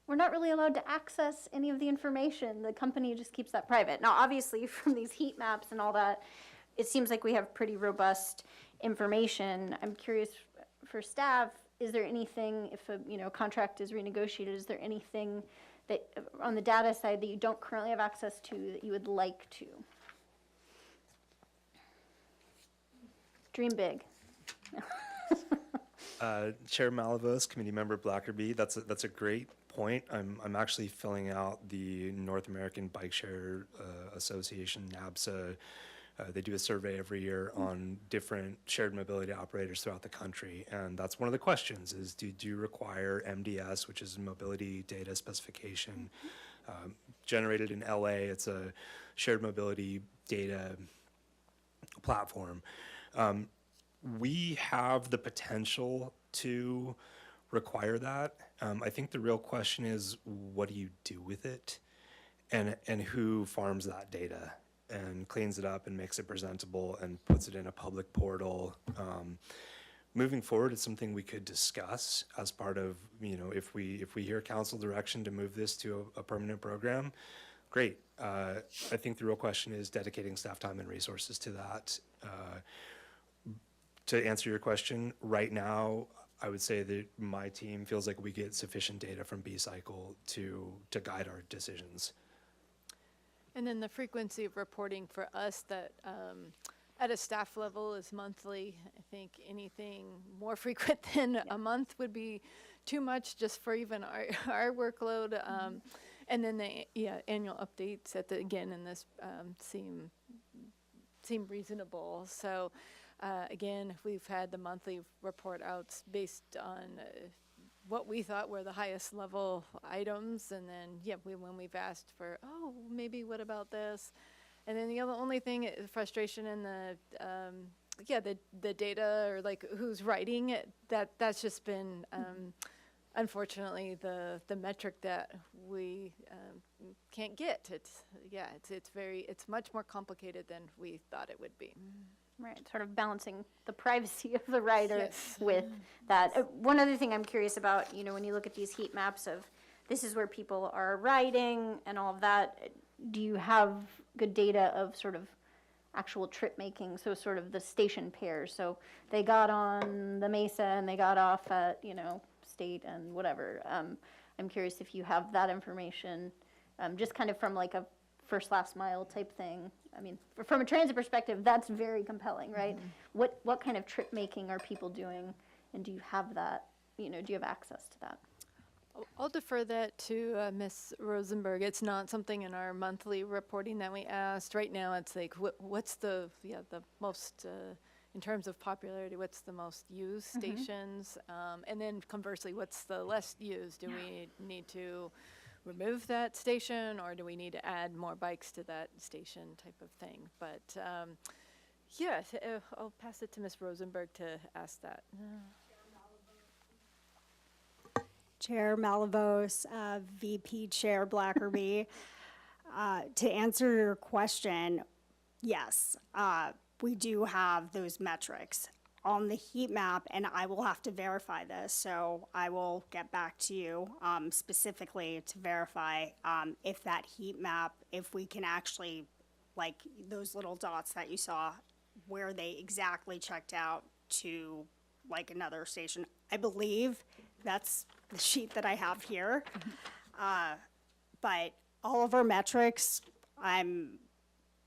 we're not really allowed to access any of the information. The company just keeps that private. Now, obviously, from these heat maps and all that, it seems like we have pretty robust information. I'm curious for staff, is there anything, if a contract is renegotiated, is there anything that on the data side that you don't currently have access to that you would like to? Dream big. Chair Malavos, Committee Member Blackerby, that's a great point. I'm actually filling out the North American Bike Share Association, NABSA. They do a survey every year on different shared mobility operators throughout the country, and that's one of the questions: is do you require MDS, which is Mobility Data Specification, generated in LA? It's a shared mobility data platform. We have the potential to require that. I think the real question is, what do you do with it, and who farms that data and cleans it up and makes it presentable and puts it in a public portal? Moving forward, it's something we could discuss as part of, if we hear council direction to move this to a permanent program, great. I think the real question is dedicating staff time and resources to that. To answer your question, right now, I would say that my team feels like we get sufficient data from B-Cycle to guide our decisions. And then the frequency of reporting for us that at a staff level is monthly. I think anything more frequent than a month would be too much just for even our workload. And then the annual updates again in this seem reasonable. So again, we've had the monthly report outs based on what we thought were the highest level items, and then when we've asked for, maybe what about this, and then the only thing, frustration in the data, or like who's writing it, that's just been unfortunately the metric that we can't get. It's much more complicated than we thought it would be. Right, sort of balancing the privacy of the rider with that. One other thing I'm curious about, when you look at these heat maps of this is where people are riding and all of that, do you have good data of sort of actual trip making, so sort of the station pairs? So they got on the Mesa and they got off at, State and whatever. I'm curious if you have that information, just kind of from like a first last mile type thing. I mean, from a transit perspective, that's very compelling, right? Mm-hmm. What kind of trip making are people doing, and do you have that? Do you have access to that? I'll defer that to Ms. Rosenberg. It's not something in our monthly reporting that we asked. Right now, it's like what's the most in terms of popularity, what's the most used stations, and then conversely, what's the less used? Do we need to remove that station, or do we need to add more bikes to that station type of thing? But I'll pass it to Ms. Rosenberg to ask that. Chair Malavos, VP Chair Blackerby. To answer your question, yes, we do have those metrics on the heat map, and I will have to verify this, so I will get back to you specifically to verify if that heat map, if we can actually, like those little dots that you saw, where they exactly checked out to like another station. I believe that's the sheet that I have here. But all of our metrics, I'm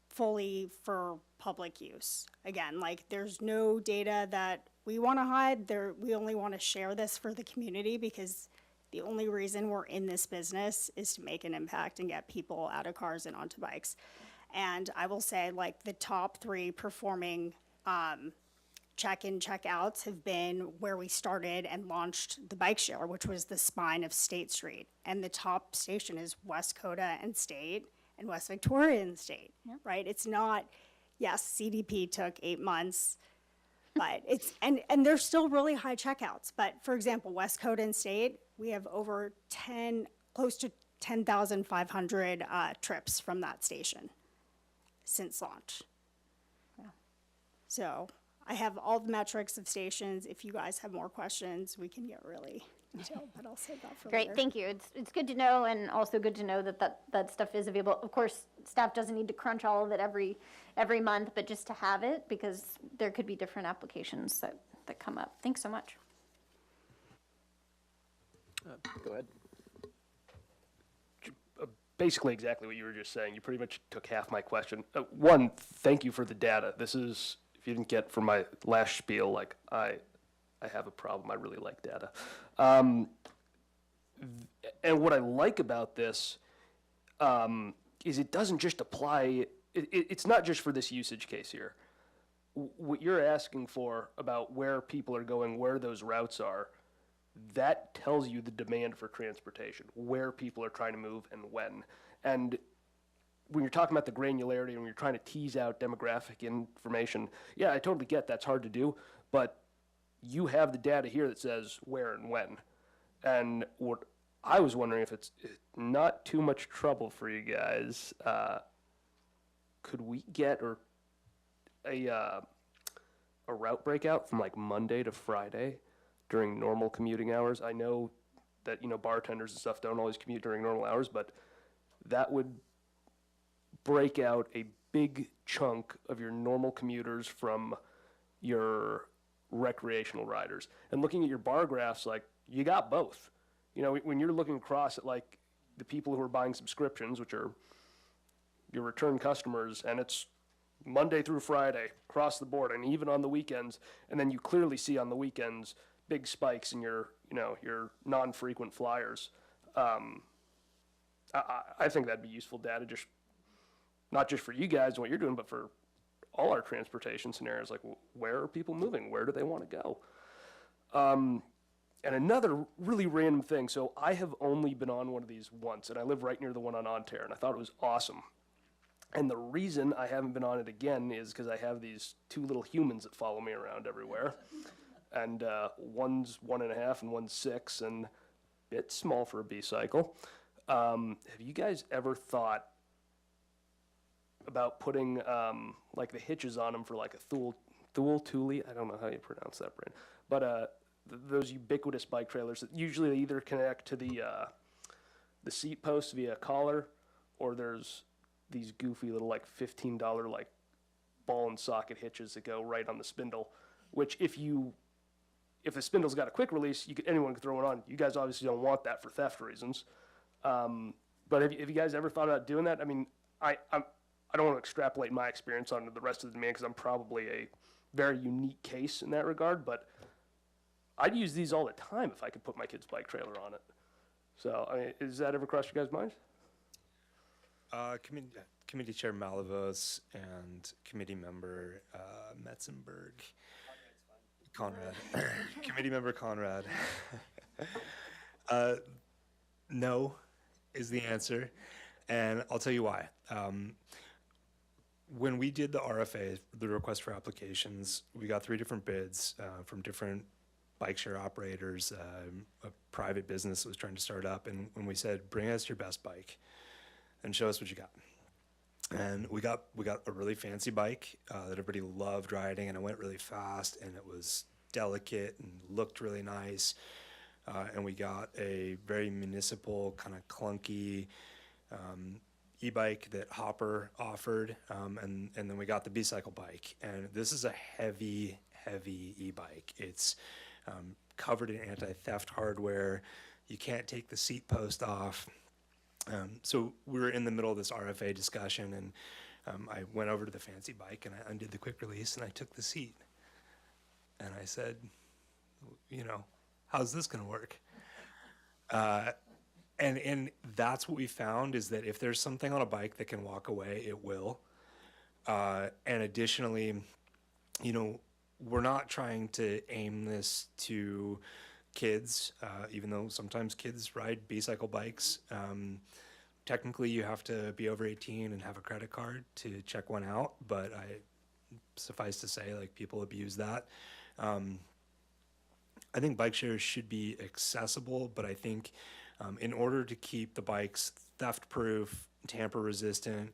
fully for public use. Again, like there's no data that we want to hide. We only want to share this for the community, because the only reason we're in this business is to make an impact and get people out of cars and onto bikes. And I will say, like, the top 3 performing check-in, check-outs have been where we started and launched the bike share, which was the spine of State Street. And the top station is West Coda and State and West Victoria and State, right? It's not, yes, CDP took 8 months, but it's, and there's still really high checkouts. But for example, West Coda and State, we have over close to 10,500 trips from that station since launch. So I have all the metrics of stations. If you guys have more questions, we can get really detailed, but I'll save that for later. Great, thank you. It's good to know, and also good to know that stuff is available. Of course, staff doesn't need to crunch all of it every month, but just to have it, because there could be different applications that come up. Thanks so much. Go ahead. Basically exactly what you were just saying. You pretty much took half my question. One, thank you for the data. This is, if you didn't get from my last spiel, like I have a problem. I really like data. And what I like about this is it doesn't just apply, it's not just for this usage case here. What you're asking for about where people are going, where those routes are, that tells you the demand for transportation, where people are trying to move and when. And when you're talking about the granularity and when you're trying to tease out demographic information, yeah, I totally get that's hard to do, but you have the data here that says where and when. And what I was wondering, if it's not too much trouble for you guys, could we get a route breakout from like Monday to Friday during normal commuting hours? I know that, bartenders and stuff don't always commute during normal hours, but that would break out a big chunk of your normal commuters from your recreational riders. And looking at your bar graphs, like, you got both. When you're looking across at like the people who are buying subscriptions, which are your return customers, and it's Monday through Friday across the board, and even on the weekends, and then you clearly see on the weekends big spikes in your non-frequent flyers. I think that'd be useful data, just not just for you guys and what you're doing, but for all our transportation scenarios. Like, where are people moving? Where do they want to go? And another really random thing. So I have only been on one of these once, and I live right near the one on Ontario, and I thought it was awesome. And the reason I haven't been on it again is because I have these 2 little humans that follow me around everywhere. And one's 1.5 and one's 6, and a bit small for a B-cycle. Have you guys ever thought about putting like the hitches on them for like a Thule, I don't know how you pronounce that, Brand, but those ubiquitous bike trailers that usually they either connect to the seat post via a collar, or there's these goofy little like $15 like ball and socket hitches that go right on the spindle, which if the spindle's got a quick release, anyone can throw it on. You guys obviously don't want that for theft reasons. But have you guys ever thought about doing that? I mean, I don't want to extrapolate my experience onto the rest of the demand, because I'm probably a very unique case in that regard, but I'd use these all the time if I could put my kid's bike trailer on it. So, I mean, has that ever crossed your guys' minds? Committee Chair Malavos and Committee Member Metzenberg. Conrad. Committee Member Conrad. No is the answer, and I'll tell you why. When we did the RFA, the request for applications, we got 3 different bids from different bike share operators, a private business that was trying to start up, and when we said, bring us your best bike and show us what you got. And we got a really fancy bike that everybody loved riding, and it went really fast, and it was delicate and looked really nice. And we got a very municipal, kind of clunky e-bike that Hopper offered, and then we got the B-cycle bike. And this is a heavy e-bike. It's covered in anti-theft hardware. You can't take the seat post off. So we were in the middle of this RFA discussion, and I went over to the fancy bike and I undid the quick release and I took the seat. And I said, how's this going to work? And that's what we found, is that if there's something on a bike that can walk away, it will. And additionally, you know, we're not trying to aim this to kids, even though sometimes kids ride B-cycle bikes. Technically, you have to be over 18 and have a credit card to check one out, but suffice to say, like, people abuse that. I think bike shares should be accessible, but I think in order to keep the bikes theft-proof, tamper-resistant,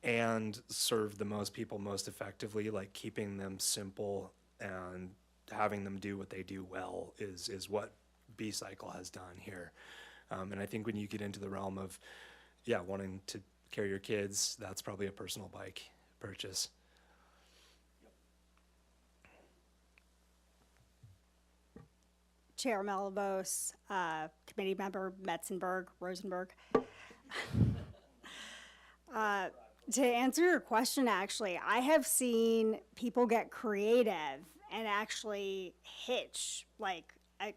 and serve the most people most effectively, like keeping them simple and having them do what they do well is what B-Cycle has done here. And I think when you get into the realm of, wanting to carry your kids, that's probably a personal bike purchase. Chair Malavos, committee member Metzenberg, Rosenberg. To answer your question, actually, I have seen people get creative and actually hitch like a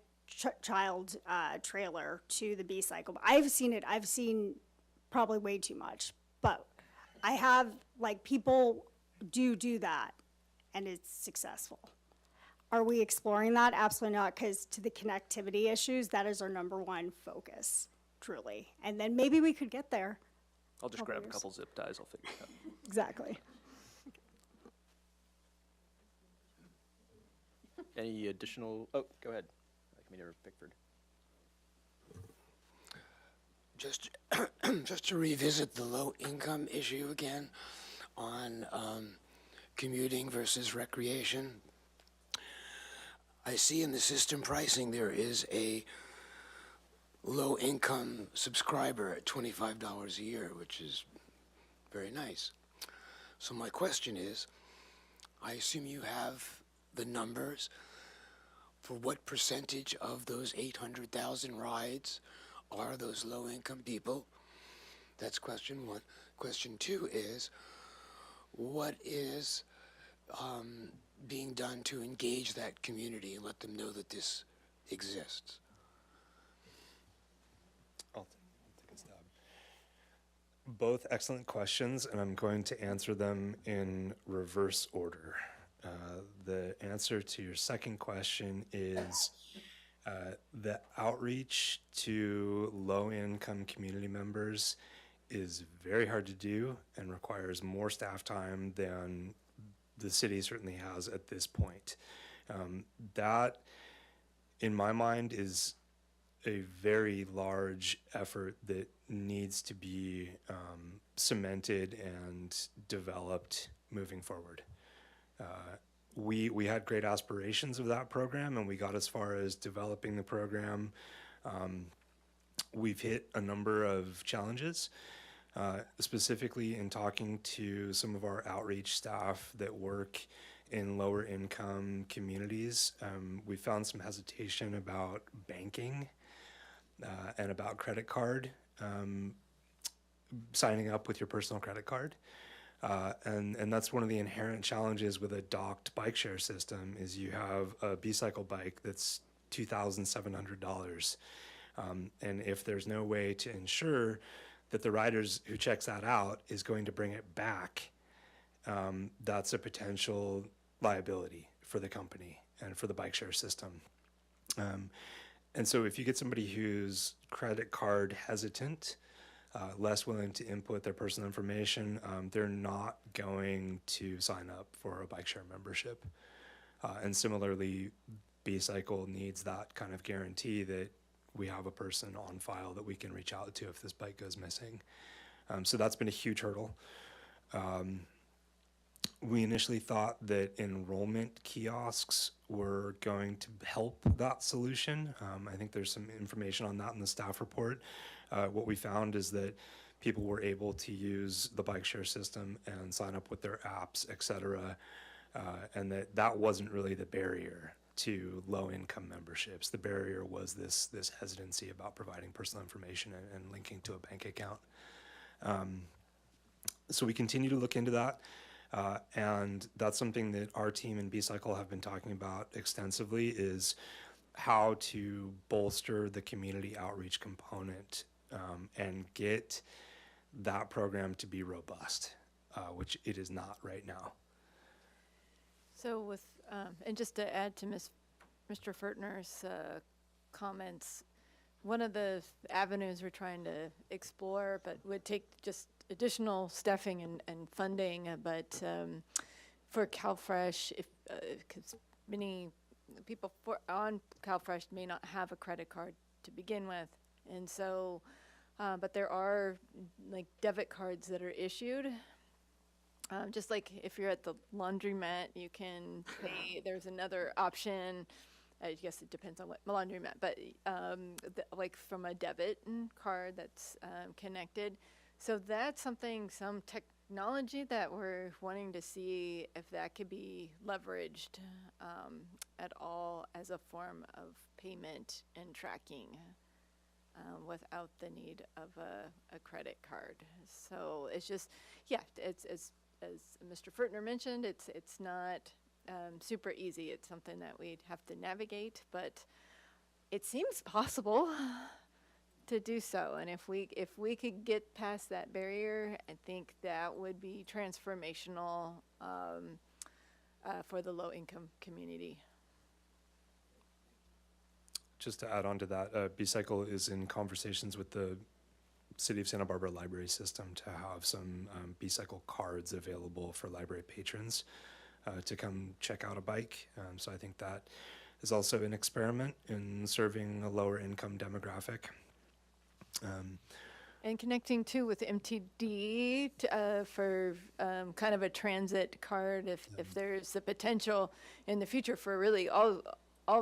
child trailer to the B-Cycle. I've seen it. I've seen probably way too much, but I have, like, people do that, and it's successful. Are we exploring that? Absolutely not, because to the connectivity issues, that is our number one focus, truly. And then maybe we could get there. I'll just Couple grab a years. couple zip ties, I'll figure it out. Exactly. Any additional, oh, go ahead, Commissioner Bickford. Just to revisit the low income issue again on commuting versus recreation. I see in the system pricing there is a low income subscriber at $25 a year, which is very nice. So my question is, I assume you have the numbers for what percentage of those 800,000 rides are those low income people? That's question one. Question two is, what is being done to engage that community and let them know that this exists? I'll take a stab. Both excellent questions, and I'm going to answer them in reverse order. The answer to your second question is the outreach to low-income community members is very hard to do and requires more staff time than the city certainly has at this point. That, in my mind, is a very large effort that needs to be cemented and developed moving forward. We had great aspirations of that program, and we got as far as developing the program. We've hit a number of challenges, specifically in talking to some of our outreach staff that work in lower income communities. We found some hesitation about banking and about credit card, signing up with your personal credit card. And that's one of the inherent challenges with a docked bike share system is you have a B-Cycle bike that's $2,700. And if there's no way to ensure that the riders who checks that out is going to bring it back, that's a potential liability for the company and for the bike share system. And so if you get somebody who's credit card hesitant, less willing to input their personal information, they're not going to sign up for a bike share membership. And similarly, B-Cycle needs that kind of guarantee that we have a person on file that we can reach out to if this bike goes missing. So that's been a huge hurdle. We initially thought that enrollment kiosks were going to help that solution. I think there's some information on that in the staff report. What we found is that people were able to use the bike share system and sign up with their apps, et cetera, and that wasn't really the barrier to low-income memberships. The barrier was this hesitancy about providing personal information and linking to a bank account. So we continue to look into that. And that's something that our team in B-Cycle have been talking about extensively, is how to bolster the community outreach component and get that program to be robust, which it is not right now. So with, and just to add to Mr. Fertner's comments, one of the avenues we're trying to explore, but would take just additional staffing and funding, but for CalFresh, because many people on CalFresh may not have a credit card to begin with, and so, but there are like debit cards that are issued. Just like if you're at the laundromat, you can pay, there's another option. I guess it depends on what laundromat, but like from a debit card that's connected. So that's something, some technology that we're wanting to see if that could be leveraged at all as a form of payment and tracking without the need of a credit card. So it's just, yeah, it's as Mr. Fertner mentioned, it's not super easy. It's something that we'd have to navigate, but it seems possible to do so. And if we could get past that barrier, I think that would be transformational for the low-income community. Just to add on to that, B-Cycle is in conversations with the City of Santa Barbara Library System to have some B-Cycle cards available for library patrons to come check out a bike. So I think that is also an experiment in serving a lower income demographic. And connecting too with MTD for kind of a transit card if there's the potential in the future for really all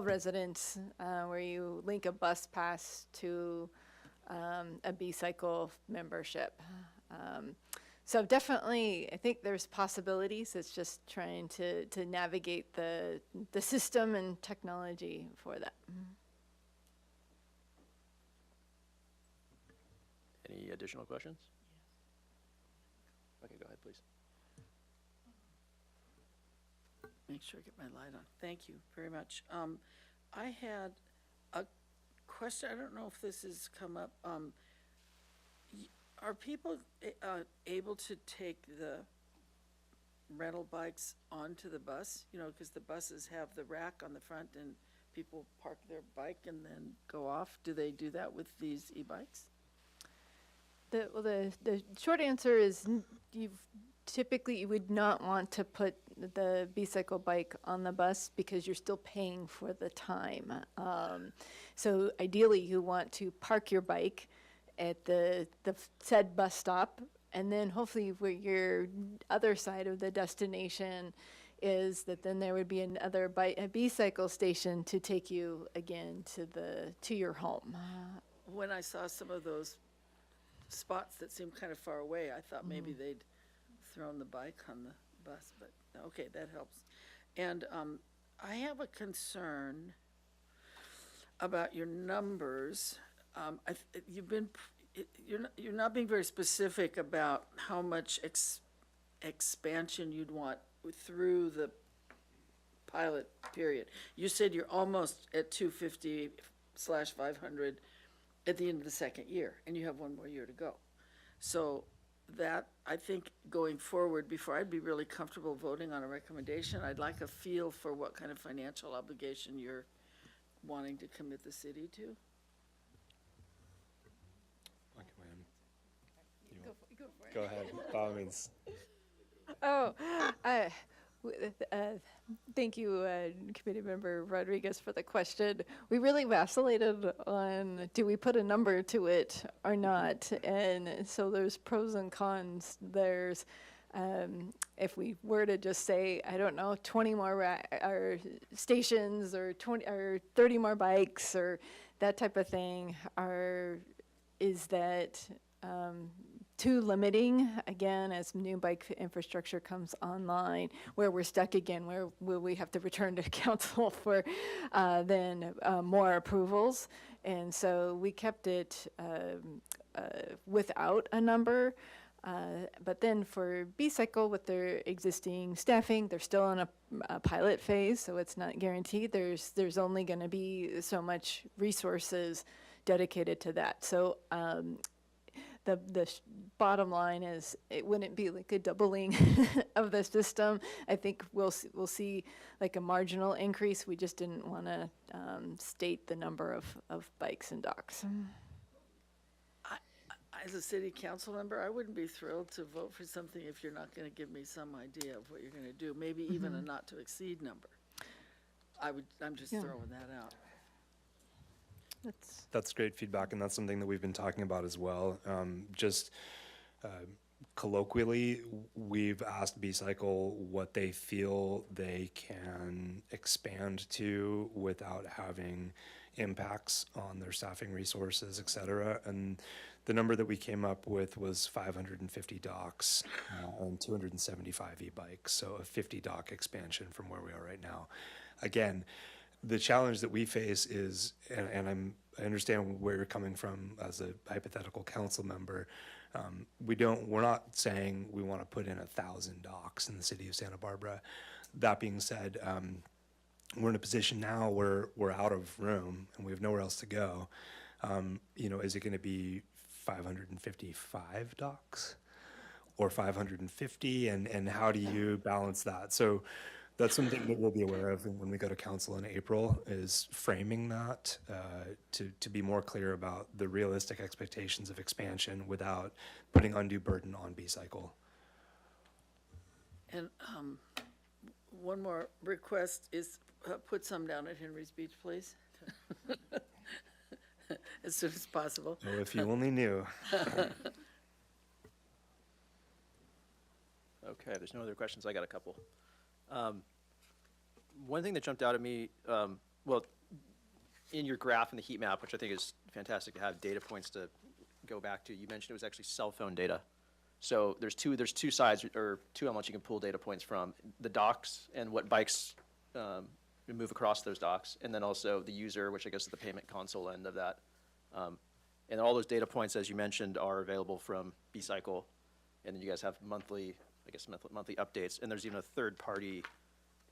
residents where you link a bus pass to a B-Cycle membership. So definitely, I think there's possibilities. It's just trying to navigate the system and technology for that. Any additional questions? Okay, go ahead, please. Make sure I get my light on. Thank you very much. I had a question. I don't know if this has come up. Are people able to take the rental bikes onto the bus? You know, because the buses have the rack on the front and people park their bike and then go off. Do they do that with these e-bikes? The short answer is you would not want to put the B-Cycle bike on the bus because you're still paying for the time. So ideally you want to park your bike at the said bus stop, and then hopefully where your other side of the destination is that then there would be another a B-Cycle station to take you again to your home. When I saw some of those spots that seemed kind of far away, I thought maybe they'd thrown the bike on the bus, but okay, that helps. And I have a concern about your numbers. You're not being very specific about how much expansion you'd want through the pilot period. You said you're almost at 250/500 at the end of the second year, and you have one more year to go. So that, I think, going forward, before I'd be really comfortable voting on a recommendation, I'd like a feel for what kind of financial obligation you're wanting to commit the city to. Go ahead, by all means. Thank you, Committee Member Rodriguez, for the question. We really vacillated on do we put a number to it or not, and so there's pros and cons. There's if we were to just say, I don't know, 20 more or stations or 20 or 30 more bikes or that type of thing, is that too limiting, again, as new bike infrastructure comes online, where we're stuck again, where we have to return to council for then more approvals. And so we kept it without a number. But then for B-Cycle, with their existing staffing, they're still in a pilot phase, so it's not guaranteed. There's only going to be so much resources dedicated to that. So the bottom line is it wouldn't be like a doubling of the system. I think we'll see like a marginal increase. We just didn't want to state the number of bikes and docks. As a city council member, I wouldn't be thrilled to vote for something if you're not going to give me some idea of what you're going to do, maybe even a not to exceed number. I'm just throwing that out. That's great feedback, and that's something that we've been talking about as well. Colloquially, we've asked B-Cycle what they feel they can expand to without having impacts on their staffing resources, et cetera. And the number that we came up with was 550 docks and 275 e-bikes, so a 50 dock expansion from where we are right now. Again, the challenge that we face is, and I understand where you're coming from as a hypothetical council member. We're not saying we want to put in 1,000 docks in the city of Santa Barbara. That being said, we're in a position now where we're out of room and we have nowhere else to go. Is it going to be 555 docks or 550? And how do you balance that? So that's something that we'll be aware of when we go to council in April, is framing that to be more clear about the realistic expectations of expansion without putting undue burden on B-Cycle. And one more request is put some down at Henry's Beach, please. As soon as possible. Oh, if you only knew. Okay, if there's no other questions, I got a couple. One thing that jumped out at me, well, in your graph in the heat map, which I think is fantastic to have data points to go back to, you mentioned it was actually cell phone data. So there's two sides or two elements you can pull data points from: the docks and what bikes move across those docks, and then also the user, which I guess is the payment console end of that. And all those data points, as you mentioned, are available from B-Cycle, and then you guys have monthly updates, and there's even a third-party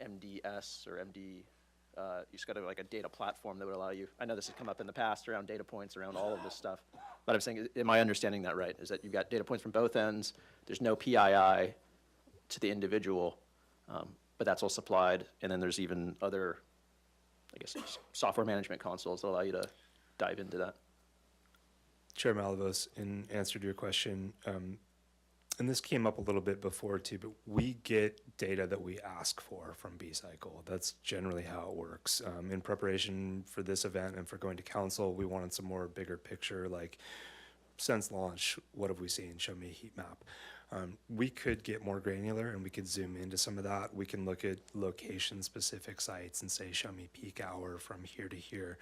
MDS or MD. You just got like a data platform that would allow you. I know this has come up in the past around data points, around all of this stuff, but I'm saying, am I understanding that right? Is that you've got data points from both ends? There's no PII to the individual, but that's all supplied, and then there's even other, I guess, software management consoles that allow you to dive into that. Chair Malavos, in answer to your question, and this came up a little bit before too, but we get data that we ask for from B-Cycle. That's generally how it works. In preparation for this event and for going to council, we wanted some more bigger picture, like since launch, what have we seen? Show me a heat map. We could get more granular and we could zoom into some of that. We can look at location-specific sites and say, show me peak hour from here to here.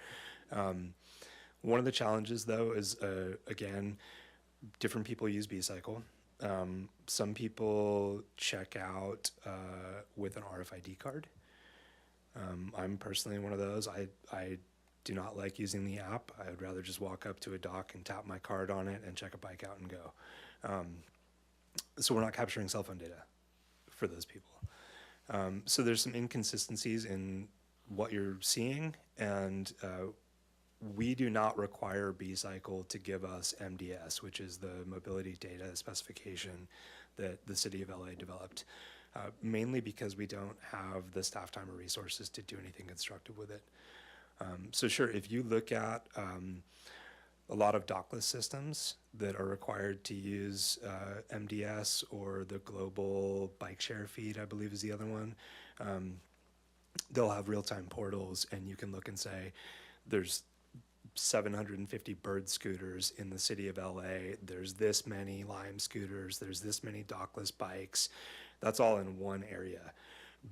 One of the challenges, though, is, again, different people use B-Cycle. Some people check out with an RFID card. I'm personally one of those. I do not like using the app. I would rather just walk up to a dock and tap my card on it and check a bike out and go. So we're not capturing cell phone data for those people. So there's some inconsistencies in what you're seeing, and we do not require B-Cycle to give us MDS, which is the mobility data specification that the city of LA developed, mainly because we don't have the staff time or resources to do anything constructive with it. So sure, if you look at a lot of dockless systems that are required to use MDS, or the global bike share feed, I believe is the other one, they'll have real-time portals, and you can look and say, there's 750 Bird scooters in the city of LA, there's this many Lime scooters, there's this many dockless bikes. That's all in one area.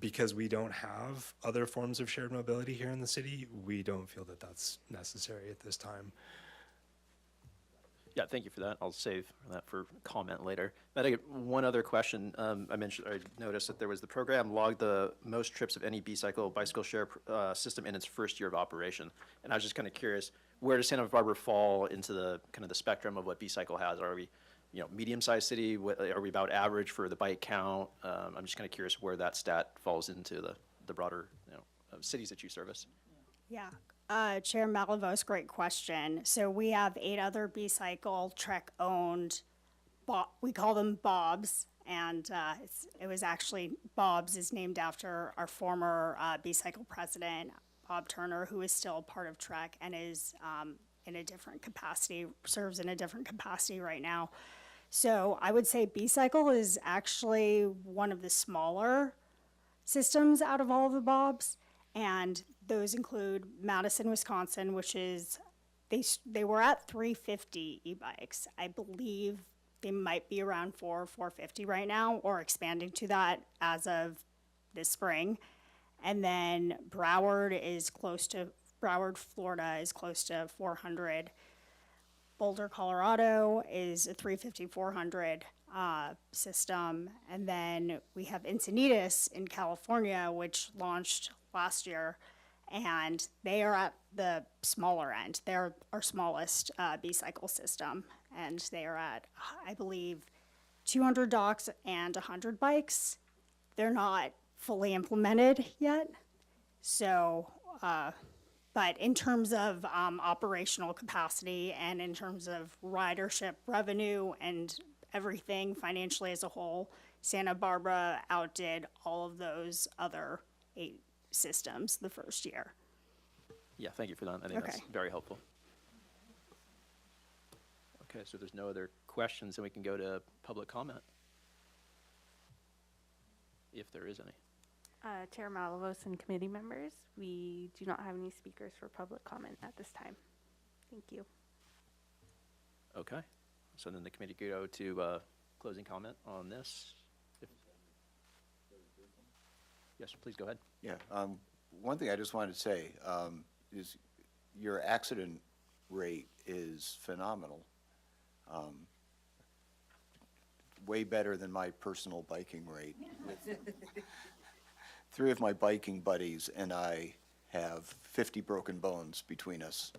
Because we don't have other forms of shared mobility here in the city, we don't feel that that's necessary at this time. Yeah, thank you for that. I'll save that for comment later. But I get one other question. I noticed that there was the program logged the most trips of any B-Cycle bicycle share system in its first year of operation. And I was just kind of curious, where does Santa Barbara fall into the kind of the spectrum of what B-Cycle has? Are we, medium-sized city? Are we about average for the bike count? I'm just kind of curious where that stat falls into the broader, cities that you service. Yeah, Chair Malavos, great question. So we have 8 other B-Cycle Trek-owned, we call them Bobs, and it was actually, Bobs is named after our former B-Cycle president, Bob Turner, who is still part of Trek and is in a different capacity, serves in a different capacity right now. So I would say B-Cycle is actually one of the smaller systems out of all of the Bobs, and those include Madison, Wisconsin, which is, they were at 350 e-bikes. I believe they might be around 450 right now, or expanding to that as of this spring. And then Broward, Florida is close to 400. Boulder, Colorado is a 350, 400 system. And then we have Encinitas in California, which launched last year, and they are at the smaller end. They're our smallest B-Cycle system, and they are at, I believe, 200 docks and 100 bikes. They're not fully implemented yet. So, but in terms of operational capacity and in terms of ridership revenue and everything financially as a whole, Santa Barbara outdid all of those other 8 systems the first year. Yeah, thank you for that. I think that's Okay. very helpful. Okay, so there's no other questions, and we can go to public comment, if there is any. Chair Malavos and committee members, we do not have any speakers for public comment at this time. Thank you. Okay, so then the committee could go to closing comment on this. Yes, please go ahead. Yeah, one thing I just wanted to say is your accident rate is phenomenal. Way better than my personal biking rate. 3 of my biking buddies and I have 50 broken bones between us.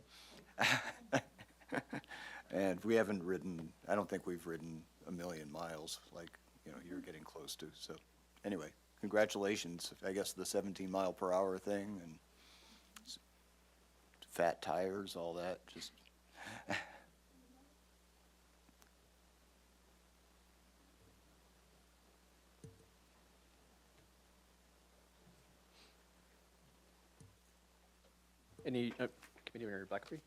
And we haven't ridden, I don't think we've ridden 1 million miles like, you're getting close to. So anyway, congratulations. I guess the 17 mile per hour thing and fat tires, all that, just. Any committee member Blackberry?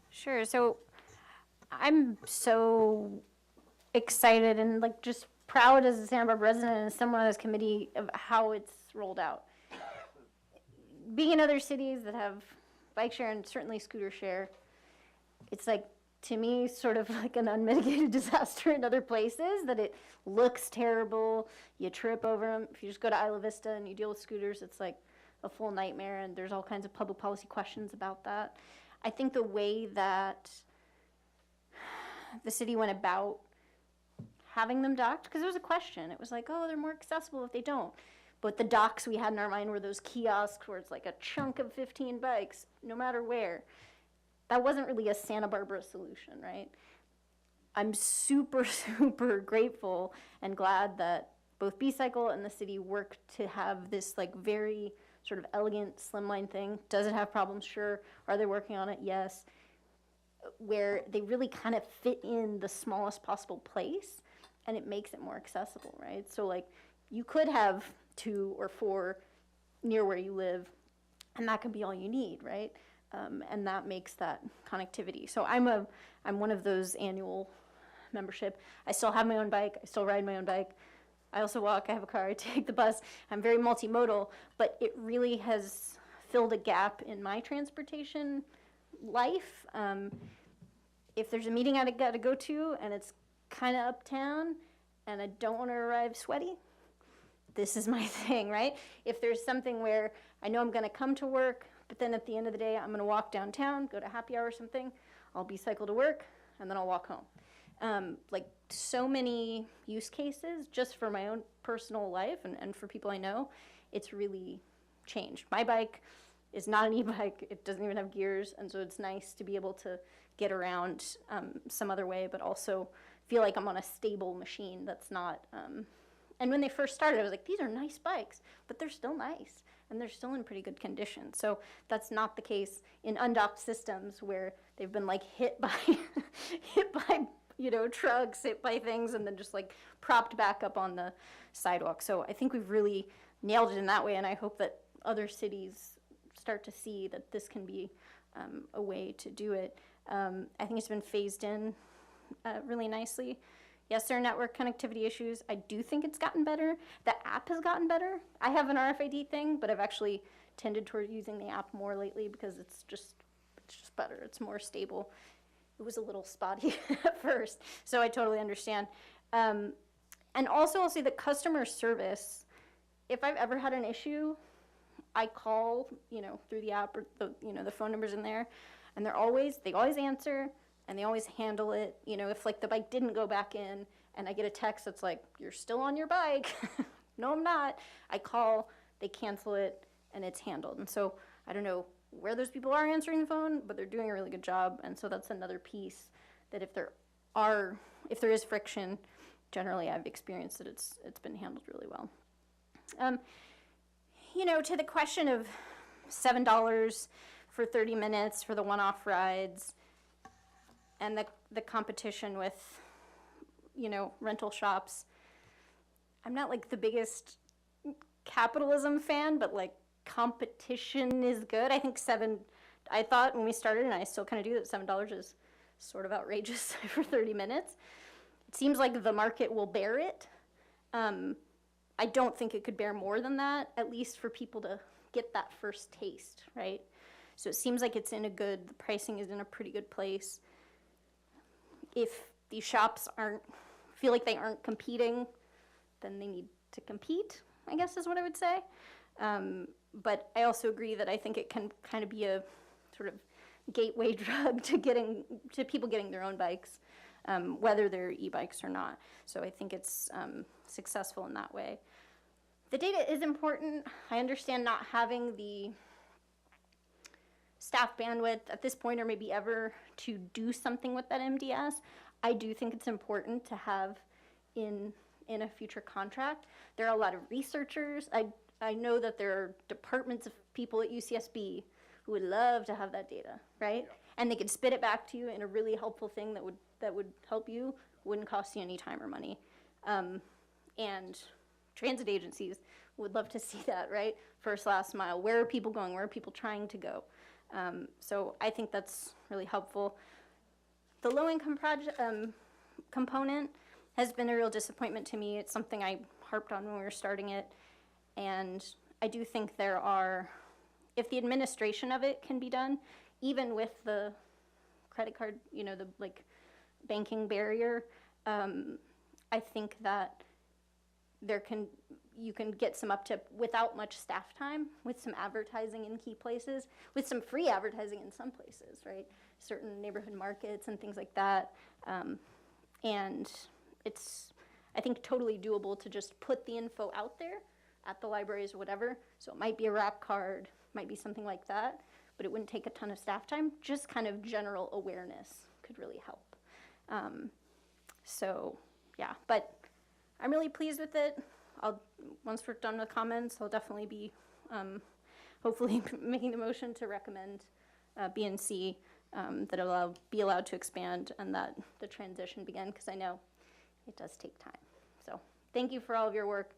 Sure. So I'm so excited and just proud as a Santa Barbara resident and someone on this committee of how it's rolled out. Being in other cities that have bike share and certainly scooter share, it's to me, sort of like an unmitigated disaster in other places, that it looks terrible, you trip over them. If you just go to Isla Vista and you deal with scooters, it's like a full nightmare, and there's all kinds of public policy questions about that. I think the way that the city went about having them docked, because there was a question, it was oh, they're more accessible if they don't. But the docks we had in our mind were those kiosks where it's a chunk of 15 bikes, no matter where. That wasn't really a Santa Barbara solution, right? I'm super, super grateful and glad that both B-Cycle and the city worked to have this very sort of elegant slimline thing. Does it have problems? Sure. Are they working on it? Yes. Where they really kind of fit in the smallest possible place, and it makes it more accessible, right? So you could have 2 or 4 near where you live, and that could be all you need, right? And that makes that connectivity. So I'm one of those annual membership. I still have my own bike. I still ride my own bike. I also walk. I have a car. I take the bus. I'm very multimodal, but it really has filled a gap in my transportation life. If there's a meeting I got to go to and it's kind of uptown and I don't want to arrive sweaty, this is my thing, right? If there's something where I know I'm going to come to work, but then at the end of the day, I'm going to walk downtown, go to happy hour or something, I'll B-Cycle to work, and then I'll walk home. So many use cases just for my own personal life and for people I know, it's really changed. My bike is not an e-bike. It doesn't even have gears, and so it's nice to be able to get around some other way, but also feel like I'm on a stable machine that's not... And when they first started, I was these are nice bikes, but they're still nice. and they're still in pretty good condition. So that's not the case in undocked systems where they've been like hit by, hit by, you know, trucks, hit by things, and then just like propped back up on the sidewalk. So I think we've really nailed it in that way, and I hope that other cities start to see that this can be a way to do it. I think it's been phased in really nicely. Yes, there are network connectivity issues. I do think it's gotten better. The app has gotten better. I have an RFID thing, but I've actually tended toward using the app more lately because it's just better. It's more stable. It was a little spotty at first, so I totally understand. And also, I'll say that customer service, if I've ever had an issue, I call, you know, through the app or the, you know, the phone number's in there, and they always answer, and they always handle it. You know, if like the bike didn't go back in and I get a text that's like, you're still on your bike. No, I'm not. I call, they cancel it, and it's handled. And so I don't know where those people are answering the phone, but they're doing a really good job. And so that's another piece that if there is friction, generally I've experienced that it's been handled really well. You know, to the question of $7 for 30 minutes for the one-off rides and the competition with, you know, rental shops, I'm not like the biggest capitalism fan, but like competition is good. I think I thought when we started, and I still kind of do, that $7 is sort of outrageous for 30 minutes. It seems like the market will bear it. I don't think it could bear more than that, at least for people to get that first taste, right? So it seems like the pricing is in a pretty good place. If these shops feel like they aren't competing, then they need to compete, I guess is what I would say. But I also agree that I think it can kind of be a sort of gateway drug to people getting their own bikes, whether they're e-bikes or not. So I think it's successful in that way. The data is important. I understand not having the staff bandwidth at this point or maybe ever to do something with that MDS. I do think it's important to have in a future contract. There are a lot of researchers. I know that there are departments of people at UCSB who would love to have that data, right? Yeah. And they could spit it back to you in a really helpful thing that would help you, wouldn't cost you any time or money. And transit agencies would love to see that, right? First, last mile, where are people going? Where are people trying to go? So I think that's really helpful. The low-income component has been a real disappointment to me. It's something I harped on when we were starting it. And I do think if the administration of it can be done, even with the credit card, you know, the like banking barrier, I think that you can get some uptip without much staff time, with some advertising in key places, with some free advertising in some places, right? Certain neighborhood markets and things like that. And it's, I think, totally doable to just put the info out there at the libraries or whatever. So it might be a wrap card, might be something like that, but it wouldn't take a ton of staff time. Just kind of general awareness could really help. So yeah, but I'm really pleased with it. Once we're done with comments, I'll definitely be hopefully making the motion to recommend BNC that be allowed to expand and that the transition begin, because I know it does take time. So thank you for all of your work,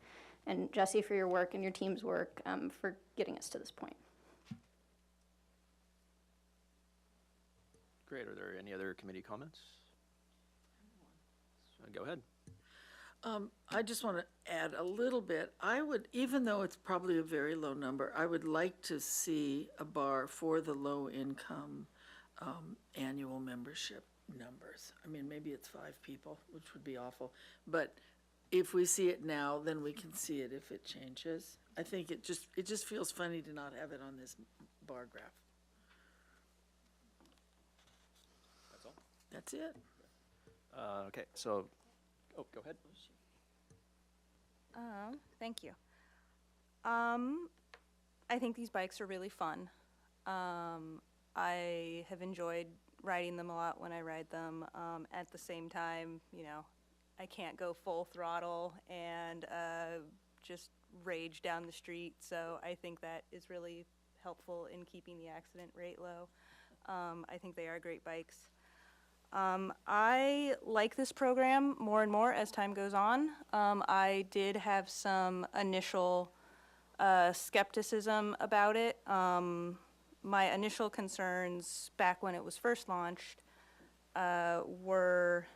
and Jesse for your work and your team's work for getting us to this point. Great. Are there any other committee comments? Go ahead. I just want to add a little bit. I would, even though it's probably a very low number, I would like to see a bar for the low-income annual membership numbers. I mean, maybe it's 5 people, which would be awful. But if we see it now, then we can see it if it changes. I think it just feels funny to not have it on this bar graph. That's all? That's it. Okay, so, go ahead. Thank you. I think these bikes are really fun. I have enjoyed riding them a lot when I ride them. At the same time, you know, I can't go full throttle and just rage down the street. So I think that is really helpful in keeping the accident rate low. I think they are great bikes. I like this program more and more as time goes on. I did have some initial skepticism about it. My initial concerns back when it was first launched were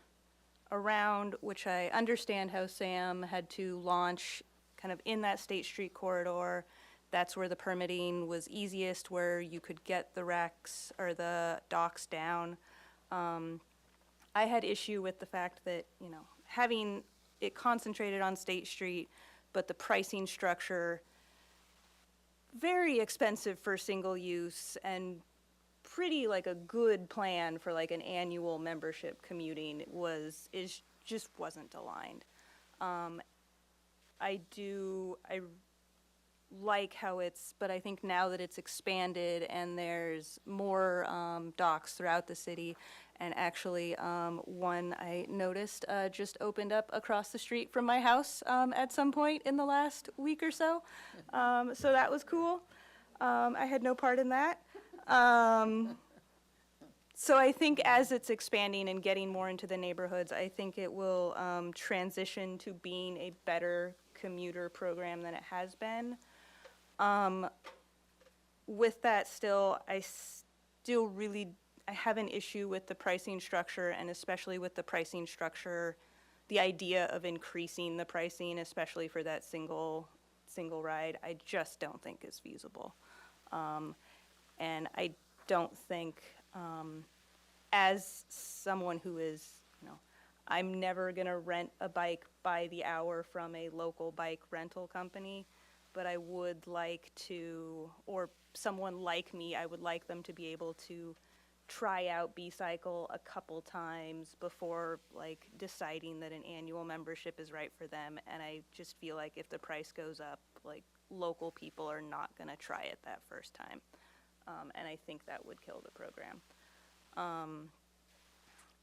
around, which I understand how Sam had to launch kind of in that State Street corridor. That's where the permitting was easiest, where you could get the wrecks or the docks down. I had issue with the fact that, you know, having it concentrated on State Street, but the pricing structure very expensive for single use and pretty like a good plan for like an annual membership commuting just wasn't aligned. I like how but I think now that it's expanded and there's more docks throughout the city, and actually one I noticed just opened up across the street from my house at some point in the last week or so. So that was cool. I had no part in that. So I think as it's expanding and getting more into the neighborhoods, I think it will transition to being a better commuter program than it has been. With that still, I have an issue with the pricing structure, and especially with the pricing structure, the idea of increasing the pricing, especially for that single ride, I just don't think is feasible. And I don't think, as someone who is, you know, I'm never gonna rent a bike by the hour from a local bike rental company, but I would like to, or someone like me, I would like them to be able to try out B-Cycle a couple times before like deciding that an annual membership is right for them. And I just feel like if the price goes up, like local people are not gonna try it that first time. And I think that would kill the program.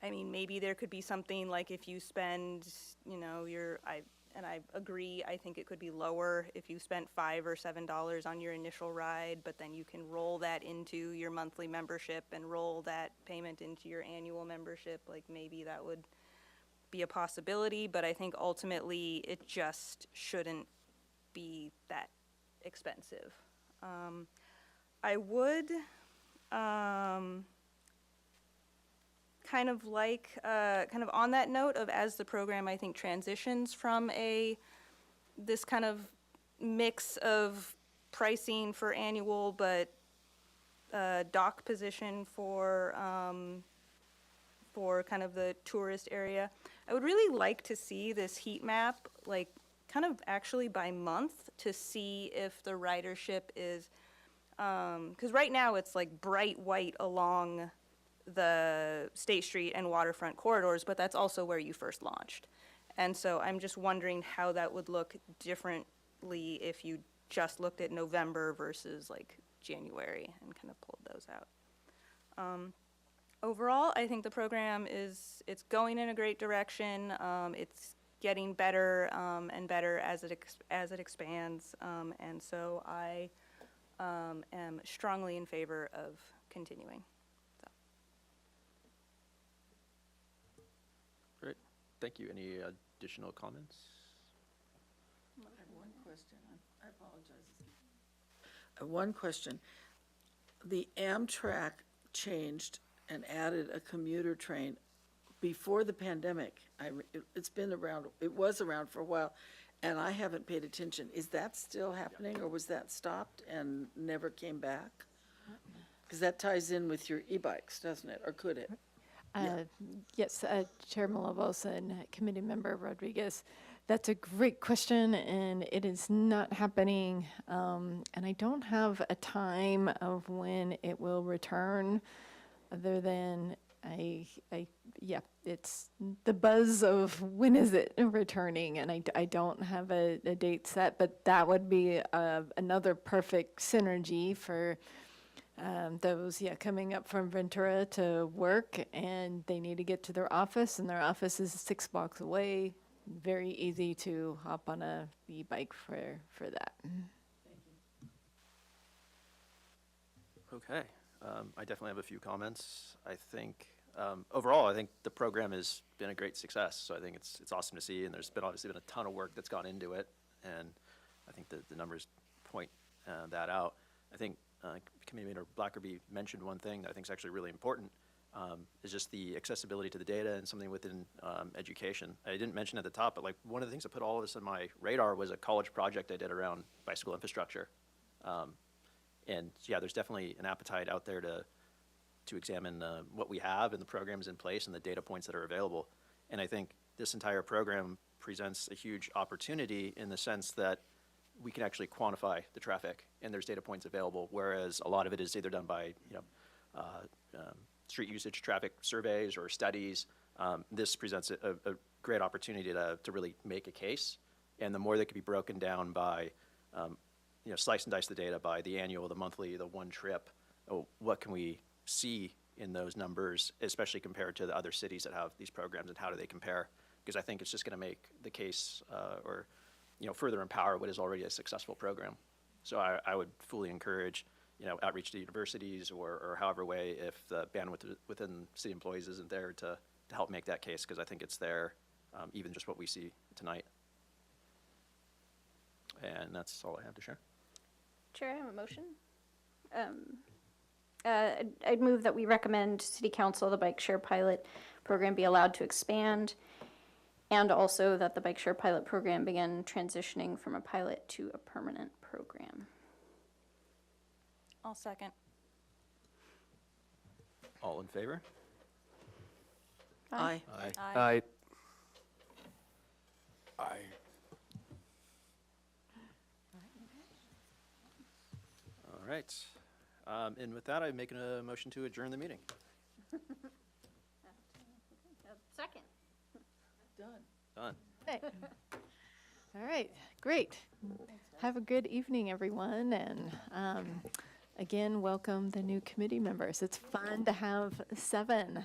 I mean, maybe there could be something like if you spend, you know, and I agree, I think it could be lower if you spent $5 or $7 on your initial ride, but then you can roll that into your monthly membership and roll that payment into your annual membership. Like maybe that would be a possibility, but I think ultimately it just shouldn't be that expensive. I would kind of on that note of, as the program I think transitions from this kind of mix of pricing for annual but dock position for kind of the tourist area, I would really like to see this heat map, like kind of actually by month, to see if the ridership is, because right now it's like bright white along the State Street and waterfront corridors, but that's also where you first launched. And so I'm just wondering how that would look differently if you just looked at November versus like January and kind of pulled those out. Overall, I think the program it's going in a great direction. It's getting better and better as it expands. And so I am strongly in favor of continuing. Great, thank you. Any additional comments? I have one question. I apologize. One question. The Amtrak changed and added a commuter train before the pandemic. It's been around, it was around for a while, and I haven't paid attention. Is that still happening, or was that stopped and never came back? Because that ties in with your e-bikes, doesn't it, or could it? Yes, Chair Malavos and Committee Member Rodriguez, that's a great question, and it is not happening. And I don't have a time of when it will return, other than it's the buzz of when is it returning, and I don't have a date set, but that would be another perfect synergy for those coming up from Ventura to work, and they need to get to their office, and their office is 6 blocks away. very easy to hop on a e-bike for that. Okay, I definitely have a few comments. I think, overall, I think the program has been a great success. So I think it's awesome to see, and there's been obviously been a ton of work that's gone into it, and I think the numbers point that out. I think Committee Member Blackerby mentioned one thing that I think is actually really important, is just the accessibility to the data and something within education. I didn't mention at the top, but like one of the things that put all of this on my radar was a college project I did around bicycle infrastructure. And yeah, there's definitely an appetite out there to examine what we have and the programs in place and the data points that are available. And I think this entire program presents a huge opportunity in the sense that we can actually quantify the traffic and there's data points available, whereas a lot of it is either done by street usage traffic surveys or studies. This presents a great opportunity to really make a case, and the more that can be broken down by slice and dice the data by the annual, the monthly, the one trip. What can we see in those numbers, especially compared to the other cities that have these programs, and how do they compare? Because I think it's just going to make the case or further empower what is already a successful program. So I would fully encourage outreach to universities or however way if the bandwidth within city employees isn't there to help make that case, because I think it's there, even just what we see tonight. And that's all I have to share. Chair, I have a motion. I'd move that we recommend City Council the bike share pilot program be allowed to expand, and also that the bike share pilot program begin transitioning from a pilot to a permanent program. I'll second. All in favor? Aye. Aye. I All right. And with that, I'm making a motion to adjourn the meeting. Second. Done. Hey. All right, great. Have a good evening, everyone, and again, welcome the new committee members. It's fun to have 7.